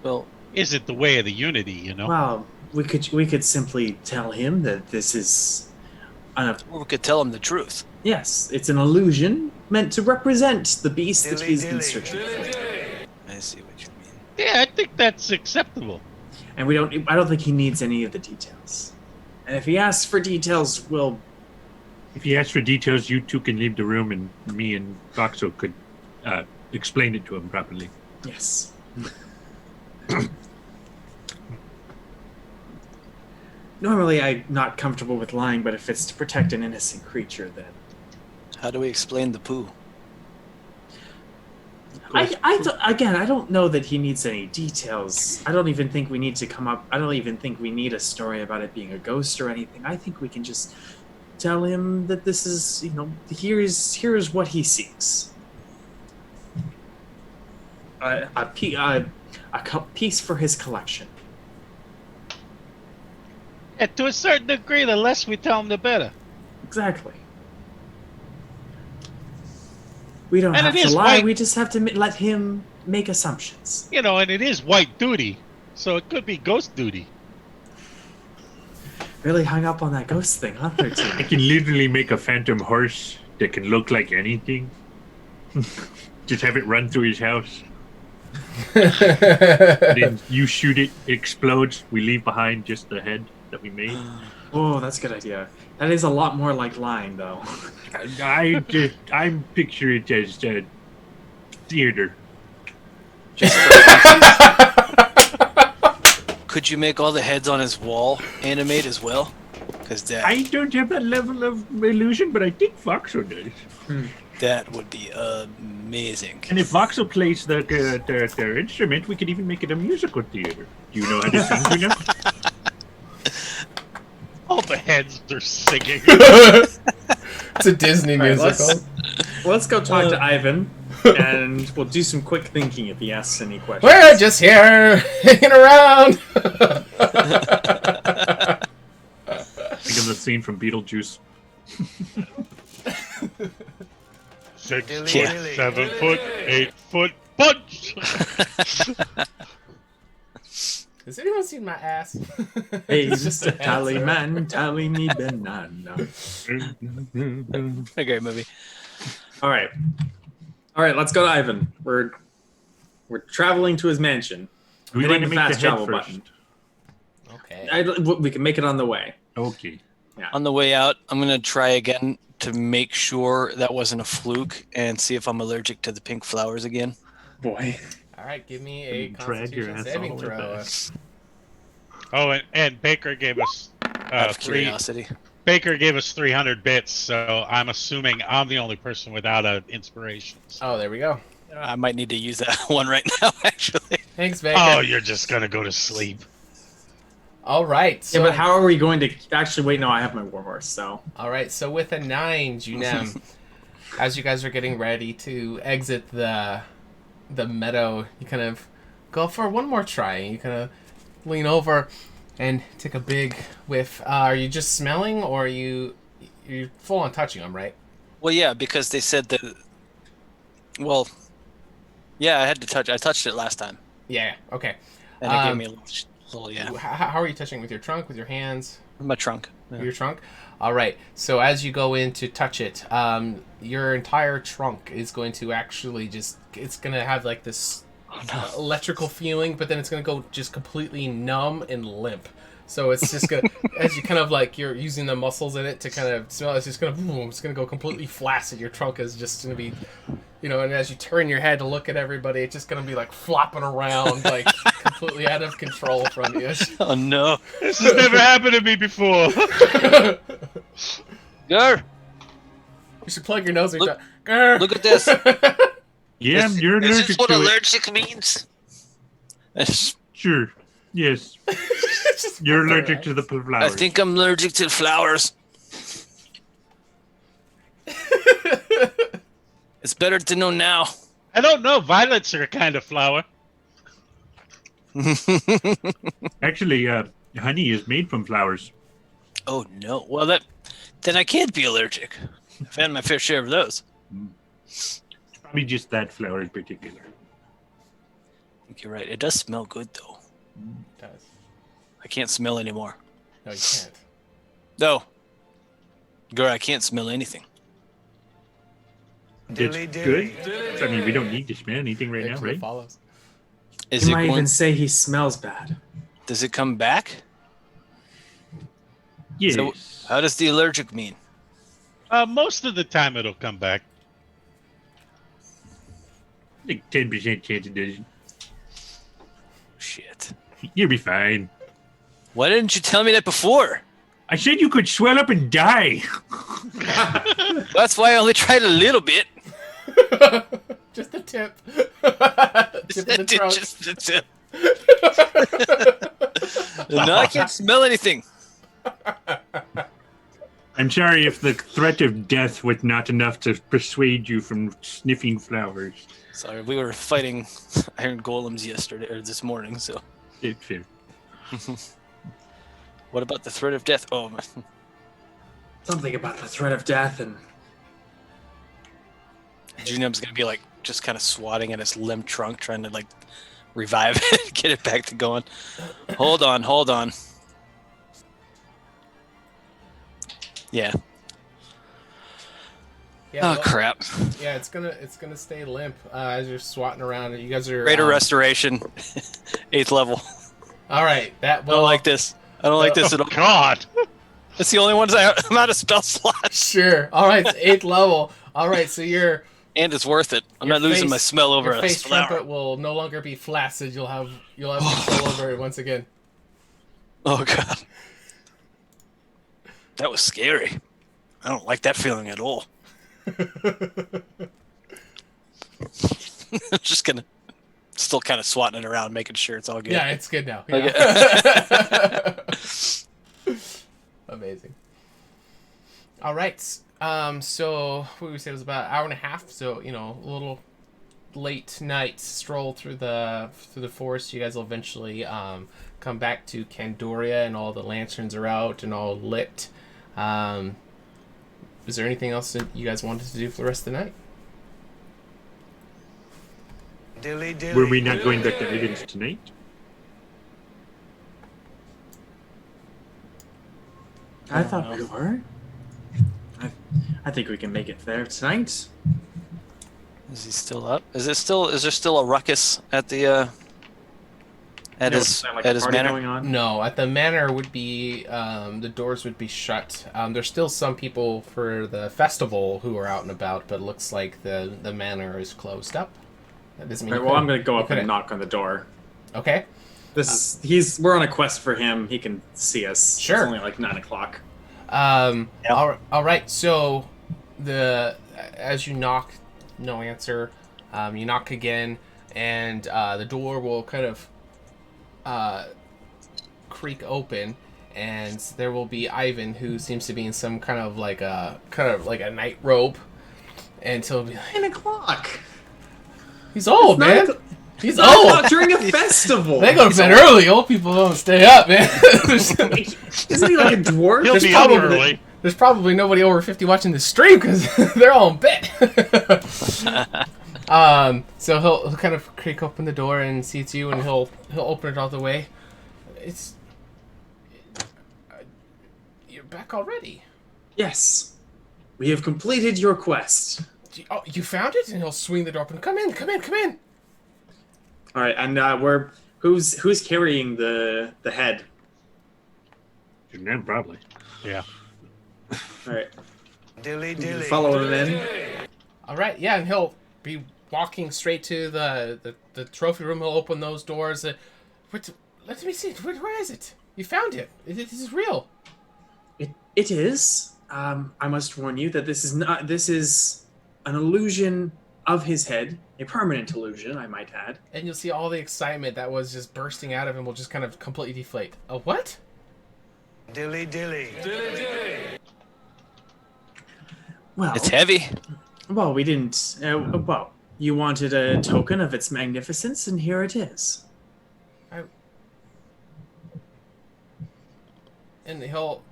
the way of the unity.
Well, we could simply tell him that this is
we could tell him the truth.
Yes, it's an illusion meant to represent the beast that he's been searching for.
I see what you mean.
Yeah, I think that's acceptable.
And I don't think he needs any of the details. And if he asks for details, we'll...
If he asks for details, you two can leave the room, and me and Voxel could explain it to him properly.
Yes. Normally, I'm not comfortable with lying, but if it's to protect an innocent creature, then...
How do we explain the poo?
I don't know that he needs any details. I don't even think we need to I don't even think we need a story about it being a ghost or anything. I think we can just tell him that this is, here's what he seeks. A piece for his collection.
And to a certain degree, the less we tell him, the better.
Exactly. We don't have to lie. We just have to let him make assumptions.
And it is white duty, so it could be ghost duty.
Really hung up on that ghost thing, huh, 13?
I can literally make a phantom horse that can look like anything. Just have it run through his house. Then you shoot it, it explodes. We leave behind just the head that we made.
Oh, that's a good idea. That is a lot more like lying, though.
I'm picturing it as theater.
Could you make all the heads on his wall animate as well? Because
I don't have that level of illusion, but I think Voxel does.
That would be amazing.
And if Voxel plays their instrument, we could even make it a musical theater. Do you know how to sing, you know?
All the heads are singing.
It's a Disney musical.
Let's go talk to Ivan, and we'll do some quick thinking if he asks any questions.
We're just here, hanging around.
Think of the scene from Beetlejuice.
6 foot, 7 foot, 8 foot punch.
Has anyone seen my ass?
Hey,
It's just a
tally
answer.
man, tally me banana.
A great movie.
All right, let's go to Ivan. We're traveling to his mansion.
We
Hitting
want to
the
make
fast
the head
travel
first.
Okay.
We can make it on the way.
Okay.
On the way out, I'm going to try again to make sure that wasn't a fluke and see if I'm allergic to the pink flowers again.
Boy.
All right, give me a
Drag your
Constitution
ass
saving
all the way
throw.
back.
Oh, and Baker gave us
Out of curiosity.
Baker gave us 300 bits, so I'm assuming I'm the only person without an inspiration.
Oh, there we go.
I might need to use that one right now, actually.
Thanks, Baker.
Oh, you're just gonna go to sleep.
All right. So,
Yeah, but how are we going to actually wait? No, I have my warhorse. So
all right. So with a 9, Junem, as you guys are getting ready to exit the meadow, you kind of go for one more try. You kind of lean over and take a big whiff. Are you just smelling, or you're full on touching them, right?
Well, yeah, because they said that... Well, yeah, I had to touch... I touched it last time.
Yeah. Okay.
And it gave me a little yeah.
How are you touching? With your trunk? With your hands?
My trunk. Yeah.
Your trunk? All right. So as you go in to touch it, your entire trunk is going to actually it's going to have like this electrical feeling, but then it's going to go just completely numb and limp. So it's just going to, as you kind of like, you're using the muscles in it to kind of smell, it's just going to, boom, it's going to go completely flaccid. Your trunk is just going to be, and as you turn your head to look at everybody, it's just going to be like flopping around, like completely out of control from you.
Oh, no.
This has never happened to me before.
Grr!
You should plug your nose.
Look-
Grr.
Look at this.
Yeah, you're
Is
allergic
this what
to it.
allergic means?
Sure. Yes.
Just
You're
walk
allergic
around.
to the flowers.
I think I'm allergic to flowers. It's better to know now.
I don't know. Violets are a kind of flower.
Actually, honey is made from flowers.
Oh no. Well, then I can't be allergic. I've had my fair share of those.
Probably just that flower in particular.
I think you're right. It does smell good though.
It does.
I can't smell anymore.
No, you can't.
No. Girl, I can't smell anything.
It's good. I mean, we don't need to smell anything right now,
Actually
right?
follows.
Is
You
it
might
going,
even say he smells bad.
does it come back?
Yes.
So, how does the allergic mean?
Most of the time it'll come back.
Like 10% chance it doesn't.
Shit.
You'll be fine.
Why didn't you tell me that before?
I said you could swell up and die.
That's why I only tried a little bit.
Just a tip. Tip of the trunk.
Just the tip. No, I can't smell anything.
I'm sorry if the threat of death was not enough to persuade you from sniffing flowers.
Sorry, we were fighting iron golems yesterday or this morning. So,
It's fair.
what about the threat of death? Oh, man.
Something about the threat of death and
Juneb's gonna be like just kind of swatting at his limp trunk, trying to like revive it, get it back to going. Hold on. Yeah.
Yeah,
Oh
well,
crap.
Yeah, it's gonna stay limp as you're swatting around. You guys are
Greater restoration, 8th level.
All right, that
I
well.
don't like this. I don't like this at all.
God.
That's the only ones I'm out of spell slots.
Sure. All right, it's 8th level. All right, so your
And it's worth it. I'm
Your
not losing
face-
my smell over
your
a
face
flower.
trumpet will no longer be flaccid. You'll have control over it once again.
Oh god. That was scary. I don't like that feeling at all. I'm just gonna still kind of swatting it around, making sure it's all good.
Yeah, it's good now.
Okay.
Yeah. Amazing. All right. So what did we say it was about an hour and a half. So a little late night stroll through the forest. You guys will eventually come back to Candoria, and all the lanterns are out and all lit. Is there anything else that you guys wanted to do for the rest of the night?
Were we not going back to Ivan's tonight?
I thought we were. I think we can make it there tonight.
Is he still up? Is there still a ruckus at the at his
party
manor?
going on.
No, at the manor would be the doors would be shut. There's still some people for the festival who are out and about, but it looks like the manor is closed up. That doesn't mean.
Right,
you
well, I'm
couldn't-
gonna go
you
up
couldn't-
and knock on the door.
Okay.
We're on a quest for him. He can see us.
Sure.
It's only like 9 o'clock.
All right. So as you knock, no answer. You knock again, and the door will kind of creak open, and there will be Ivan, who seems to be in some kind of like a night robe, and he'll be like,
9 o'clock.
he's old, man. He's
9
old.
o'clock during a festival.
They go to bed early. Old people don't stay up, man.
Isn't he like a dwarf?
He'll
There's
be up
probably-
early.
There's probably nobody over 50 watching the stream because they're all in bed. So he'll kind of creak open the door and sees you, and he'll open it all the way. You're back already.
Yes. We have completed your quest.
Oh, you found it? And he'll swing the door open. Come in.
All right, and who's carrying the head?
Then probably.
Yeah.
All right. Follow him in.
All right, yeah, and he'll be walking straight to the trophy room. He'll open those doors. Let me see. Where is it? You found it. This is real.
It is. I must warn you that this is an illusion of his head, a permanent illusion, I might add.
And you'll see all the excitement that was just bursting out of him will just kind of completely deflate. A what?
Dilly dilly. Dilly dilly.
Well,
It's heavy.
well, we didn't. Well, you wanted a token of its magnificence, and here it is.
And he'll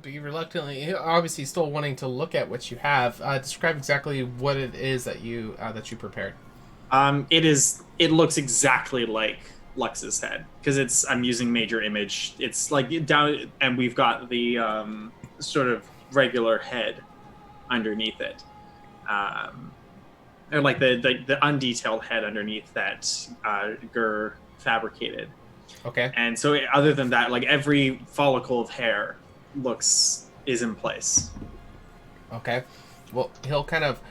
be reluctantly, obviously still wanting to look at what you have. Describe exactly what it is that you prepared.
It looks exactly like Lux's head because I'm using major image. It's like down, and we've got the sort of regular head underneath it, or like the undetailed head underneath that Gur fabricated.
Okay.
And so other than that, like every follicle of hair is in place.
Okay. Well, he'll kind of.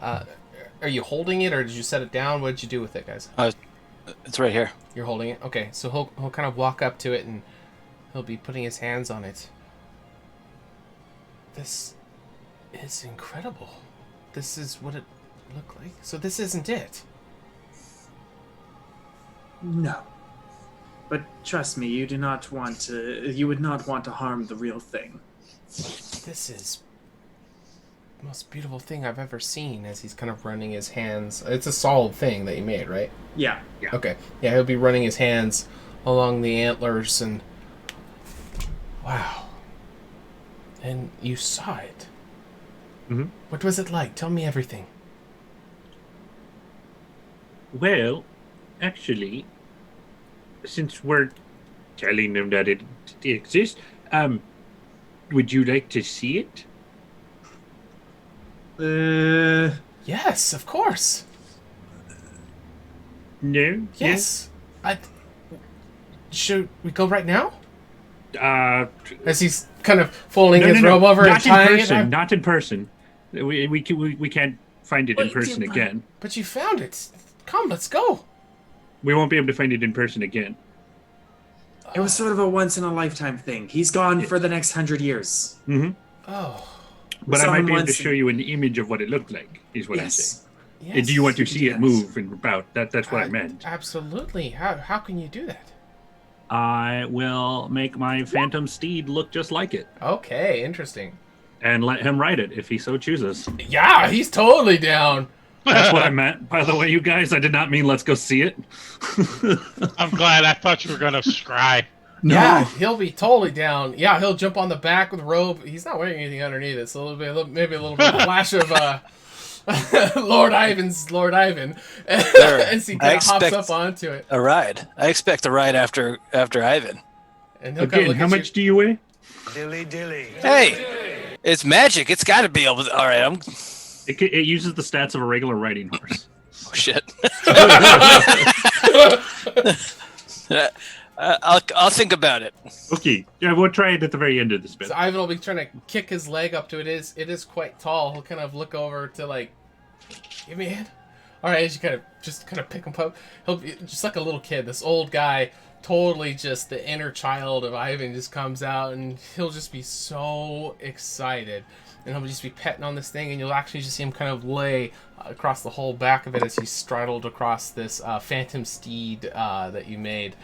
Are you holding it, or did you set it down? What did you do with it, guys?
It's right here.
You're holding it. Okay. So he'll kind of walk up to it, and he'll be putting his hands on it. This is incredible. This is what it looked like. So this isn't it.
No. But trust me, you would not want to harm the real thing.
This is the most beautiful thing I've ever seen. As he's kind of running his hands. It's a solid thing that you made, right?
Yeah.
Okay. Yeah, he'll be running his hands along the antlers and... Wow. And you saw it.
Mm-hmm.
What was it like? Tell me everything.
Well, actually, since we're telling them that it exists, would you like to see it?
Yes, of course.
No?
Yes. Should we go right now? As he's kind of folding his robe over and tying it up.
Not in person. We can't find it in person again.
But you found it. Come, let's go.
We won't be able to find it in person again.
It was sort of a once-in-a-lifetime thing. He's gone for the next 100 years.
Mm-hmm.
Oh.
But I might be able to show you an image of what it looked like, is what I'm saying.
Yes.
And do you want to see it move and about? That's what I meant.
Absolutely. How can you do that?
I will make my phantom steed look just like it.
Okay, interesting.
And let him ride it if he so chooses.
Yeah, he's totally down.
That's what I meant. By the way, you guys, I did not mean let's go see it.
I'm glad. I thought you were going to scry.
No.
Yeah, he'll be totally down. Yeah, he'll jump on the back with a robe. He's not wearing anything underneath it, so maybe a little bit of flash of Lord Ivan. As he kind of hops up onto it.
A ride. I expect a ride after Ivan.
And he'll
Again, how much do you weigh?
Dilly dilly.
Hey, it's magic. It's got to be able to. All right,
It uses the stats of a regular riding horse.
Oh shit. I'll think about it.
Okay, yeah, we'll try it at the very end of this bit.
So Ivan will be trying to kick his leg up to it. It is quite tall. He'll kind of look over to like, give me a hand. All right, as you kind of pick him up, he'll be just like a little kid. This old guy, totally just the inner child of Ivan, just comes out, and he'll just be so excited, and he'll just be petting on this thing, and you'll actually just see him kind of lay across the whole back of it as he's straddled across this phantom steed that you made.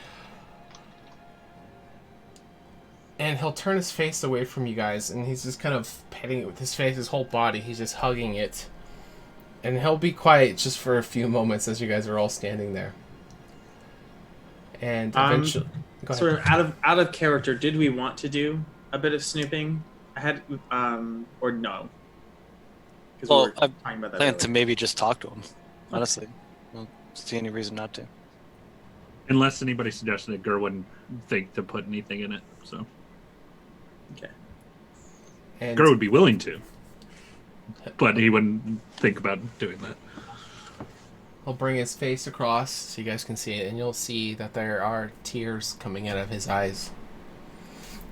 And he'll turn his face away from you guys, and he's just kind of petting it with his face, his whole body. He's just hugging it. And he'll be quiet just for a few moments as you guys are all standing there. And eventually... Go ahead.
Sort of out of character, did we want to do a bit of snooping ahead, or no?
Well, I plan to maybe just talk to him. Honestly, I don't see any reason not to.
Unless anybody suggested that Gur wouldn't think to put anything in it, so.
Okay.
And
Gur would be willing to, but he wouldn't think about doing that.
he'll bring his face across so you guys can see it, and you'll see that there are tears coming out of his eyes.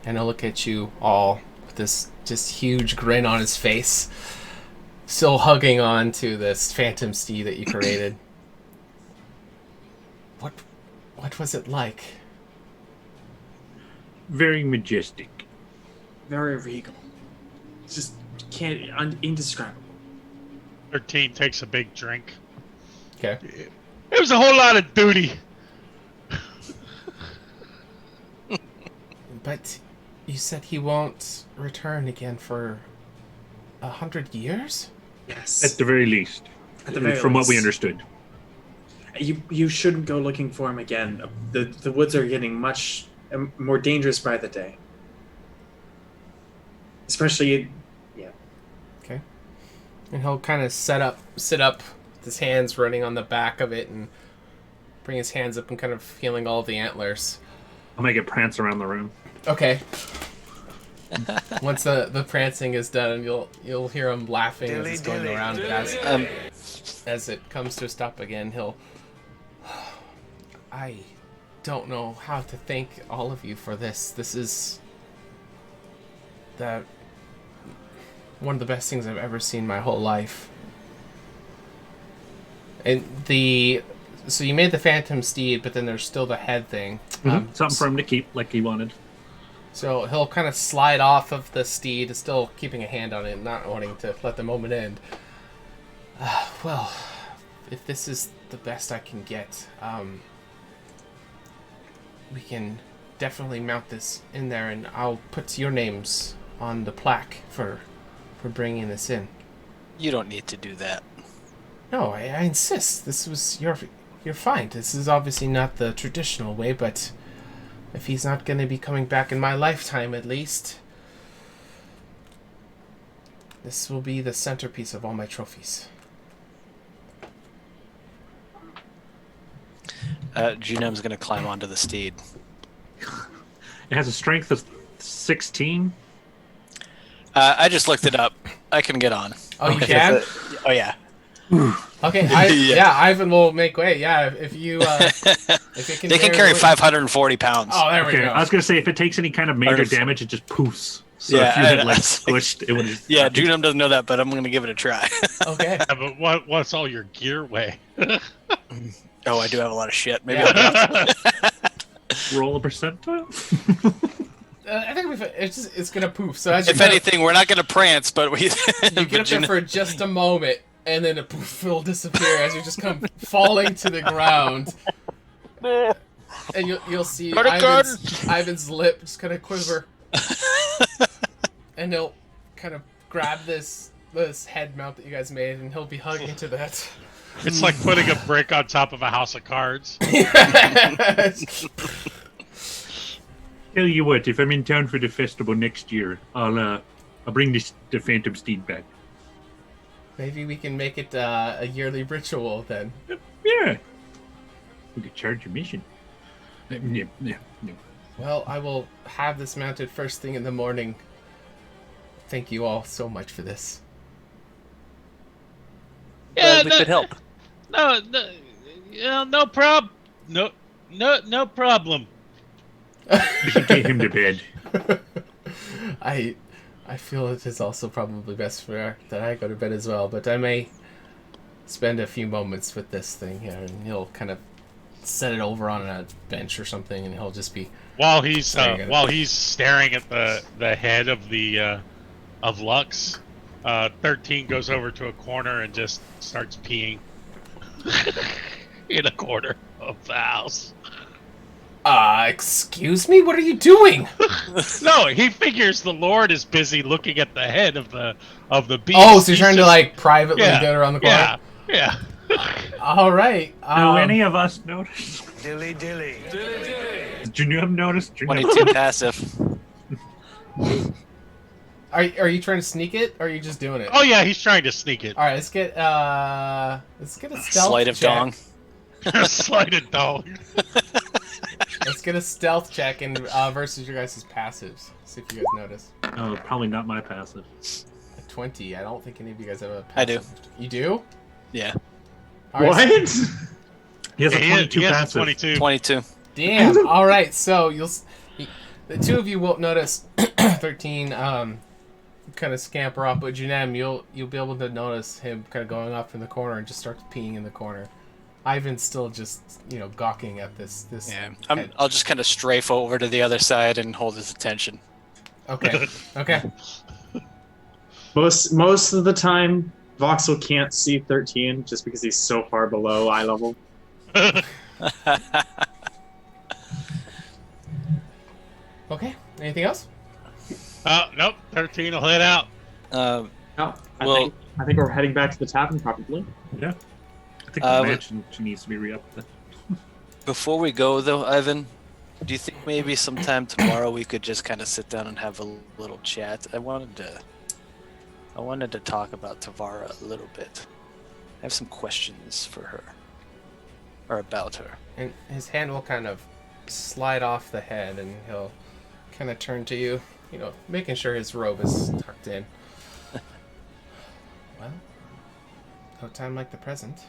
And he'll look at you all with this just huge grin on his face, still hugging on to this phantom steed that you created. What was it like?
Very majestic.
Very regal. Just indescribable.
13 takes a big drink.
Okay.
It was a whole lot of duty.
But you said he won't return again for 100 years?
Yes.
At the very least.
At the very
From what we
least.
understood.
You shouldn't go looking for him again. The woods are getting much more dangerous by the day. Especially, yeah.
Okay. And he'll kind of sit up, with his hands running on the back of it, and bring his hands up and kind of feeling all the antlers.
I'll make it prance around the room.
Okay. Once the prancing is done, you'll hear him laughing as it's going around. But as it comes to a stop again, he'll. I don't know how to thank all of you for this. This is one of the best things I've ever seen my whole life. And so you made the Phantom Steed, but then there's still the head thing.
Something for him to keep like he wanted.
So he'll kind of slide off of the steed, still keeping a hand on it, not wanting to let the moment end. Well, if this is the best I can get, we can definitely mount this in there, and I'll put your names on the plaque for bringing this in.
You don't need to do that.
No, I insist. This was your find. This is obviously not the traditional way, but if he's not going to be coming back in my lifetime, at least, this will be the centerpiece of all my trophies.
Junem's going to climb onto the steed.
It has a strength of 16.
I just looked it up. I can get on.
Oh, you can?
Oh, yeah.
Okay, Ivan will make way. Yeah, if you if it can.
They can carry 540 pounds.
Oh, there we go.
I was gonna say if it takes any kind of major damage, it just poofs. So
Yeah,
if you had like
I-
squished, it would.
Yeah, Junem doesn't know that, but I'm going to give it a try.
Okay.
Yeah, but what's all your gear weigh?
Oh, I do have a lot of shit. Maybe I'll
Roll a percentile.
I think it's gonna poof. So as you
If anything, we're not going to prance, but we.
you get up there for just a moment, and then a poof will disappear as you just come falling to the ground. And you'll see Ivan's lip just kind of quiver, and he'll kind of grab this head mount that you guys made, and he'll be hugging to that.
It's like putting a brick on top of a house of cards.
Tell you what, if I'm in town for the festival next year, I'll bring the Phantom Steed back.
Maybe we can make it a yearly ritual then.
Yeah. We could charge admission. Yeah.
Well, I will have this mounted first thing in the morning. Thank you all so much for this.
Glad we could help.
No problem. No problem.
We should take him to bed.
I feel it is also probably best that I go to bed as well, but I may spend a few moments with this thing here, and he'll kind of set it over on a bench or something, and he'll just be
while he's staring at the head of the of Lux. 13 goes over to a corner and just starts peeing in a corner of the house.
Excuse me? What are you doing?
No, he figures the Lord is busy looking at the head of the beast.
Oh, so you're trying to like privately get around the corner?
Yeah.
All right.
Do any of us notice?
Dilly dilly.
Did you have noticed?
22 passive.
Are you trying to sneak it, or are you just doing it?
Oh yeah, he's trying to sneak it.
All right, let's get a stealth
Sleight of
check.
dong.
Sleight of dong.
Let's get a stealth check and versus your guys' passives. See if you guys notice.
Oh, probably not my passive.
A 20. I don't think any of you guys have a passive.
I do.
You do?
Yeah.
All right,
What?
He has a 22
he has a
passive.
22.
22.
Damn. All right. So the two of you won't notice 13 kind of scamper off, but Junem, you'll be able to notice him kind of going off in the corner and just starts peeing in the corner. Ivan's still just gawking at this.
Yeah.
head.
I'll just kind of strafe over to the other side and hold his attention.
Okay. Okay.
Most of the time, Voxel can't see 13 just because he's so far below eye level.
Okay. Anything else?
Nope. 13 will head out.
No,
Well-
I think we're heading back to the tavern probably.
Yeah. I think the mansion needs to be re-upped then.
Before we go, though, Ivan, do you think maybe sometime tomorrow we could just kind of sit down and have a little chat? I wanted to talk about Tavara a little bit. I have some questions for her, or about her.
And his hand will kind of slide off the head, and he'll kind of turn to you, making sure his robe is tucked in. Well, no time like the present.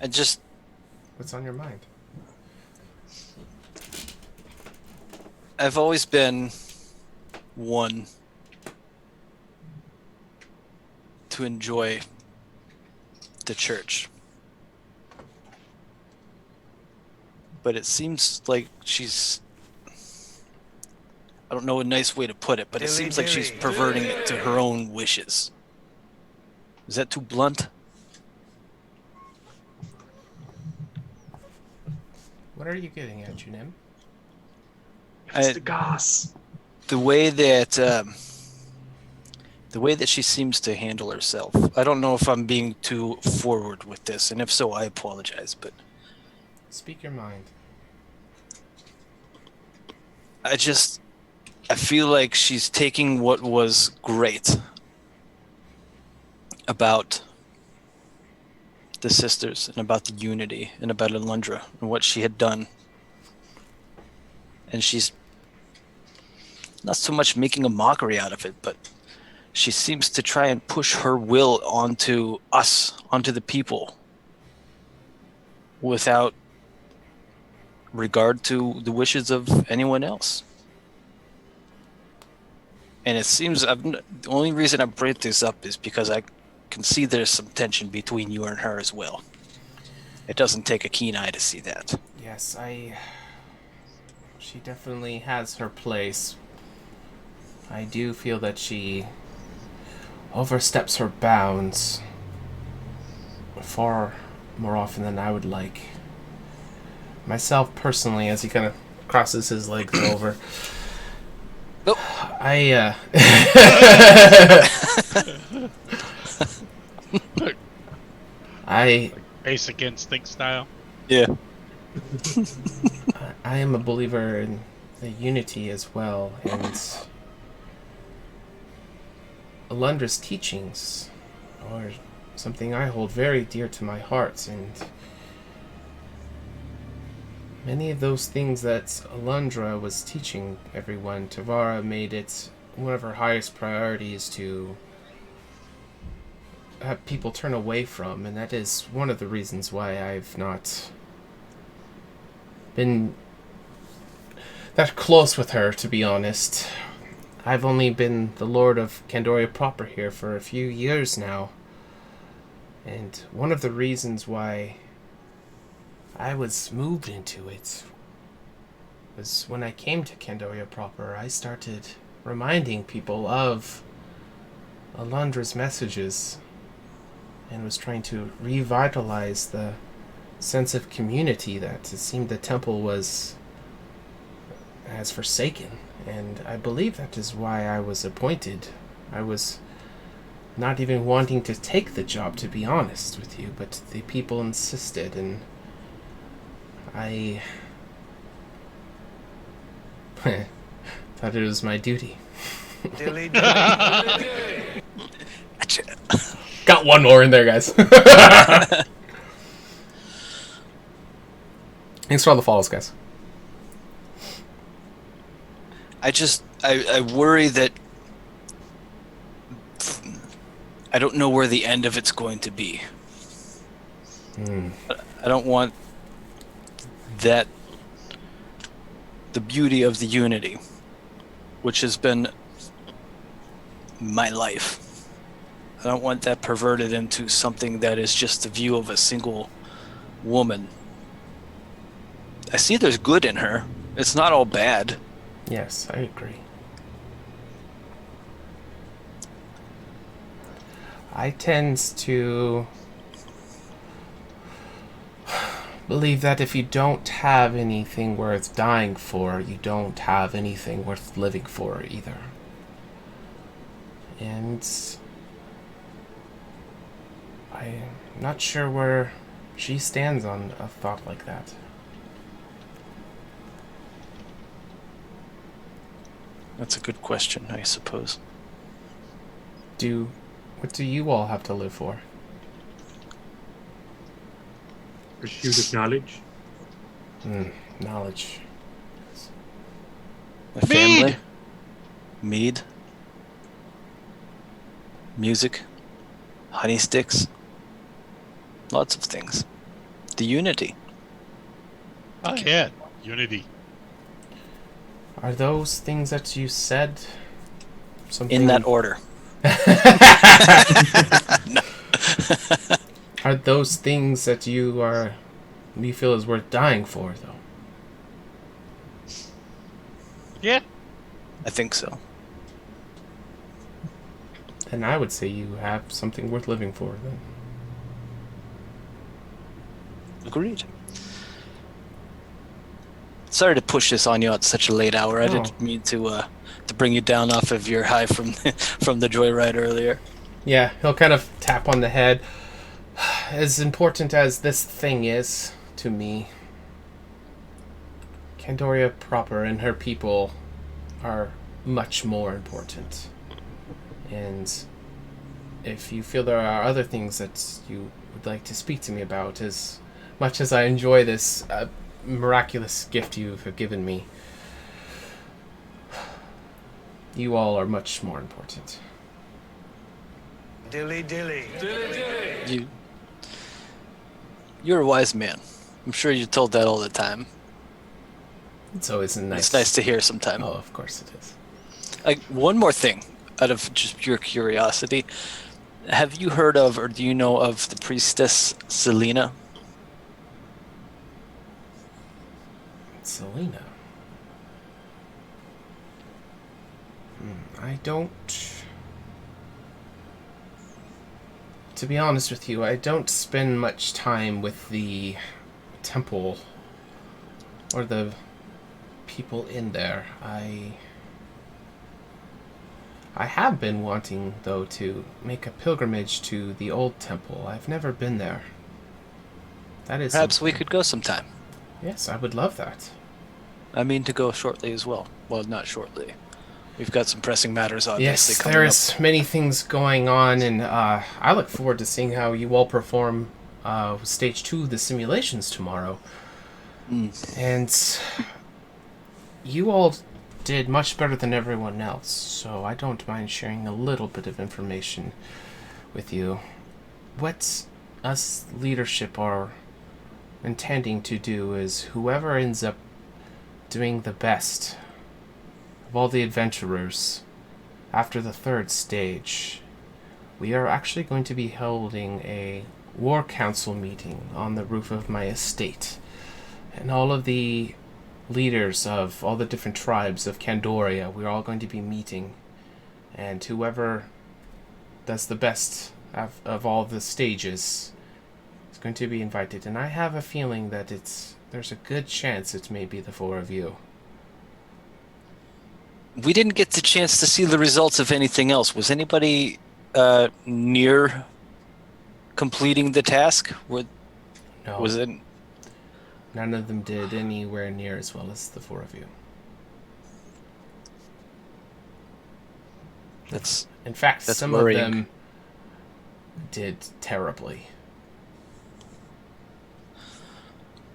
And just,
What's on your mind?
I've always been one to enjoy the church. But it seems like she's, I don't know a nice way to put it, but it seems like she's perverting it to her own wishes. Is that too blunt?
What are you getting at, Junim?
It's the goss.
The way that she seems to handle herself. I don't know if I'm being too forward with this, and if so, I apologize. But
Speak your mind.
I feel like she's taking what was great about the sisters and about the unity and about Alundra and what she had done, and she's not so much making a mockery out of it, but she seems to try and push her will onto us, onto the people, without regard to the wishes of anyone else. And it seems the only reason I bring this up is because I can see there's some tension between you and her as well. It doesn't take a keen eye to see that.
Yes, she definitely has her place. I do feel that she oversteps her bounds far more often than I would like. Myself, personally, as he kind of crosses his legs over,
Nope.
Basic instinct style.
Yeah.
I am a believer in the unity as well, and Alundra's teachings are something I hold very dear to my heart, and many of those things that Alundra was teaching everyone, Tavara made it one of her highest priorities to have people turn away from, and that is one of the reasons why I've not been that close with her, to be honest. I've only been the Lord of Candoria proper here for a few years now, and one of the reasons why I was moved into it was when I came to Candoria proper, I started reminding people of Alundra's messages and was trying to revitalize the sense of community that it seemed the temple has forsaken. And I believe that is why I was appointed. I was not even wanting to take the job, to be honest with you, but the people insisted, and I thought it was my duty.
Dilly dilly.
Got one more in there, guys. Thanks for all the follows, guys.
I worry that I don't know where the end of it's going to be. I don't want that the beauty of the unity, which has been my life. I don't want that perverted into something that is just the view of a single woman. I see there's good in her. It's not all bad.
Yes, I agree. I tend to believe that if you don't have anything worth dying for, you don't have anything worth living for either. And I'm not sure where she stands on a thought like that.
That's a good question, I suppose.
What do you all have to live for?
Pursuit of knowledge.
Knowledge.
My family. Mead. Music. Honey sticks. Lots of things. The unity.
Oh, yeah. Unity.
Are those things that you said something
In that order.
Are those things that you feel is worth dying for, though?
Yeah.
I think so.
Then I would say you have something worth living for, then.
Agreed. Sorry to push this on you at such a late hour. I didn't mean to bring you down off of your high from from the joyride earlier.
Yeah, he'll kind of tap on the head. As important as this thing is to me, Candoria proper and her people are much more important. And if you feel there are other things that you would like to speak to me about, as much as I enjoy this miraculous gift you have given me, you all are much more important.
Dilly dilly. Dilly dilly.
You're a wise man. I'm sure you're told that all the time.
It's always nice.
It's nice to hear sometime.
Oh, of course it is.
One more thing, out of just pure curiosity. Have you heard of, or do you know of, the priestess Selena?
Selena? I don't... To be honest with you, I don't spend much time with the temple or the people in there. I have been wanting, though, to make a pilgrimage to the old temple. I've never been there. That is
Perhaps
something.
we could go sometime.
Yes, I would love that.
I mean to go shortly as well. Well, not shortly. We've got some pressing matters, obviously,
Yes,
coming
there's many things going on, and I look forward to seeing how you all perform Stage 2 of the simulations tomorrow. And you all did much better than everyone else, so I don't mind sharing a little bit of information with you. What us leadership are intending to do is whoever ends up doing the best of all the adventurers after the third stage, we are actually going to be holding a war council meeting on the roof of my estate. And all of the leaders of all the different tribes of Candoria, we're all going to be meeting. And whoever does the best of all the stages is going to be invited. And I have a feeling that there's a good chance it may be the four of you.
We didn't get the chance to see the results of anything else. Was anybody near completing the task?
No.
Was it?
None of them did anywhere near as well as the four of you. In fact, some
worrying.
of them did terribly.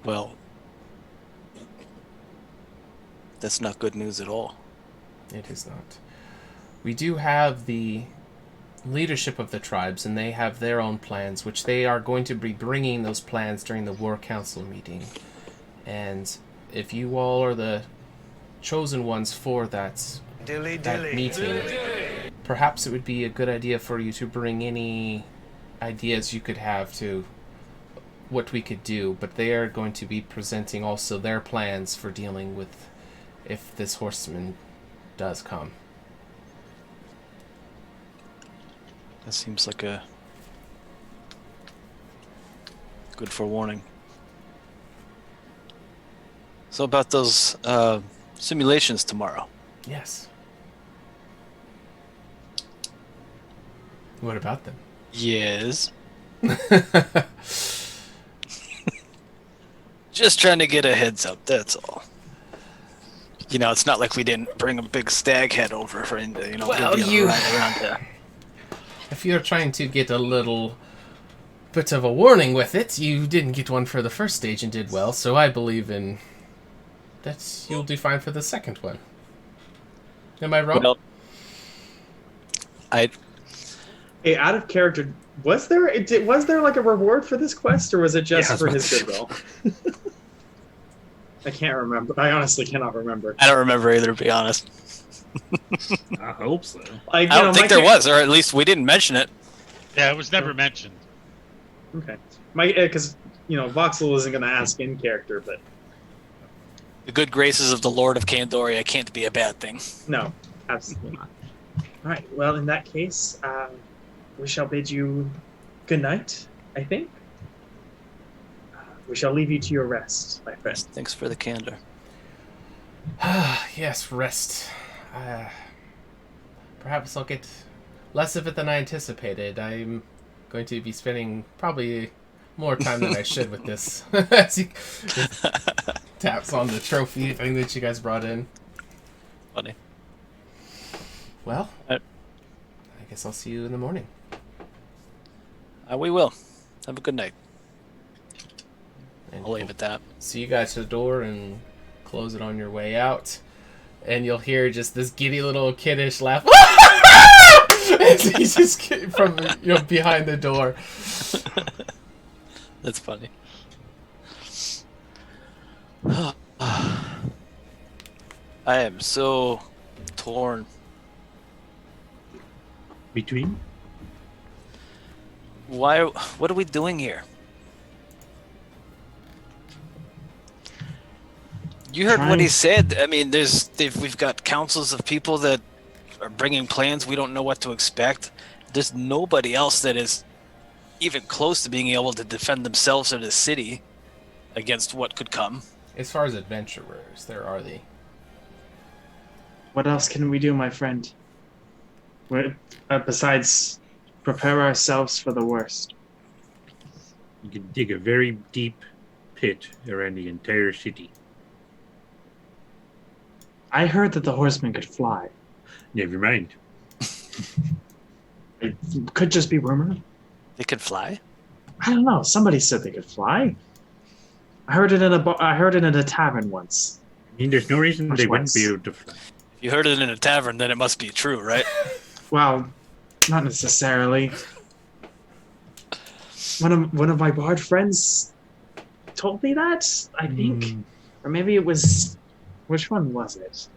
Well, that's not good news at all.
It is not. We do have the leadership of the tribes, and they have their own plans, which they are going to be bringing those plans during the War Council meeting. And if you all are the chosen ones for that meeting, perhaps it would be a good idea for you to bring any ideas you could have to what we could do. But they are going to be presenting also their plans for dealing with if this horseman does come.
That seems like a good forewarning. So about those simulations tomorrow.
Yes. What about them?
Yes. Just trying to get a heads up, that's all. You know, it's not like we didn't bring a big stag head over for him to,
Well,
give you a ride around there.
If you're trying to get a little bit of a warning with it, you didn't get one for the first stage and did well, so I believe in that you'll do fine for the second one. Am I wrong?
Well,
Hey, out of character, was there like a reward for this quest, or was it just for his goodwill? I can't remember. I honestly cannot remember.
I don't remember either, to be honest.
I hope so.
Like,
I don't think there was, or at least we didn't mention it.
Yeah, it was never mentioned.
Okay, because Voxel isn't going to ask in character, but
The good graces of the Lord of Candoria can't be a bad thing.
no, absolutely not. All right. Well, in that case, we shall bid you good night. I think we shall leave you to your rest, my friend.
Thanks for the candor.
Yes, rest. Perhaps I'll get less of it than I anticipated. I'm going to be spending probably more time than I should with this. As he taps on the trophy thing that you guys brought in.
Funny.
Well, I guess I'll see you in the morning.
We will. Have a good night.
And
I'll leave it at that.
see you guys to the door and close it on your way out. And you'll hear just this giddy little kiddish laugh. And he's just from behind the door.
That's funny. I am so torn.
Between?
What are we doing here? You heard what he said. I mean, we've got councils of people that are bringing plans. We don't know what to expect. There's nobody else that is even close to being able to defend themselves or the city against what could come.
As far as adventurers, there are the...
What else can we do, my friend? Besides prepare ourselves for the worst.
You can dig a very deep pit around the entire city.
I heard that the horsemen could fly.
Never mind.
It could just be rumor.
They could fly?
I don't know. Somebody said they could fly. I heard it in a tavern once.
I mean, there's no reason they wouldn't be able to fly.
If you heard it in a tavern, then it must be true, right?
Well, not necessarily. One of my bard friends told me that, I think. Or maybe it was... Which one was it?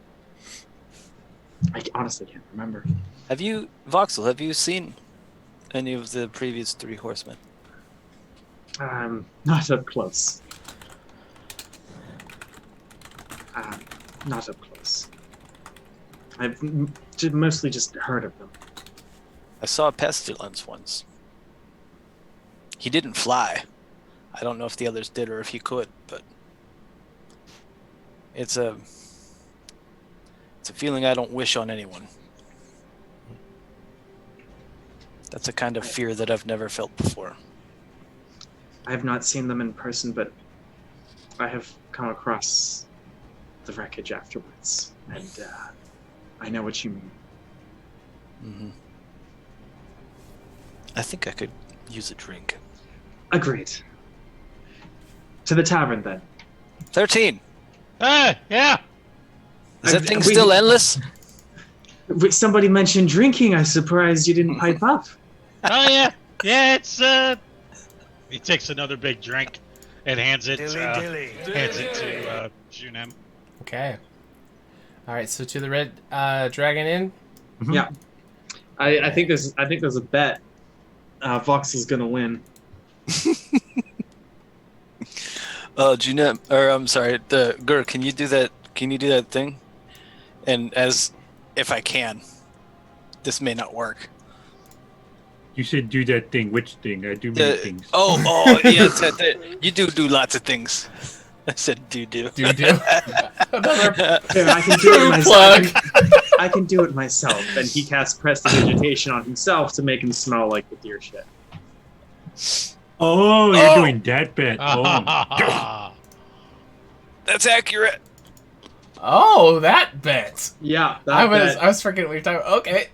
I honestly can't remember.
Voxel, have you seen any of the previous three horsemen?
Not up close. Not up close. I've mostly just heard of them.
I saw a pestilence once. He didn't fly. I don't know if the others did or if he could, but it's a feeling I don't wish on anyone. That's a kind of fear that I've never felt before.
I have not seen them in person, but I have come across the wreckage afterwards, and I know what you mean.
Mm-hmm. I think I could use a drink.
Agreed. To the tavern, then.
13!
Yeah!
Is that thing still endless?
Somebody mentioned drinking. I'm surprised you didn't pipe up.
Oh, yeah. Yeah, it's, He takes another big drink and hands it to Junem.
Okay. All right, so to the Red Dragon Inn.
Mm-hmm. Yeah, I think there's a bet. Voxel's gonna win.
Junem, or I'm sorry, the Gur, can you do that? Can you do that thing? And if I can, this may not work.
You said do that thing. Which thing? I do many things.
Yes, you do lots of things. I said do.
Do. Another
Here, I can do it
plug.
myself. I can do it myself. And he casts prestidigitation on himself to make him smell like the deer shit.
Oh, you're doing that bit. Oh,
that's accurate.
Oh, that bet.
Yeah,
I was forgetting what you're talking about. Okay.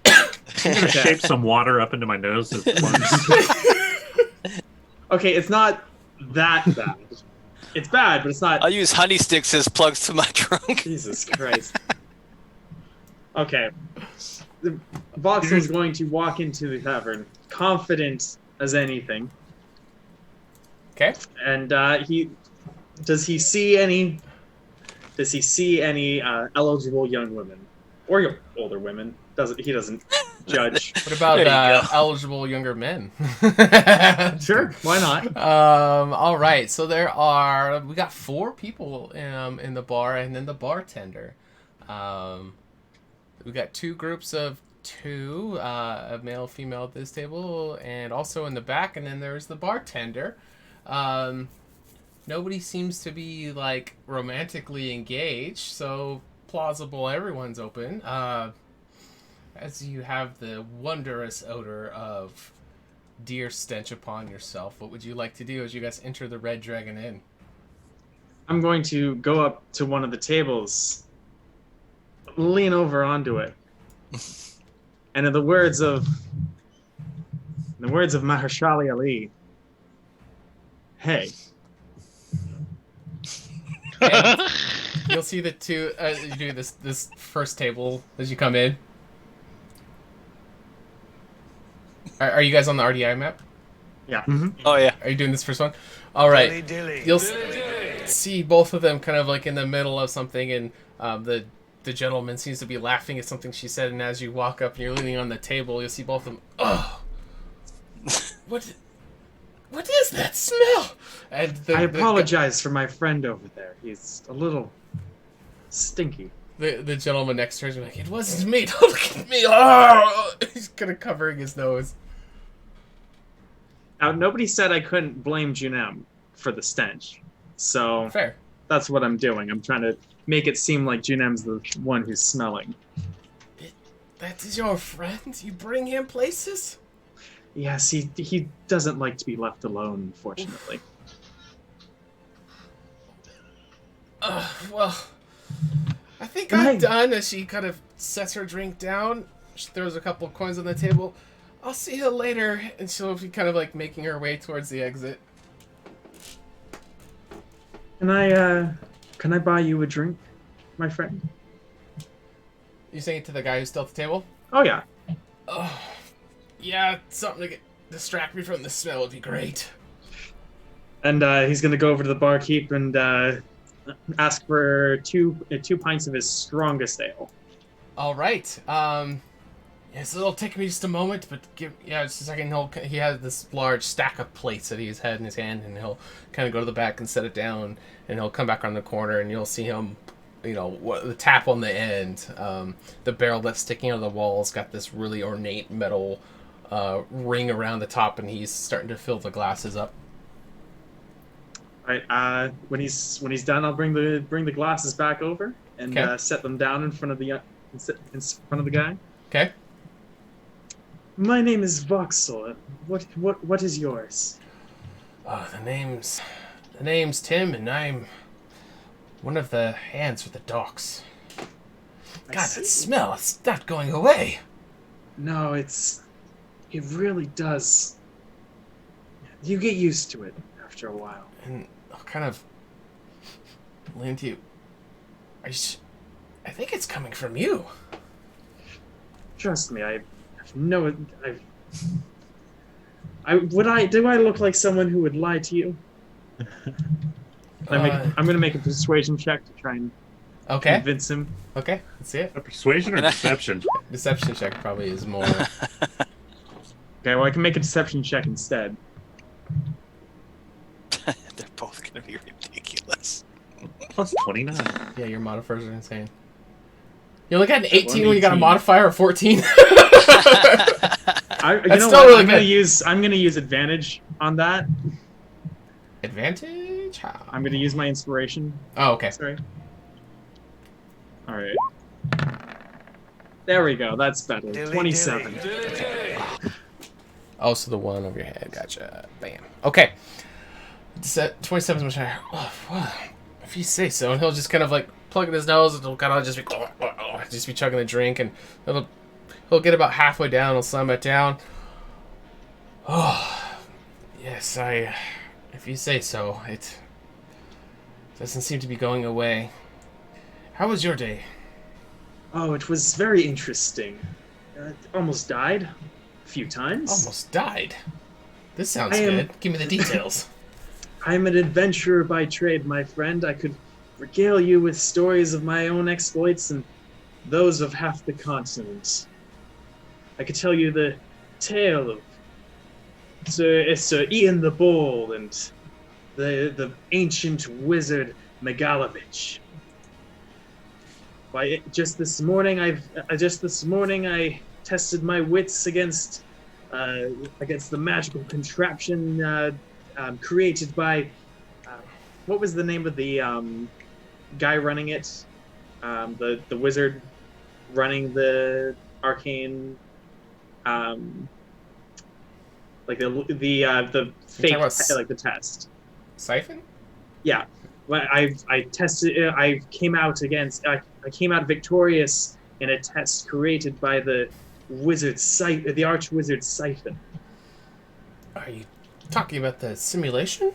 I'm gonna shape some water up into my nose. As plugs.
Okay, it's not that bad. It's bad, but it's not.
I'll use honey sticks as plugs to my trunk.
Jesus Christ. Okay. Voxel's going to walk into the tavern, confident as anything.
Okay.
And does he see any eligible young women or older women? He doesn't judge.
What about eligible younger men?
Sure, why not?
All right. So we got 4 people in the bar, and then the bartender. We got 2 groups of 2, a male, female at this table, and also in the back, and then there's the bartender. Nobody seems to be like romantically engaged, so plausible everyone's open. As you have the wondrous odor of deer stench upon yourself, what would you like to do as you guys enter the Red Dragon Inn?
I'm going to go up to one of the tables, lean over onto it, and in the words of Mahershala Ali, hey.
And you'll see the 2. You do this first table as you come in. Are you guys on the RDI map?
Yeah.
Mm-hmm. Oh yeah.
Are you doing this first one? All right.
Dilly.
You'll see both of them kind of like in the middle of something, and the gentleman seems to be laughing at something she said. And as you walk up and you're leaning on the table, you'll see both of them. Oh, what is that smell? And
I apologize for my friend over there. He's a little stinky.
The gentleman next to her is like, it wasn't me. Don't look at me. Oh! He's kind of covering his nose.
Now, nobody said I couldn't blame Junem for the stench. So
Fair.
That's what I'm doing. I'm trying to make it seem like Junem's the one who's smelling.
That is your friend? You bring him places?
Yes, he doesn't like to be left alone, unfortunately.
Well, I think I'm done. As she kind of sets her drink down, she throws a couple of coins on the table. I'll see you later. And she'll be kind of like making her way towards the exit.
Can I buy you a drink, my friend?
You saying it to the guy who's still at the table?
Oh yeah.
Oh, yeah, something to distract me from the smell would be great.
And he's gonna go over to the barkeep and ask for two pints of his strongest ale.
All right. Yes, it'll take me just a moment, but just a second. He has this large stack of plates that he's had in his hand, and he'll kind of go to the back and set it down, and he'll come back on the corner, and you'll see him, the tap on the end, the barrel that's sticking out of the wall's got this really ornate metal ring around the top, and he's starting to fill the glasses up.
All right. When he's done, I'll bring the glasses back over and set them down in front of the guy.
Okay.
My name is Voxel. What is yours?
The name's Tim, and I'm one of the hands for the docks. God, that smell, it's not going away.
No, it really does. You get used to it after a while.
And I'll kind of lean to you. I think it's coming from you.
Trust me, do I look like someone who would lie to you? I'm gonna make a persuasion check to try and convince him.
Okay, let's see it.
A persuasion or deception?
Deception check probably is more.
Okay, well I can make a deception check instead.
They're both gonna be ridiculous.
Plus 29.
Yeah, your modifiers are insane. You only got an 18 when you got a modifier of 14. That's
know
still
what?
really
I'm gonna use advantage on that.
Advantage? How?
I'm gonna use my inspiration.
Oh, okay.
Sorry. All right. There we go. That's better. 27.
Oh, so the one over your head. Gotcha. Bam. Okay. 27 is much higher. Oh, well, if you say so. And he'll just kind of like plug in his nose and he'll kind of just be chugging the drink, and he'll get about halfway down. He'll slam it down. Oh, yes, if you say so. It doesn't seem to be going away. How was your day?
Oh, it was very interesting. Almost died a few times.
Almost died? This sounds good. Give me the details.
I'm an adventurer by trade, my friend. I could regale you with stories of my own exploits and those of half the continent. I could tell you the tale of Sir Ian the Bold and the ancient wizard Megalovich. Why, just this morning I tested my wits against the magical contraption created by what was the name of the guy running it? The wizard running the arcane, like the fake, like the test.
Siphon?
Yeah. Well, I tested. I came out victorious in a test created by the arch wizard Siphon.
Are you talking about the simulation?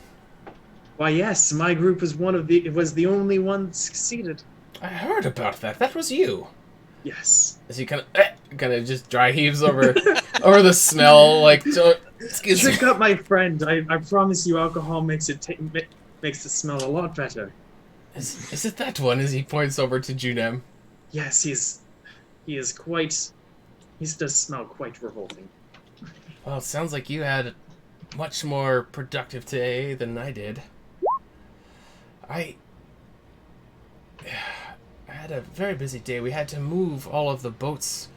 Why, yes, my group was was the only one that succeeded.
I heard about that. That was you.
Yes.
As he kind of just dry heaves over over the smell, like.
Drink up, my friend. I promise you, alcohol makes the smell a lot better.
Is it that one? As he points over to Junem.
Yes, he does smell quite revolting.
Well, it sounds like you had a much more productive day than I did. I had a very busy day. We had to move all of the boats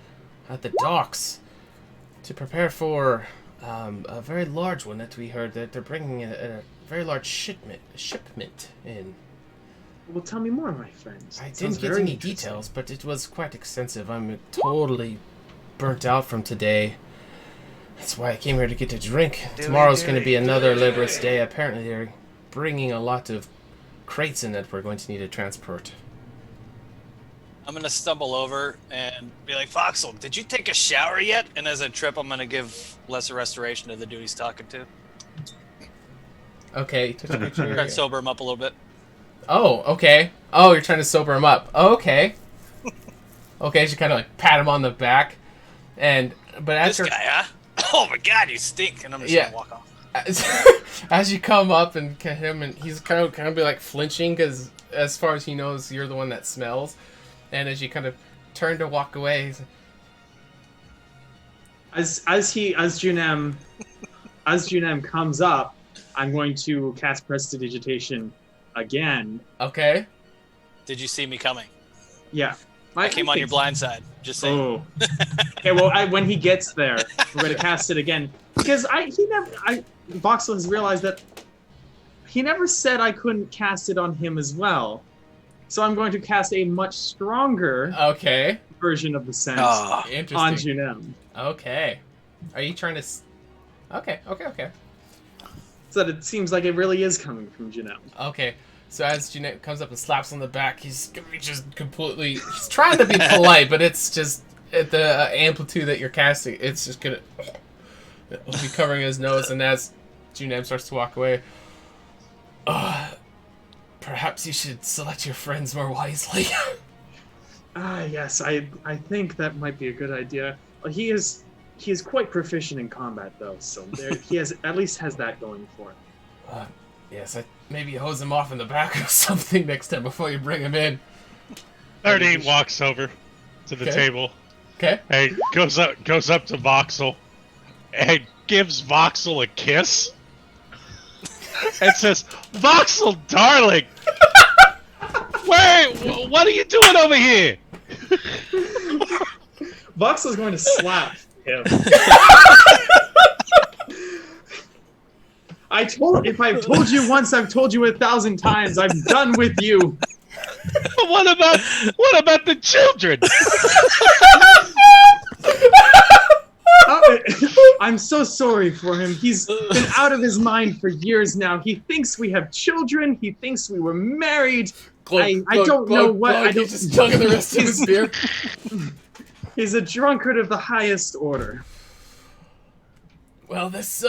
at the docks to prepare for a very large one that we heard that they're bringing a very large shipment in.
Well, tell me more, my friend.
I didn't get any details, but it was quite extensive. I'm totally burnt out from today. That's why I came here to get a drink. Tomorrow's going to be another laborious day. Apparently they're bringing a lot of crates in that we're going to need to transport.
I'm going to stumble over and be like, Voxel, did you take a shower yet? And as I trip, I'm going to give lesser restoration to the dude he's talking to.
Okay, touch a picture.
Try to sober him up a little bit.
Oh, okay. Oh, you're trying to sober him up. Oh, okay. Okay, she kind of like pat him on the back. But after...
This guy, huh? Oh my god, you stink. And I'm just going to walk off.
As you come up and him, and he's kind of be like flinching because as far as he knows, you're the one that smells. And as you kind of turn to walk away, he's like,
as Junem comes up, I'm going to cast Prestidigitation again.
Okay.
Did you see me coming?
Yeah.
I came on your blind side. Just saying.
Oh. Okay. Well, when he gets there, we're going to cast it again because Voxel has realized that he never said I couldn't cast it on him as well. So I'm going to cast a much stronger version of the sense on Junem.
Okay. Are you trying to... Okay.
So that it seems like it really is coming from Junem.
Okay. So as Junem comes up and slaps on the back, he's going to be just completely... He's trying to be polite, but it's just... At the amplitude that you're casting, it's just going to... He'll be covering his nose, and as Junem starts to walk away... Perhaps you should select your friends more wisely.
Yes, I think that might be a good idea. He is quite proficient in combat, though, so he at least has that going for him.
Yes, maybe hose him off in the back or something next time before you bring him in.
13 walks over to the table.
Okay.
And goes up to Voxel and gives Voxel a kiss. And says, Voxel, darling! What are you doing over here?
Voxel's going to slap him. If I've told you once, I've told you 1,000 times. I'm done with you.
What about the children?
I'm so sorry for him. He's been out of his mind for years now. He thinks we have children. He thinks we were married. I don't know what. I don't.
He's just chugging the rest of his beer.
He's a drunkard of the highest order.
Well, this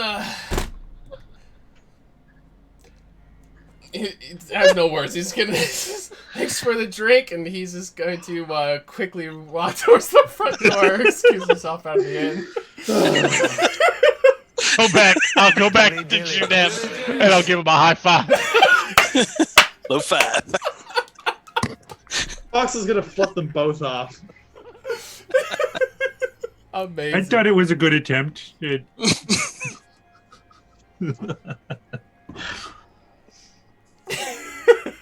it has no words. He's gonna thanks for the drink, and he's just going to quickly walk towards the front door, excuse himself out of the inn.
I'll go back to Junem, and I'll give him a high five.
Low five.
Fox is gonna flip them both off.
Amazing.
I thought it was a good attempt.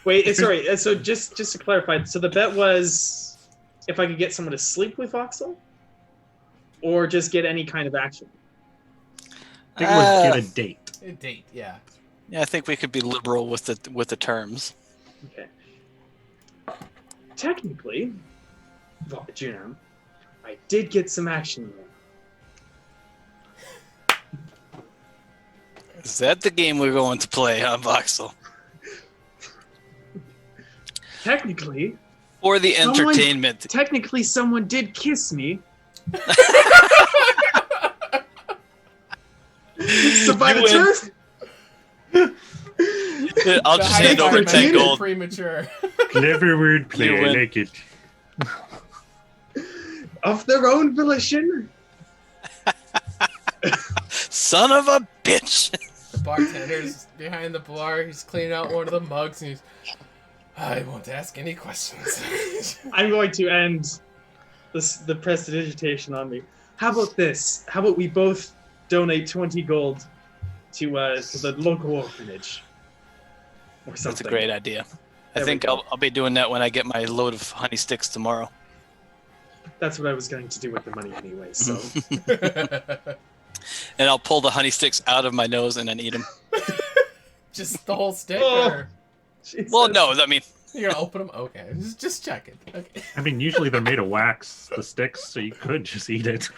Wait, sorry. So just to clarify, so the bet was if I could get someone to sleep with Voxel, or just get any kind of action.
I think it was get a date.
A date, yeah.
Yeah, I think we could be liberal with the terms.
Okay. Technically, Junam, I did get some action there.
Is that the game we're going to play, huh, Voxel?
Technically.
For the entertainment.
Technically, someone did kiss me. So by the truth.
I'll just hand over 10 gold.
Premature.
Clever word play. I like it.
Of their own volition.
Son of a bitch.
The bartender's behind the bar. He's cleaning out one of the mugs, and I won't ask any questions.
I'm going to end the prestidigitation on me. How about this? How about we both donate 20 gold to the local orphanage? Or something.
That's a great idea. I
There we
think
go.
I'll be doing that when I get my load of honey sticks tomorrow.
That's what I was going to do with the money anyway, so.
And I'll pull the honey sticks out of my nose and then eat them.
Just the whole stick?
Oh.
Or
Jesus.
Well, no, I mean...
you're gonna open them? Okay, just check it. Okay.
I mean, usually they're made of wax, the sticks, so you could just eat it.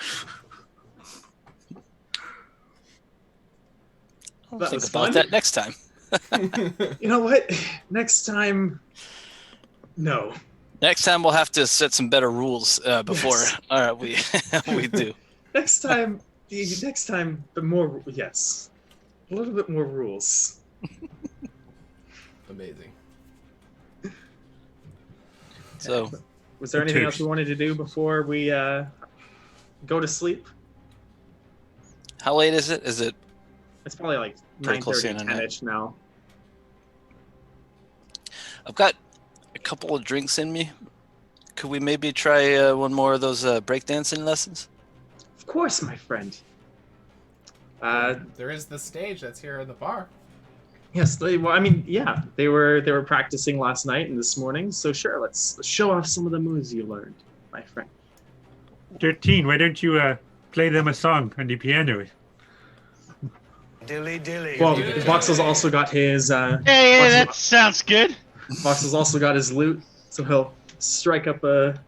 I'll
That
think
was
about
fun.
that next time.
You know what? Next time, no.
Next time we'll have to set some better rules before
Yes.
we do.
Next time, the more, yes. A little bit more rules.
Amazing.
So,
Was there anything else we wanted to do before we go to sleep?
how late is it? Is it
It's probably like
Pretty close
9:30,
to the end,
10-ish now.
I've got a couple of drinks in me. Could we maybe try one more of those breakdancing lessons?
Of course, my friend.
There is the stage that's here in the bar.
Yes, they were practicing last night and this morning. So sure, let's show off some of the moves you learned, my friend.
13, why don't you play them a song on the piano?
Dilly dilly.
Well, Voxel's also got his.
Yeah,
Voxel-
that sounds good.
Voxel's also got his lute, so he'll strike up a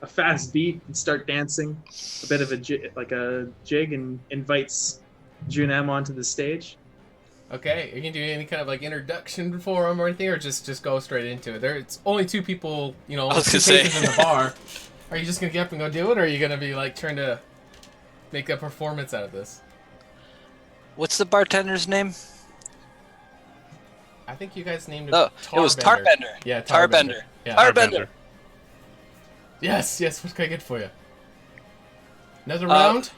fast beat and start dancing, a bit of a jig, and invites Junam onto the stage.
Okay, are you gonna do any kind of like introduction for him or anything, or just go straight into it? It's only two people,
I was
two
gonna say.
patrons in the bar. Are you just gonna get up and go do it, or are you gonna be like trying to make a performance out of this?
What's the bartender's name?
I think you guys named it.
Oh, it was Tarbender.
Yeah,
Tarbender.
Yeah.
Tarbender.
Yes. What can I get for you? Another round.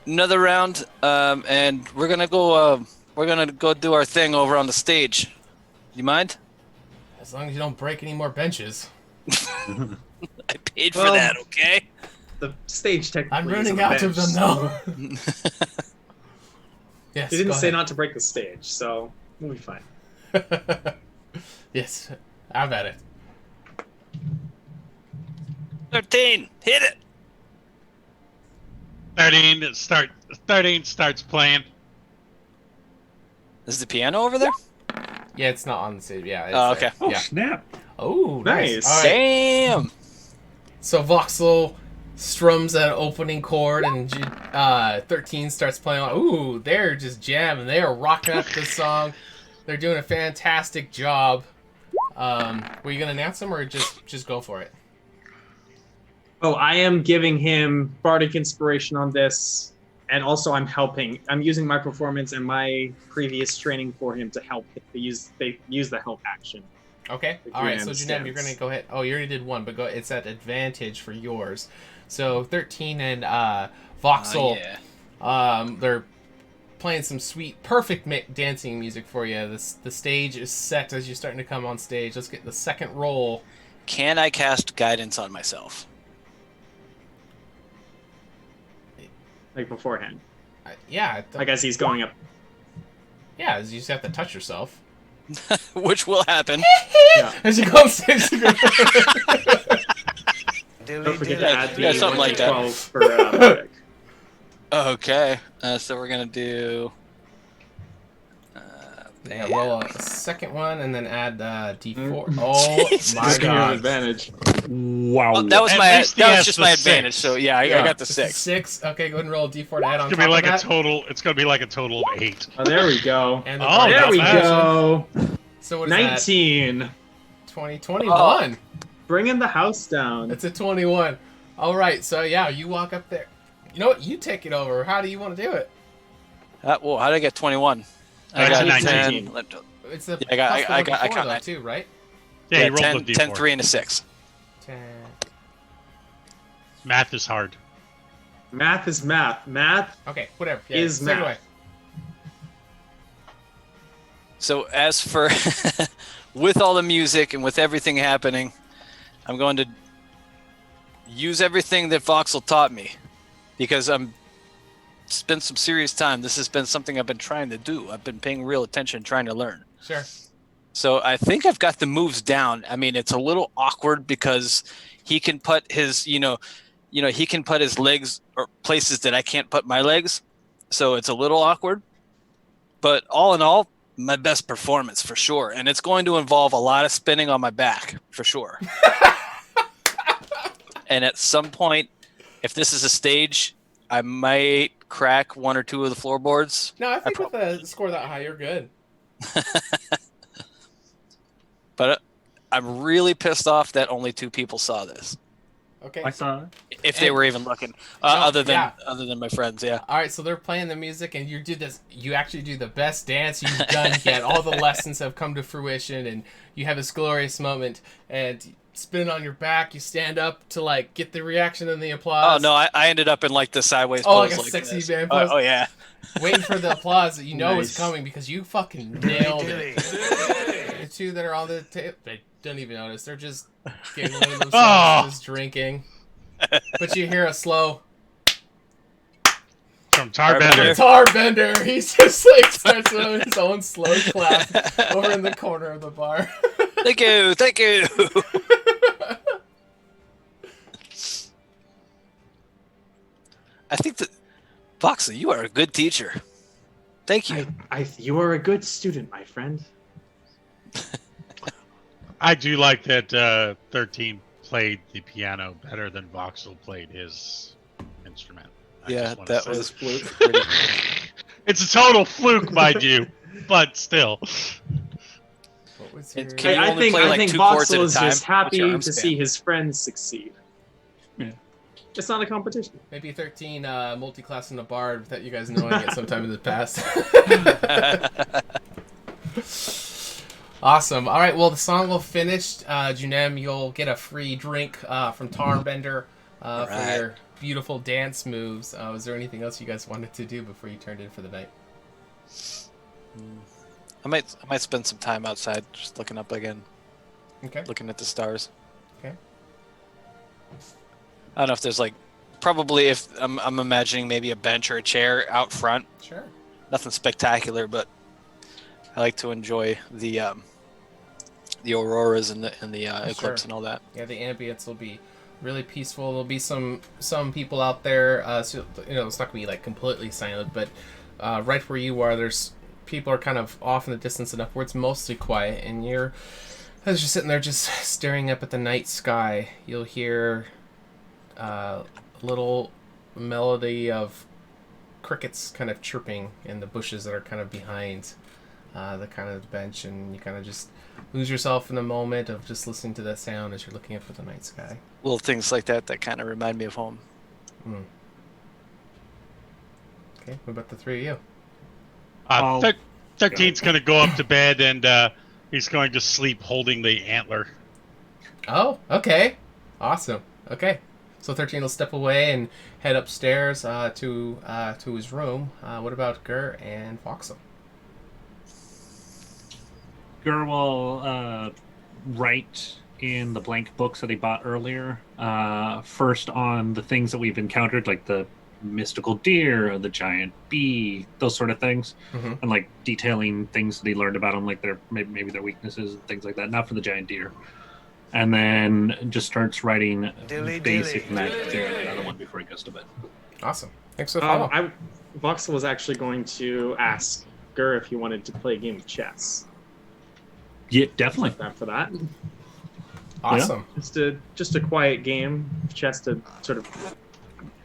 Another round, and we're gonna go. We're gonna go do our thing over on the stage. You mind?
As long as you don't break any more benches.
I paid for
Well,
that. Okay.
The stage technically.
I'm
is
running
a
out
bench,
of them
so-
now. Yes.
He didn't
go
say
ahead.
not to break the stage, so we'll be fine.
Yes. Have at it.
13. Hit it.
13 starts playing.
Is the piano over there?
Yeah, it's not on the stage. Yeah. It's,
Oh, okay.
Oh,
yeah.
snap.
Oh, nice.
Nice.
All right.
Damn.
So Voxel strums an opening chord, and 13 starts playing. Ooh, they're just jamming. They are rocking out this song. They're doing a fantastic job. Were you gonna announce them or just go for it?
Oh, I am giving him bardic inspiration on this, and also I'm helping. I'm using my performance and my previous training for him to help. They use the help action.
Okay.
If
All
you
right. So Junem, you're
understand.
gonna go ahead. Oh, you already did one, but go. It's at advantage for yours. So 13 and Voxel.
Yeah.
They're playing some sweet, perfect dancing music for you. The stage is set as you're starting to come on stage. Let's get the second roll.
Can I cast guidance on myself?
Like beforehand.
Yeah.
Like as he's going up.
Yeah. You just have to touch yourself.
Which will happen.
Yeah.
As you go on stage.
Don't forget to add the
Yeah, something like that.
12 for bardic.
Okay. So we're gonna do.
Yeah, roll a second one and then add D4. Oh
Jesus.
my
Just give him
god.
advantage.
Wow.
Oh, that was
At
my.
least he
That was
has
just
the
my advantage.
6.
So yeah, I got the
It's a
6.
6. Okay, go ahead and roll a D4 to add on
It's
top
gonna be like
of
a
that.
total. It's gonna be like a total of 8.
Oh, there we go.
And the
Oh,
bardic
There we
not bad.
go.
So what is that?
19.
2021.
Bringing the house down.
It's a 21. All right, so yeah, you walk up there. You know what? You take it over. How do you want to do it?
Whoa! How did I get 21? I
That's
got
a
19.
10.
It's the
I got-
plus the
I
one
got-
before, though,
that.
too, right?
Yeah, you rolled
10,
with D4.
10, 3, and a 6.
10.
Math is hard.
Math is math. Math
Okay, whatever. Yeah,
is
take it
math.
away.
So as for with all the music and with everything happening, I'm going to use everything that Voxel taught me because I'm spent some serious time. This has been something I've been trying to do. I've been paying real attention, trying to learn.
Sure.
So I think I've got the moves down. I mean, it's a little awkward because he can put his, he can put his legs or places that I can't put my legs. So it's a little awkward. But all in all, my best performance for sure. And it's going to involve a lot of spinning on my back for sure. And at some point, if this is a stage, I might crack 1 or 2 of the floorboards.
No, I think with a score that high, you're good.
But I'm really pissed off that only 2 people saw this.
Okay.
I saw it.
If they were even looking,
No,
other
yeah.
than my friends, yeah.
All right, so they're playing the music, and you do this. You actually do the best dance you've done yet. All the lessons have come to fruition, and you have this glorious moment. And spin on your back, you stand up to like get the reaction and the applause.
Oh no, I ended up in like the sideways
Oh,
pose,
like a sexy
this.
man pose?
Oh yeah.
Waiting for the applause that you know is
Nice.
coming because you fucking nailed it. The 2 that are on the table, they don't even notice. They're just giggling themselves,
Oh.
just drinking. But you hear a slow
From Tarbender.
guitar bender. He's just like starts doing his own slow clap over in the corner of the bar.
Thank you. I think that Voxel, you are a good teacher. Thank you.
You are a good student, my friend.
I do like that 13 played the piano better than Voxel played his instrument. I
Yeah,
just wanna
that
say
was
that.
pretty.
It's a total fluke, mind you, but still.
What was
It
your...
Can you
I
only
think
play, like, 2 chords at
Voxel
a
is
time?
just
What's your
happy
arm
to
span?
see his friends succeed.
Yeah.
It's not a competition.
Maybe 13 multi-class in a bard without you guys knowing it sometime in the past. Awesome. All right. Well, the song will finish. Junem, you'll get a free drink from Tarbender for
right.
your beautiful dance moves. Was there anything else you guys wanted to do before you turned in for the night?
I might spend some time outside just looking up again,
Okay.
looking at the stars.
Okay.
I don't know if there's like, probably if I'm imagining maybe a bench or a chair out front.
Sure.
Nothing spectacular, but I like to enjoy the auroras and the eclipse
Sure.
and all that.
Yeah, the ambience will be really peaceful. There'll be some people out there. So it's not gonna be like completely silent, but right where you are, there's people are kind of off in the distance enough where it's mostly quiet, and as you're sitting there just staring up at the night sky, you'll hear a little melody of crickets kind of chirping in the bushes that are kind of behind the kind of bench, and you kind of just lose yourself in the moment of just listening to that sound as you're looking up at the night sky.
Little things like that kind of remind me of home.
Okay, what about the three of you?
13's going to go up to bed, and he's going to sleep holding the antler.
Oh, okay. Awesome. Okay. So 13 will step away and head upstairs to his room. What about Gur and Voxel?
Gur will write in the blank books that he bought earlier. First on the things that we've encountered, like the mystical deer, or the giant bee, those sort of things, and like detailing things that he learned about them, like maybe their weaknesses and things like that. Not for the giant deer. And then just starts writing basic magic theory on the other one before he goes to bed.
Awesome. Thanks for the follow.
Voxel was actually going to ask Gur if he wanted to play a game of chess.
Yeah, definitely.
For that.
Awesome.
Yeah. Just a quiet game of chess to sort of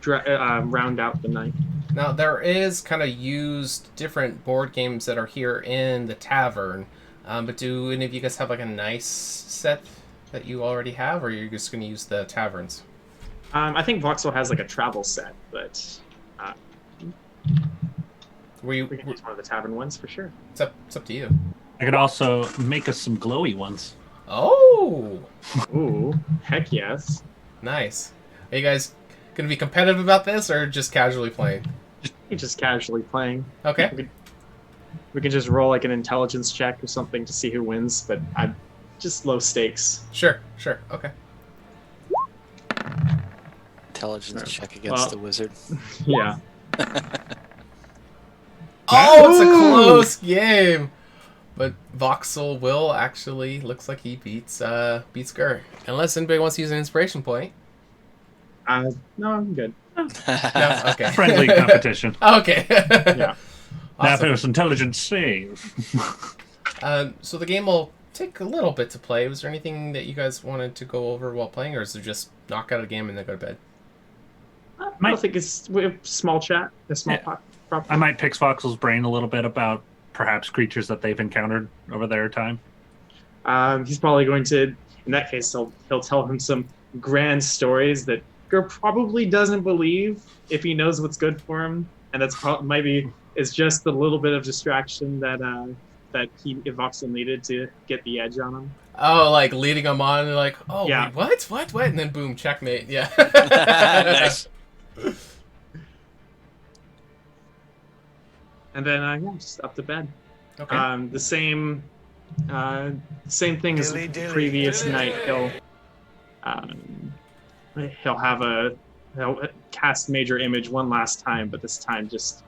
round out the night.
Now, there is kind of used different board games that are here in the tavern, but do any of you guys have like a nice set that you already have, or you're just going to use the taverns?
I think Voxel has like a travel set, but we can use one of the tavern ones for sure.
It's up to you.
I could also make us some glowy ones.
Oh!
Ooh, heck yes.
Nice. Are you guys going to be competitive about this, or just casually playing?
Just casually playing.
Okay.
We can just roll like an intelligence check or something to see who wins, but just low stakes.
Sure. Okay.
Intelligence check against the wizard.
Yeah.
Oh, it's a close game. But Voxel will actually looks like he beats Gur. Unless anybody wants to use an inspiration point.
No, I'm good.
No? Okay.
Friendly competition.
Okay.
Yeah.
Now there's intelligence save.
So the game will take a little bit to play. Was there anything that you guys wanted to go over while playing, or is it just knock out a game and then go to bed?
I don't think we have small chat. A small pop.
I might pick Voxel's brain a little bit about perhaps creatures that they've encountered over their time.
He's probably going to, in that case, he'll tell him some grand stories that Gur probably doesn't believe if he knows what's good for him, and that's maybe is just the little bit of distraction that Voxel needed to get the edge on him.
Oh, like leading him on, and like, oh,
yeah.
Wait, what, and then boom, checkmate. Yeah.
Nice.
And then just up to bed.
Okay.
The same thing as the previous night. He'll cast Major Image one last time, but this time just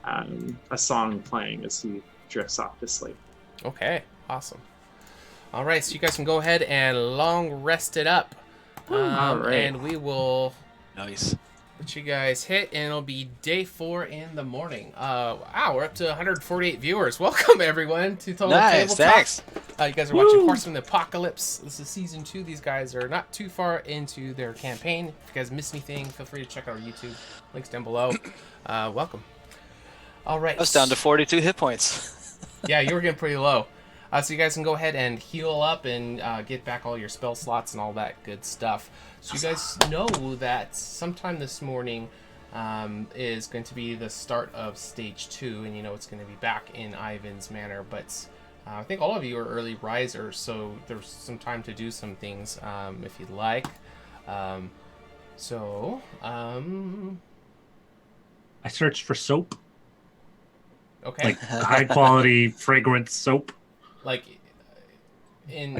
a song playing as he drifts off to sleep.
Okay. Awesome. All right, so you guys can go ahead and long rest it up.
All right.
And we will.
Nice.
Let you guys hit, and it'll be day 4 in the morning. Wow, we're up to 148 viewers. Welcome, everyone, to Total
Nice,
Tabletop.
thanks.
You guys are watching Horseman the Apocalypse. This is season 2. These guys are not too far into their campaign. If you guys miss anything, feel free to check out our YouTube. Links down below. Welcome. All right.
I was down to 42 hit points.
Yeah, you were getting pretty low. So you guys can go ahead and heal up and get back all your spell slots and all that good stuff. So you guys know that sometime this morning is going to be the start of stage 2, and you know it's going to be back in Ivan's Manor. But I think all of you are early risers, so there's some time to do some things if you'd like.
I searched for soap.
Okay.
Like high quality fragrance soap.
Like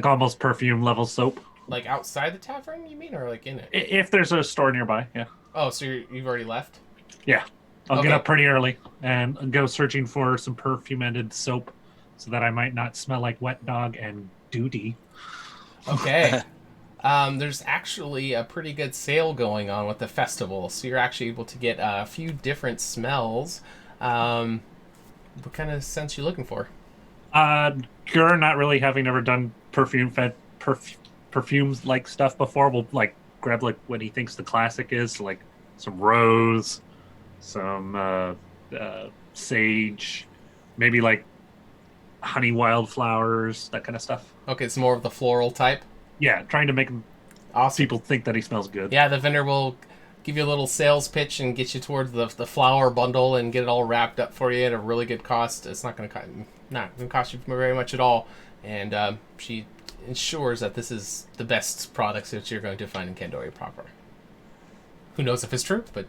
almost perfume level soap.
Like outside the tavern, you mean, or like in it?
If there's a store nearby, yeah.
Oh, so you've already left?
Yeah. I'll get up pretty early and go searching for some perfumed soap so that I might not smell like wet dog and duty.
Okay. There's actually a pretty good sale going on with the festival, so you're actually able to get a few different smells. What kind of scents you looking for?
Gur, not really having ever done perfumes like stuff before, will like grab like what he thinks the classic is, like some rose, some sage, maybe like honey wildflowers, that kind of stuff.
Okay, it's more of the floral type.
Yeah, trying to make
Awesome.
people think that he smells good.
Yeah, the vendor will give you a little sales pitch and get you towards the flower bundle and get it all wrapped up for you at a really good cost. It's not going to cost you very much at all, and she ensures that this is the best products that you're going to find in Kandori proper. Who knows if it's true, but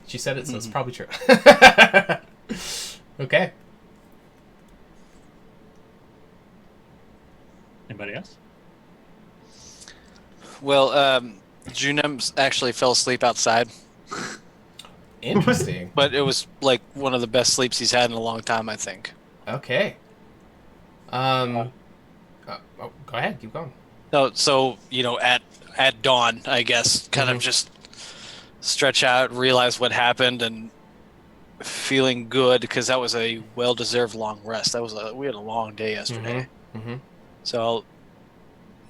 she said it, so it's probably true. Okay.
Anybody else?
Well, Junem actually fell asleep outside,
Interesting.
but it was like one of the best sleeps he's had in a long time, I think.
Okay. Go ahead, keep going.
No, so at dawn, I guess, kind of just stretch out, realize what happened, and feeling good because that was a well-deserved long rest. We had a long day yesterday, so I'll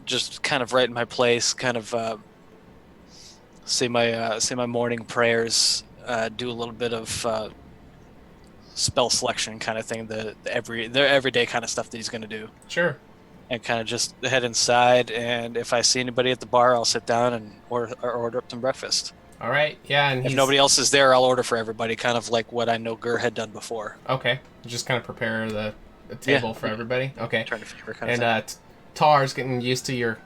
just kind of right in my place, kind of say my morning prayers, do a little bit of spell selection kind of thing, the everyday kind of stuff that he's going to do.
Sure.
And kind of just head inside, and if I see anybody at the bar, I'll sit down and order up some breakfast.
All right, yeah, and
if nobody else is there, I'll order for everybody, kind of like what I know Gur had done before.
Okay, just kind of prepare the table for everybody. Okay,
turn a favor kind of
and Tar's getting used to your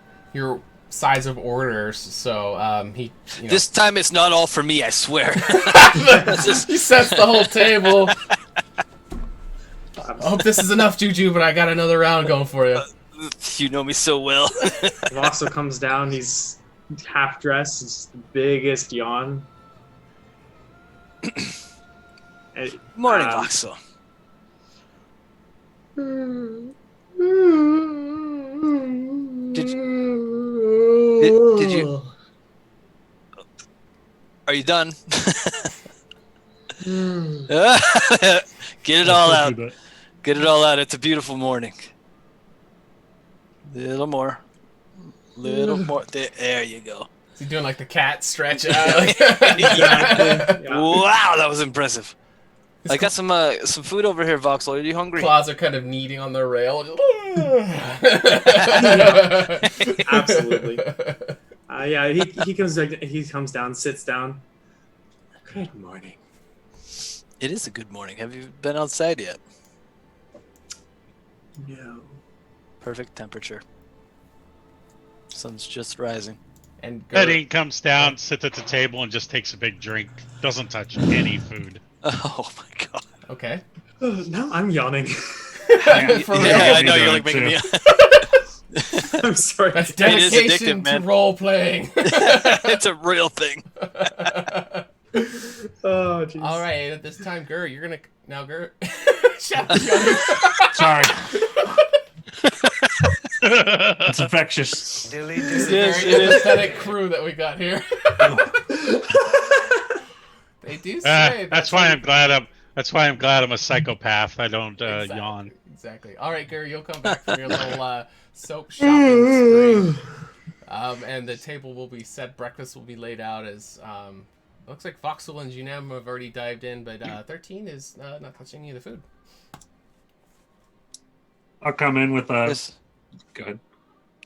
size of orders, so he.
This time it's not all for me, I swear.
He sets the whole table. I hope this is enough, Juju, but I got another round going for you.
You know me so well.
Voxel comes down. He's half dressed. It's the biggest yawn.
Morning, Voxel. Did you? Are you done? Get it all out. Get it all out. It's a beautiful morning. Little more. Little more. There you go.
Is he doing like the cat stretch out?
Wow, that was impressive. I got some food over here, Voxel. Are you hungry?
Claws are kind of kneading on the rail.
Absolutely. Yeah, he comes down, sits down. Good morning.
It is a good morning. Have you been outside yet?
No.
Perfect temperature. Sun's just rising.
And
Eddie comes down, sits at the table, and just takes a big drink. Doesn't touch any food.
Oh my god.
Okay.
Now I'm yawning.
I know you're like making me.
I'm sorry.
That's dedication to role playing.
It's a real thing.
Oh, jeez.
All right. At this time, Gur, you're gonna now, Gur.
Sorry. It's infectious.
This is a very pathetic crew that we got here. They do say
that's why I'm glad I'm a psychopath. I don't yawn.
Exactly. All right, Gary, you'll come back from your little soap shopping spree, and the table will be set. Breakfast will be laid out as looks like Voxel and Junem have already dived in, but 13 is not touching any of the food.
I'll come in with a. Go ahead.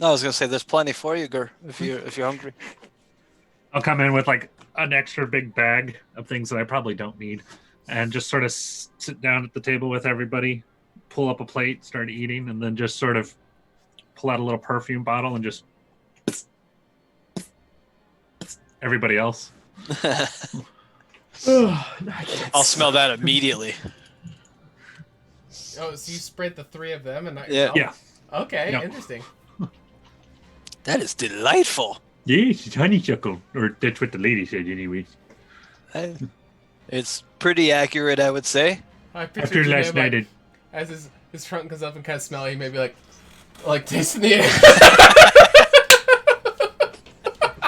No, I was gonna say there's plenty for you, Gur, if you're hungry.
I'll come in with like an extra big bag of things that I probably don't need, and just sort of sit down at the table with everybody, pull up a plate, start eating, and then just sort of pull out a little perfume bottle and just everybody else.
I'll smell that immediately.
Oh, so you spread the three of them and not
Yeah.
yourself?
Yeah.
Okay,
No.
interesting.
That is delightful.
Yes, it's honeysuckle, or that's what the lady said, anyways.
It's pretty accurate, I would say.
I picture
After
Junem,
last night,
as his trunk comes up and kind of smelly, maybe like tasting the air.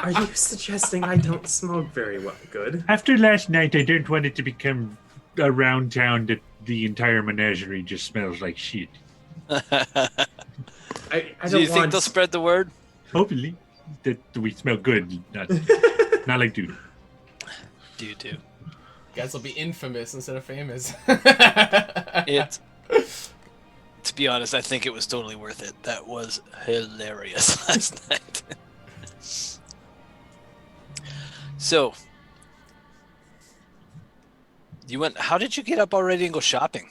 Are you suggesting I don't smoke very well? Good.
After last night, I don't want it to become around town that the entire menagerie just smells like shit.
I
Do
don't
you think they'll spread the word?
Hopefully, that we smell good, not like dude.
Do.
You guys will be infamous instead of famous.
To be honest, I think it was totally worth it. That was hilarious last night. So, how did you get up already and go shopping?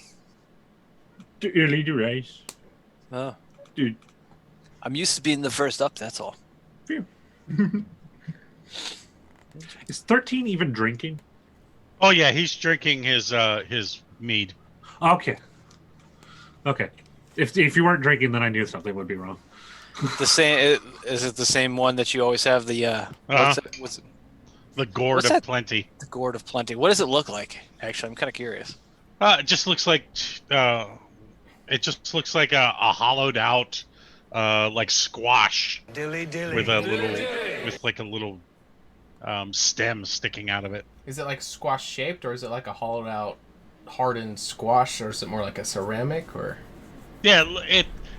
Too early to rise.
Oh.
Dude.
I'm used to being the first up, that's all.
Phew. Is 13 even drinking?
Oh yeah, he's drinking his mead.
Okay. If you weren't drinking, then I knew something would be wrong.
Is it the same one that you always have? The what's it?
The gourd of plenty.
The gourd of plenty. What does it look like? Actually, I'm kind of curious.
It just looks like a hollowed out like squash with a little stem sticking out of it.
Is it like squash shaped, or is it like a hollowed out hardened squash, or is it more like a ceramic? Or
yeah,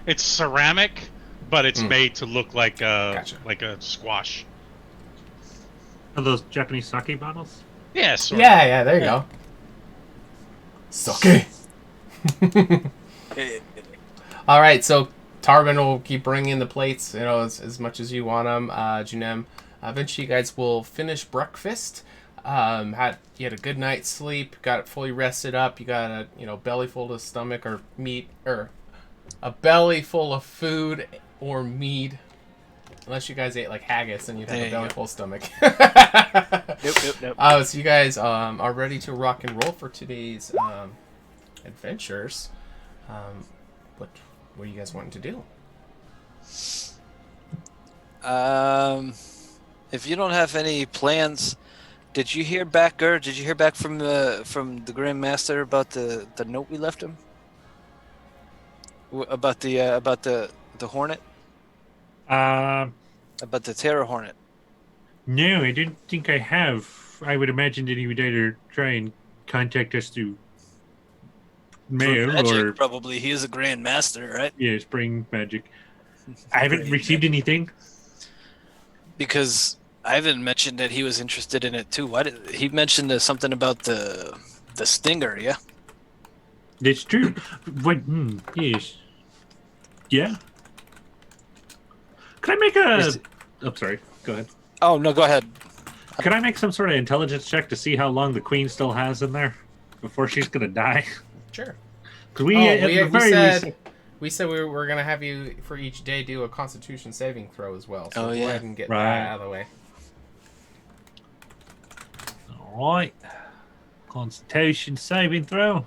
it's ceramic, but it's made to look like a squash.
Are those Japanese sake bottles?
Yeah, sort
yeah, there you go. Sake. All right, so Tarvin will keep bringing the plates, as much as you want them. Junem, eventually you guys will finish breakfast. You had a good night's sleep, got fully rested up. You got a belly full of stomach or meat, or a belly full of food or meat. Unless you guys ate like haggis, and you'd have a belly full stomach.
Nope.
So you guys are ready to rock and roll for today's adventures. What are you guys wanting to do?
If you don't have any plans, did you hear back from the Grand Master about the note we left him? About the Hornet? About the Terror Hornet?
No, I didn't think I have. I would imagine that he would either try and contact us through mail
magic,
or
probably. He is a Grand Master, right?
Yes, bring magic. I haven't received anything.
Because Ivan mentioned that he was interested in it too. Why did he mentioned something about the stinger? Yeah,
That's true. What? Yes. Yeah. Can I make Oh, sorry. Go ahead.
Oh no, go ahead.
Can I make some sort of intelligence check to see how long the queen still has in there before she's gonna die?
Sure.
Because
we said we were gonna have you for each day do a Constitution saving throw as well. So go ahead and get that out of the way.
All right. Constitution saving throw.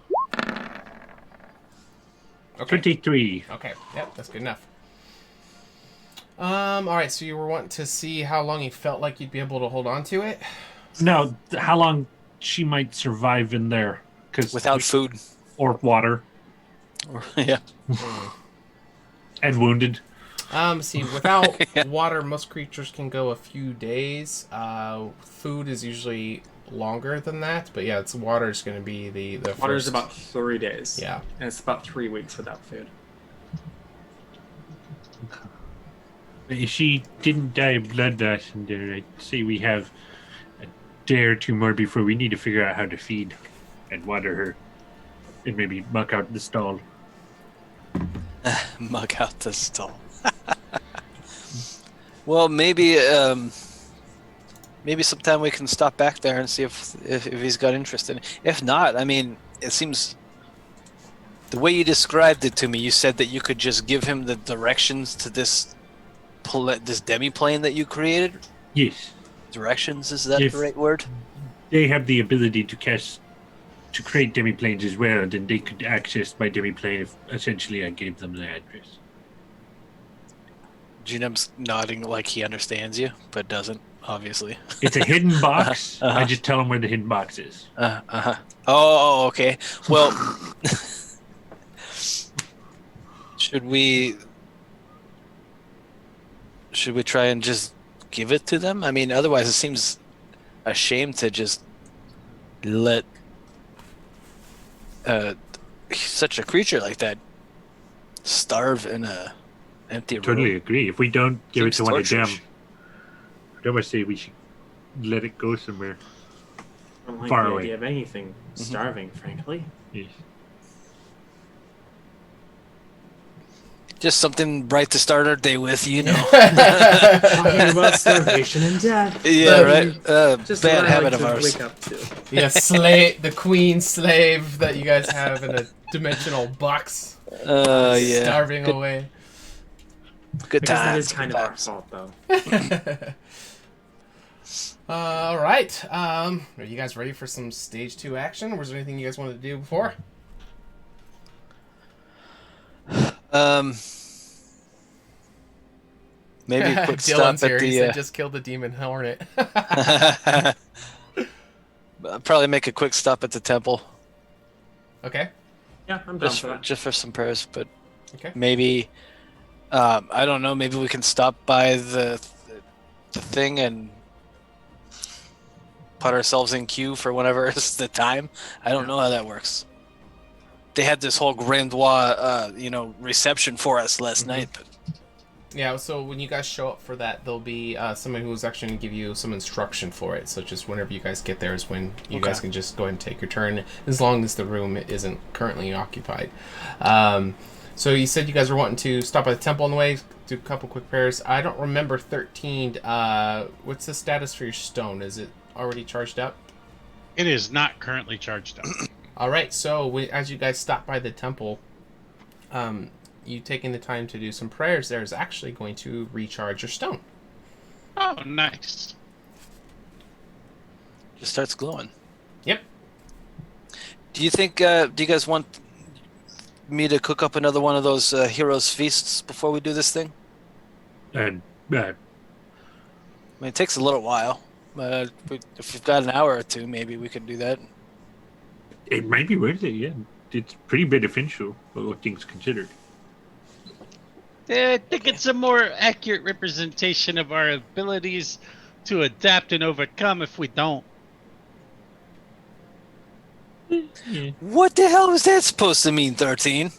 Okay.
23.
Okay. Yep, that's good enough. All right. So you were wanting to see how long you felt like you'd be able to hold on to it.
No, how long she might survive in there?
Without food
or water.
Yeah.
And wounded.
See, without water, most creatures can go a few days. Food is usually longer than that, but yeah, water is going to be the
Water is
first.
about 3 days.
Yeah.
And it's about 3 weeks without food.
If she didn't die of blood loss in there, I'd say we have a day or two more before we need to figure out how to feed and water her. And maybe muck out the stall.
Muck out the stall. Well, maybe sometime we can stop back there and see if he's got interest in it. If not, I mean, it seems the way you described it to me, you said that you could just give him the directions to this demi-plane that you created?
Yes.
Directions, is that the right word?
They have the ability to create demi-planes as well, and then they could access my demi-plane if essentially I gave them the address.
Junem's nodding like he understands you, but doesn't, obviously.
It's a hidden box. I just tell him where the hidden box is.
Oh, okay. Well, should we try and just give it to them? I mean, otherwise it seems a shame to just let such a creature like that starve in a empty room.
Totally agree. If we don't give it
Seems
to one of them,
torturous.
I would say we should let it go somewhere.
I don't like
Far
the
away.
idea of anything starving, frankly.
Yes.
Just something bright to start our day with, you know.
Talking about starvation and death.
Yeah, right.
Just
Bad
what I
habit
like
of
to
ours.
wake up to.
Yeah, the queen slave that you guys have in a dimensional box,
Yeah.
starving
Good,
away.
good
I guess that
times.
is kind
good
of our
times.
fault, though.
All right. Are you guys ready for some stage 2 action? Was there anything you guys wanted to do before?
Maybe a quick
Dylan's
stop
here.
at
He said
the.
just kill the demon hornet.
I'll probably make a quick stop at the temple
Okay.
Yeah, I'm down
just
for
for,
that.
just for some prayers, but
Okay.
maybe I don't know. Maybe we can stop by the thing and put ourselves in queue for whenever is the time. I don't know how that works. They had this whole grandois, reception for us last night, but
Yeah, so when you guys show up for that, there'll be someone who's actually going to give you some instruction for it. So just whenever you guys get there is when you guys can just go ahead and take your turn, as long as the room isn't currently occupied. So you said you guys were wanting to stop by the temple on the way, do a couple quick prayers. I don't remember 13. What's the status for your stone? Is it already charged up?
It is not currently charged up.
All right, so as you guys stop by the temple, you taking the time to do some prayers there is actually going to recharge your stone.
Oh, nice.
just starts glowing.
Yep.
Do you think? Do you guys want me to cook up another one of those heroes feasts before we do this thing?
And
I mean, it takes a little while. If we've got an hour or two, maybe we could do that.
it might be worth it, yeah. It's pretty beneficial, all things considered.
I think it's a more accurate representation of our abilities to adapt and overcome if we don't.
What the hell was that supposed to mean, 13?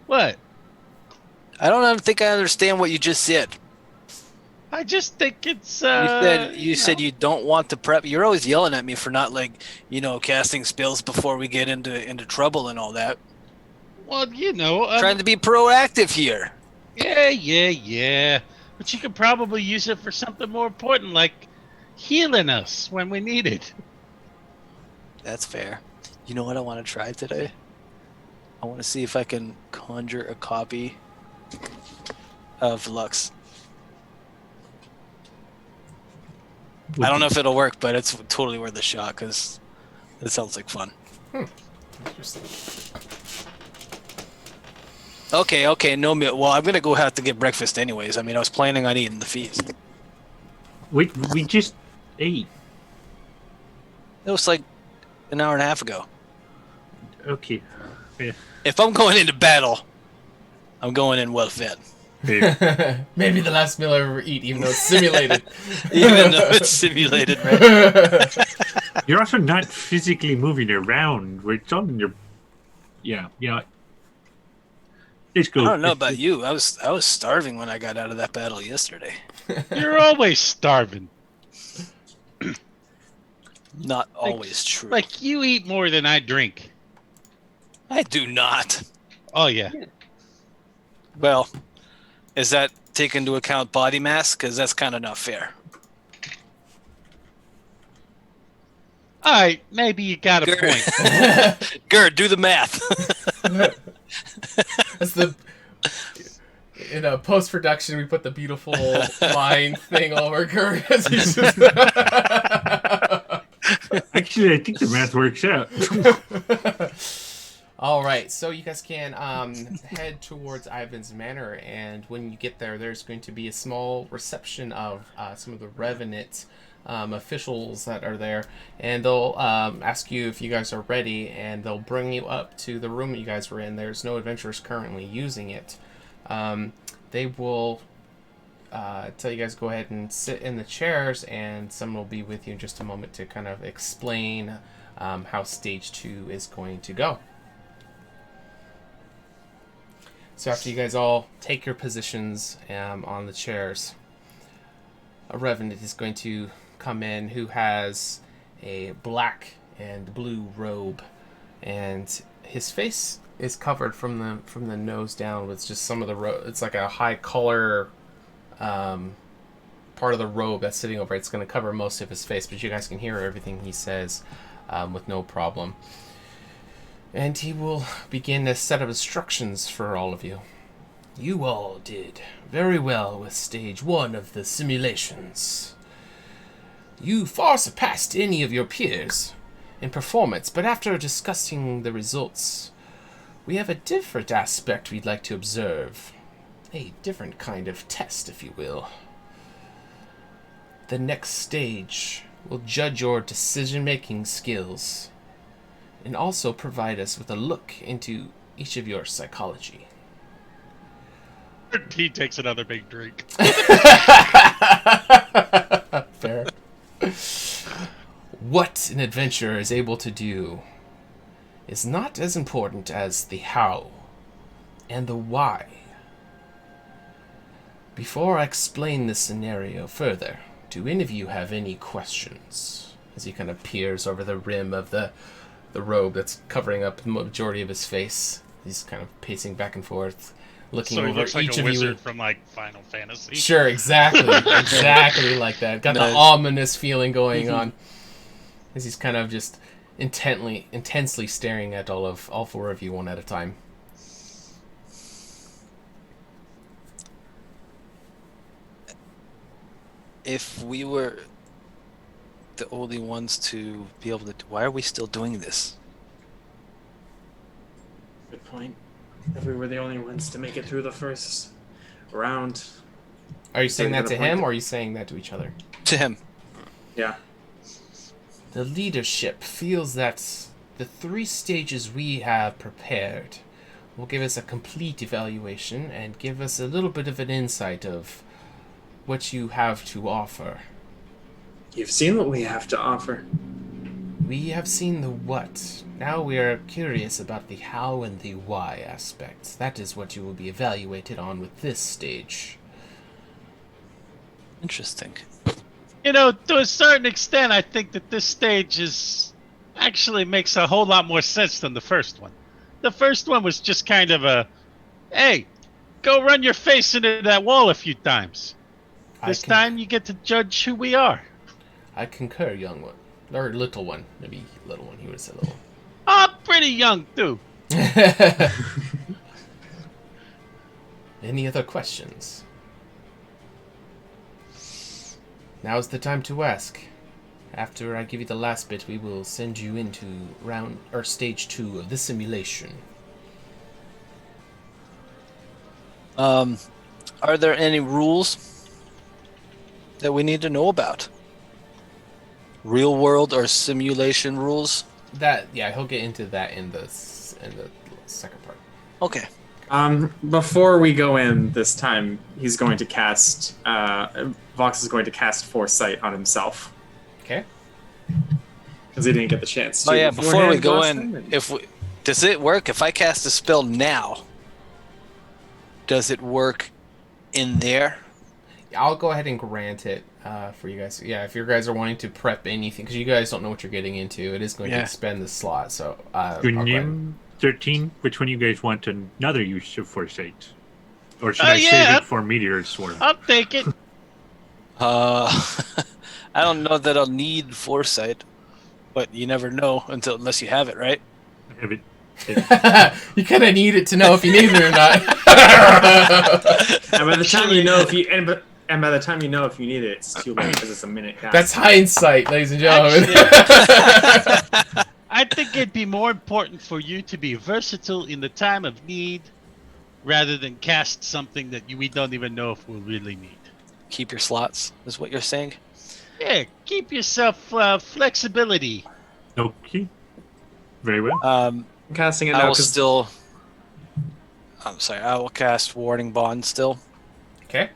What?
I don't think I understand what you just said.
I just think it's
You said you don't want to prep. You're always yelling at me for not casting spells before we get into trouble and all that.
Well,
Trying to be proactive here.
Yeah. But you could probably use it for something more important, like healing us when we need it.
That's fair. You know what I want to try today? I want to see if I can conjure a copy of Lux. I don't know if it'll work, but it's totally worth a shot because it sounds like fun.
Interesting.
Okay, no meal. Well, I'm gonna go have to get breakfast anyways. I mean, I was planning on eating the feast.
We just ate.
It was like an hour and a half ago.
Okay. Yeah.
If I'm going into battle, I'm going in well fed.
Maybe the last meal I ever eat, even though it's simulated.
Even though it's simulated, right?
You're also not physically moving around. It's on your. Yeah. Let's go.
I don't know about you. I was starving when I got out of that battle yesterday.
You're always starving.
Not always true.
Like you eat more than I drink.
I do not.
Oh yeah.
Well, is that take into account body mass? Because that's kind of not fair.
All right, maybe you got a point.
Gerd, do the math.
That's in a post production we put the beautiful line thing over Kurt as he's just
Actually, I think the math works out.
All right, so you guys can head towards Ivan's Manor, and when you get there, there's going to be a small reception of some of the Revenant officials that are there, and they'll ask you if you guys are ready, and they'll bring you up to the room that you guys were in. There's no adventurers currently using it. They will tell you guys go ahead and sit in the chairs, and someone will be with you in just a moment to kind of explain how stage 2 is going to go. So after you guys all take your positions on the chairs, a revenant is going to come in who has a black and blue robe, and his face is covered from the nose down with just some of the it's like a high color part of the robe that's sitting over it. It's going to cover most of his face, but you guys can hear everything he says with no problem. And he will begin a set of instructions for all of you. You all did very well with stage 1 of the simulations. You far surpassed any of your peers in performance, but after discussing the results, we have a different aspect we'd like to observe. A different kind of test, if you will. The next stage will judge your decision-making skills and also provide us with a look into each of your psychology.
He takes another big drink.
Fair. What an adventurer is able to do is not as important as the how and the why. Before I explain this scenario further, do any of you have any questions? As he kind of peers over the rim of the robe that's covering up the majority of his face. He's kind of pacing back and forth, looking
So he
over
looks like
each
a
of
wizard
you.
from like Final Fantasy.
Sure, exactly. Exactly like that. Got the ominous feeling going on. As he's kind of just intensely staring at all 4 of you one at a time.
If we were the only ones to be able to, why are we still doing this?
Good point. If we were the only ones to make it through the first round.
Are you saying that to him,
point.
or are you saying that to each other?
To him.
Yeah.
The leadership feels that the 3 stages we have prepared will give us a complete evaluation and give us a little bit of an insight of what you have to offer.
You've seen what we have to offer.
We have seen the what. Now we are curious about the how and the why aspects. That is what you will be evaluated on with this stage.
Interesting.
You know, to a certain extent, I think that this stage actually makes a whole lot more sense than the first one. The first one was just kind of a, hey, go run your face into that wall a few times. This time you get to judge who we are.
I concur, young one. Or little one. Maybe little one. He would have said little.
I'm pretty young, too.
Any other questions? Now's the time to ask. After I give you the last bit, we will send you into stage 2 of the simulation.
Are there any rules that we need to know about? Real world or simulation rules?
He'll get into that in the second part.
Okay.
Before we go in this time, he's going to cast. Vox is going to cast Foresight on himself
Okay.
because he didn't get the chance to.
Oh yeah, before we go in,
beforehand.
does it work if I cast a spell now? Does it work in there?
I'll go ahead and grant it for you guys. Yeah, if you guys are wanting to prep anything, because you guys don't know what you're getting into, it is going to expend the slot. So,
Nim 13. Which one you guys want another use of Foresight, or should I save it for Meteor Swarm?
I'll take it.
I don't know that I'll need Foresight, but you never know unless you have it, right?
I have it.
You kind of need it to know if you need it or not.
And by the time you know if you and by the time you know if you need it, it's too late because it's a minute cast.
That's hindsight, ladies and gentlemen.
I think it'd be more important for you to be versatile in the time of need rather than cast something that we don't even know if we'll really need.
Keep your slots, is what you're saying?
Yeah, keep yourself flexibility.
Okay. Very well.
I'm casting it
I
now
will
'cause
still. I'm sorry. I will cast Warding Bond still.
Okay.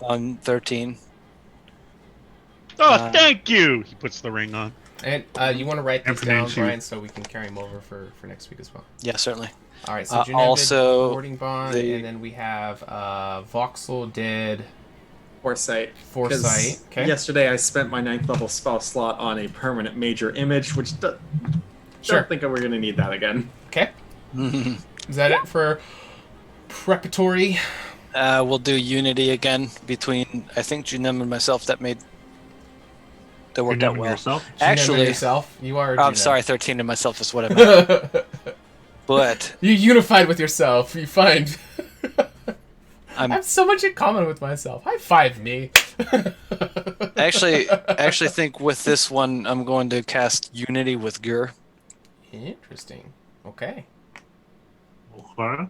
on 13.
Oh, thank you! He puts the ring on.
And you want to write these down,
Infinite
Brian, so we can carry them over for next week as well.
Yeah, certainly.
All right, so Junem
also,
did Boarding Bond, and then we have Voxel did
Foresight.
Foresight.
'Cause
Okay.
Yesterday I spent my 9th level spell slot on a permanent major image, which
Sure.
don't think we're going to need that again.
Okay. Is that it for preparatory?
We'll do Unity again between, I think, Junem and myself. That worked out well.
Yourself?
Actually, yourself. You are.
I'm sorry, 13 and myself is what I meant. But
you unified with yourself. You find.
I
have so much in common with myself. High five me.
I actually think with this one, I'm going to cast Unity with Gur.
Interesting. Okay.
Huh?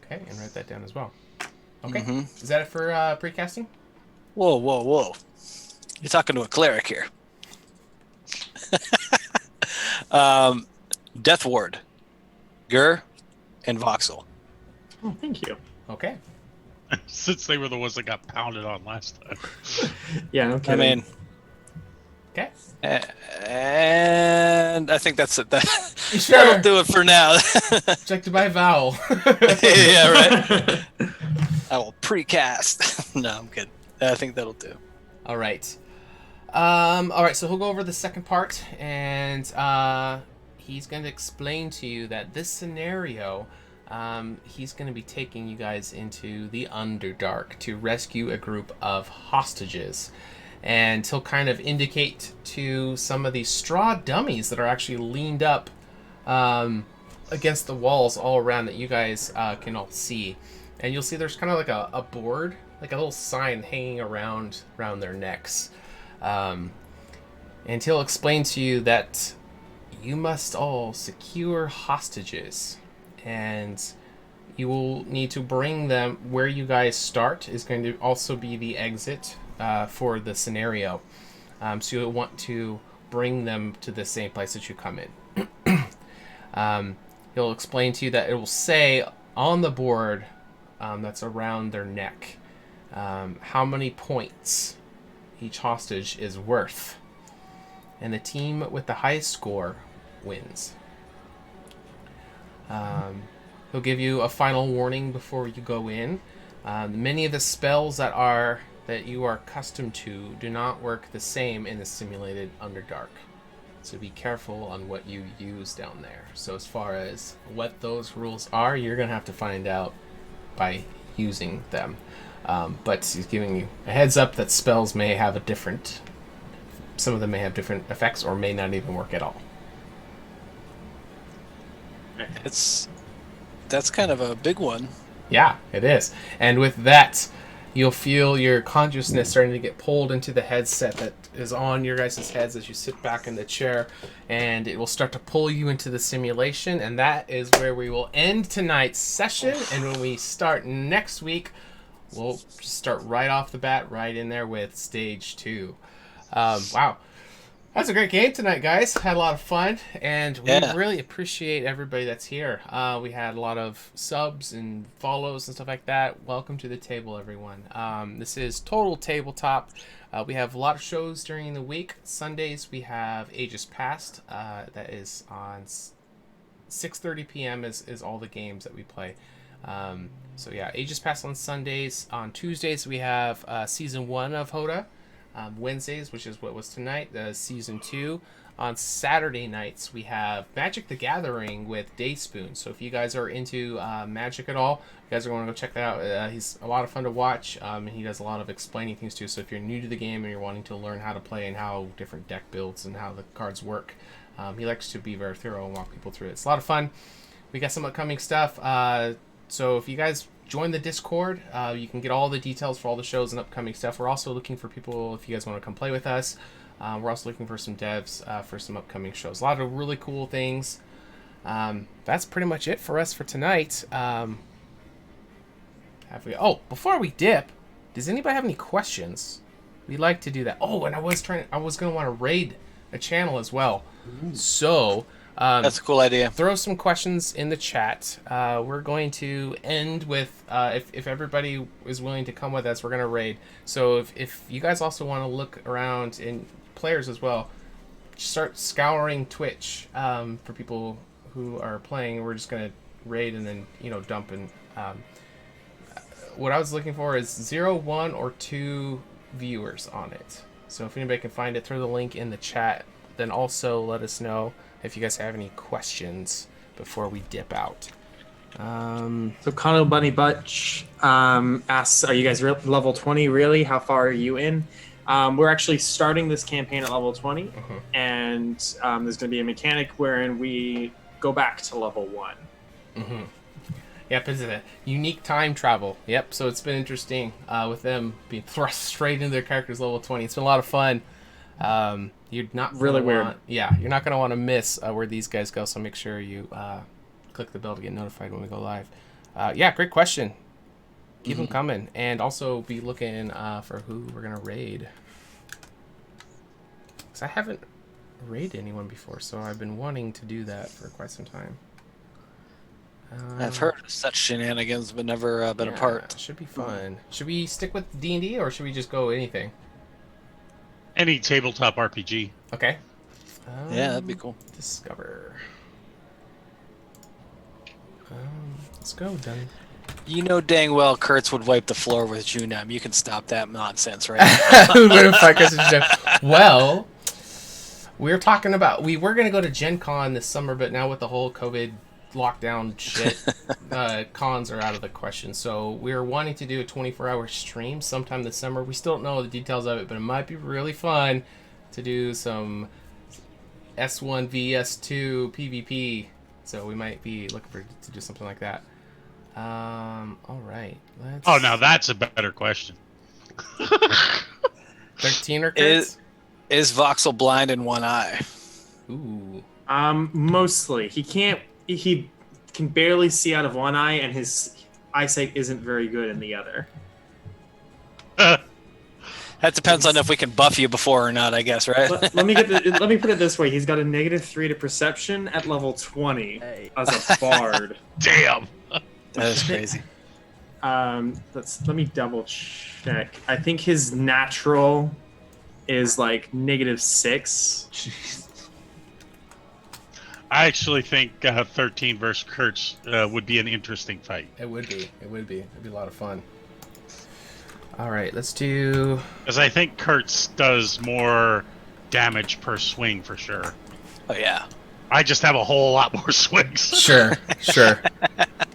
Okay, and write that down as well. Okay.
Mhm.
Is that it for precasting?
Whoa. You're talking to a cleric here. Death Ward, Gur, and Voxel.
Oh, thank you.
Okay.
Since they were the ones that got pounded on last time.
Yeah, no
I
kidding.
mean,
Okay.
and I think that's it.
Sure.
That'll do it for now.
Check to buy vowel.
Yeah, right. I will precast. No, I'm kidding. I think that'll do.
All right. All right. So he'll go over the second part, and he's going to explain to you that this scenario, he's going to be taking you guys into the Underdark to rescue a group of hostages, and he'll kind of indicate to some of these straw dummies that are actually leaned up against the walls all around that you guys can all see. And you'll see there's kind of like a board, like a little sign hanging around their necks. And he'll explain to you that you must all secure hostages. And you will need to bring them where you guys start is going to also be the exit for the scenario. So you'll want to bring them to the same place that you come in. He'll explain to you that it will say on the board that's around their neck how many points each hostage is worth. And the team with the highest score wins. He'll give you a final warning before you go in. Many of the spells that you are accustomed to do not work the same in the simulated Underdark. So be careful on what you use down there. So as far as what those rules are, you're going to have to find out by using them. But he's giving you a heads up that spells may have some of them may have different effects or may not even work at all.
That's kind of a big one.
Yeah, it is. And with that, you'll feel your consciousness starting to get pulled into the headset that is on your guys' heads as you sit back in the chair, and it will start to pull you into the simulation, and that is where we will end tonight's session. And when we start next week, we'll start right off the bat, right in there with stage 2. Wow. That's a great game tonight, guys. Had a lot of fun, and we really appreciate everybody that's here. We had a lot of subs and follows and stuff like that. Welcome to the table, everyone. This is Total Tabletop. We have a lot of shows during the week. Sundays, we have Ages Past. That is on 6:30 p.m. is all the games that we play. So yeah, Ages Past on Sundays. On Tuesdays, we have Season 1 of HotA. Wednesdays, which is what was tonight, Season 2. On Saturday nights, we have Magic the Gathering with Dayspoon. So if you guys are into Magic at all, you guys are going to go check that out. He's a lot of fun to watch, and he does a lot of explaining things too. So if you're new to the game and you're wanting to learn how to play and how different deck builds and how the cards work, he likes to be very thorough and walk people through it. It's a lot of fun. We got some upcoming stuff. So if you guys join the Discord, you can get all the details for all the shows and upcoming stuff. We're also looking for people, if you guys want to come play with us. We're also looking for some devs for some upcoming shows. A lot of really cool things. That's pretty much it for us for tonight. Before we dip, does anybody have any questions? We'd like to do that. Oh, and I was going to want to raid a channel as well. So
That's a cool idea.
Throw some questions in the chat. We're going to end with, if everybody is willing to come with us, we're going to raid. So if you guys also want to look around, and players as well, start scouring Twitch for people who are playing. We're just going to raid and then, dump. And what I was looking for is 0, 1, or 2 viewers on it. So if anybody can find it, throw the link in the chat. Then also let us know if you guys have any questions before we dip out.
So Kano Bunny Butch asks, are you guys level 20 really? How far are you in? We're actually starting this campaign at level 20, and there's going to be a mechanic wherein we go back to level 1.
Yep, it's a unique time travel. Yep, so it's been interesting with them being thrust straight into their characters level 20. It's been a lot of fun. You're not
really weird.
You're not going to want to miss where these guys go, so make sure you click the bell to get notified when we go live. Yeah, great question. Keep them coming. And also be looking for who we're going to raid. Because I haven't raided anyone before, so I've been wanting to do that for quite some time.
I've heard of such shenanigans, but never been a part.
Should be fun. Should we stick with D&D, or should we just go anything?
Any tabletop RPG.
Okay.
Yeah, that'd be cool.
Discover. Let's go, done.
You know dang well Kurtz would wipe the floor with Junem. You can stop that nonsense, right?
Well, we were going to go to Gen Con this summer, but now with the whole COVID lockdown shit, cons are out of the question. So we're wanting to do a 24-hour stream sometime this summer. We still don't know the details of it, but it might be really fun to do some S1 vs 2 PvP. So we might be looking to do something like that. All right.
Now that's a better question.
13 or kids?
Is Voxel blind in one eye?
Ooh.
Mostly. He can barely see out of one eye, and his eyesight isn't very good in the other.
That depends on if we can buff you before or not, I guess, right?
let me put it this way: he's got a -3 to perception at level 20 as a bard.
Damn,
that is crazy.
Let me double check. I think his natural is like -6.
I actually think 13 versus Kurtz would be an interesting fight.
It would be. It'd be a lot of fun. All right, let's do...
Because I think Kurtz does more damage per swing for sure.
Oh, yeah.
I just have a whole lot more swings.
Sure.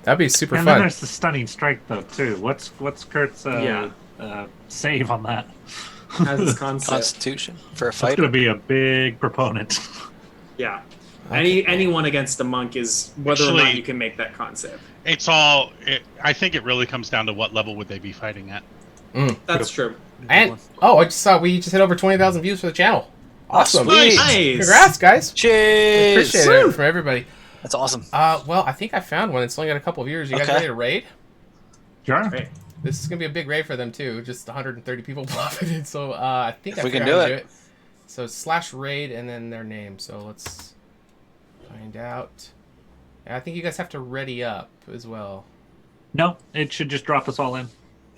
That'd be super fun.
And then there's the stunning strike, though, too. What's Kurt's save on that?
As his
Constitution for a
That's
fighter.
going to be a big proponent.
Yeah.
Okay.
Anyone against a monk is whether or not you can make that con save.
I think it really comes down to what level would they be fighting at.
That's true.
And I just saw we just hit over 20,000 views for the channel. Awesome.
Sweet.
Nice.
Congrats, guys.
Cheers.
Appreciate it from everybody.
That's awesome.
Well, I think I found one. It's only got a couple of viewers. You guys ready to raid?
Sure.
Great.
This is gonna be a big raid for them too. Just 130 people profited. So I think
we
I
can
figured out
do
how to
it.
So /raid and then their name. So let's find out. I think you guys have to ready up as well.
No, it should just drop us all in.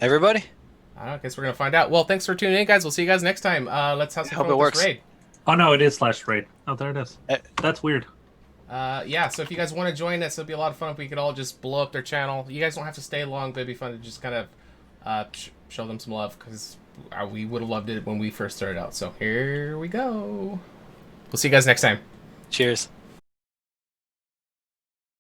Everybody?
I guess we're gonna find out. Well, thanks for tuning in, guys. We'll see you guys next time. Let's have some
Hope
fun
it
with
works.
this raid.
Oh, no, it is /raid. Oh, there it is. That's weird.
Yeah, so if you guys want to join us, it'll be a lot of fun if we could all just blow up their channel. You guys don't have to stay long, but it'd be fun to just kind of show them some love, because we would have loved it when we first started out. So here we go. We'll see you guys next time.
Cheers.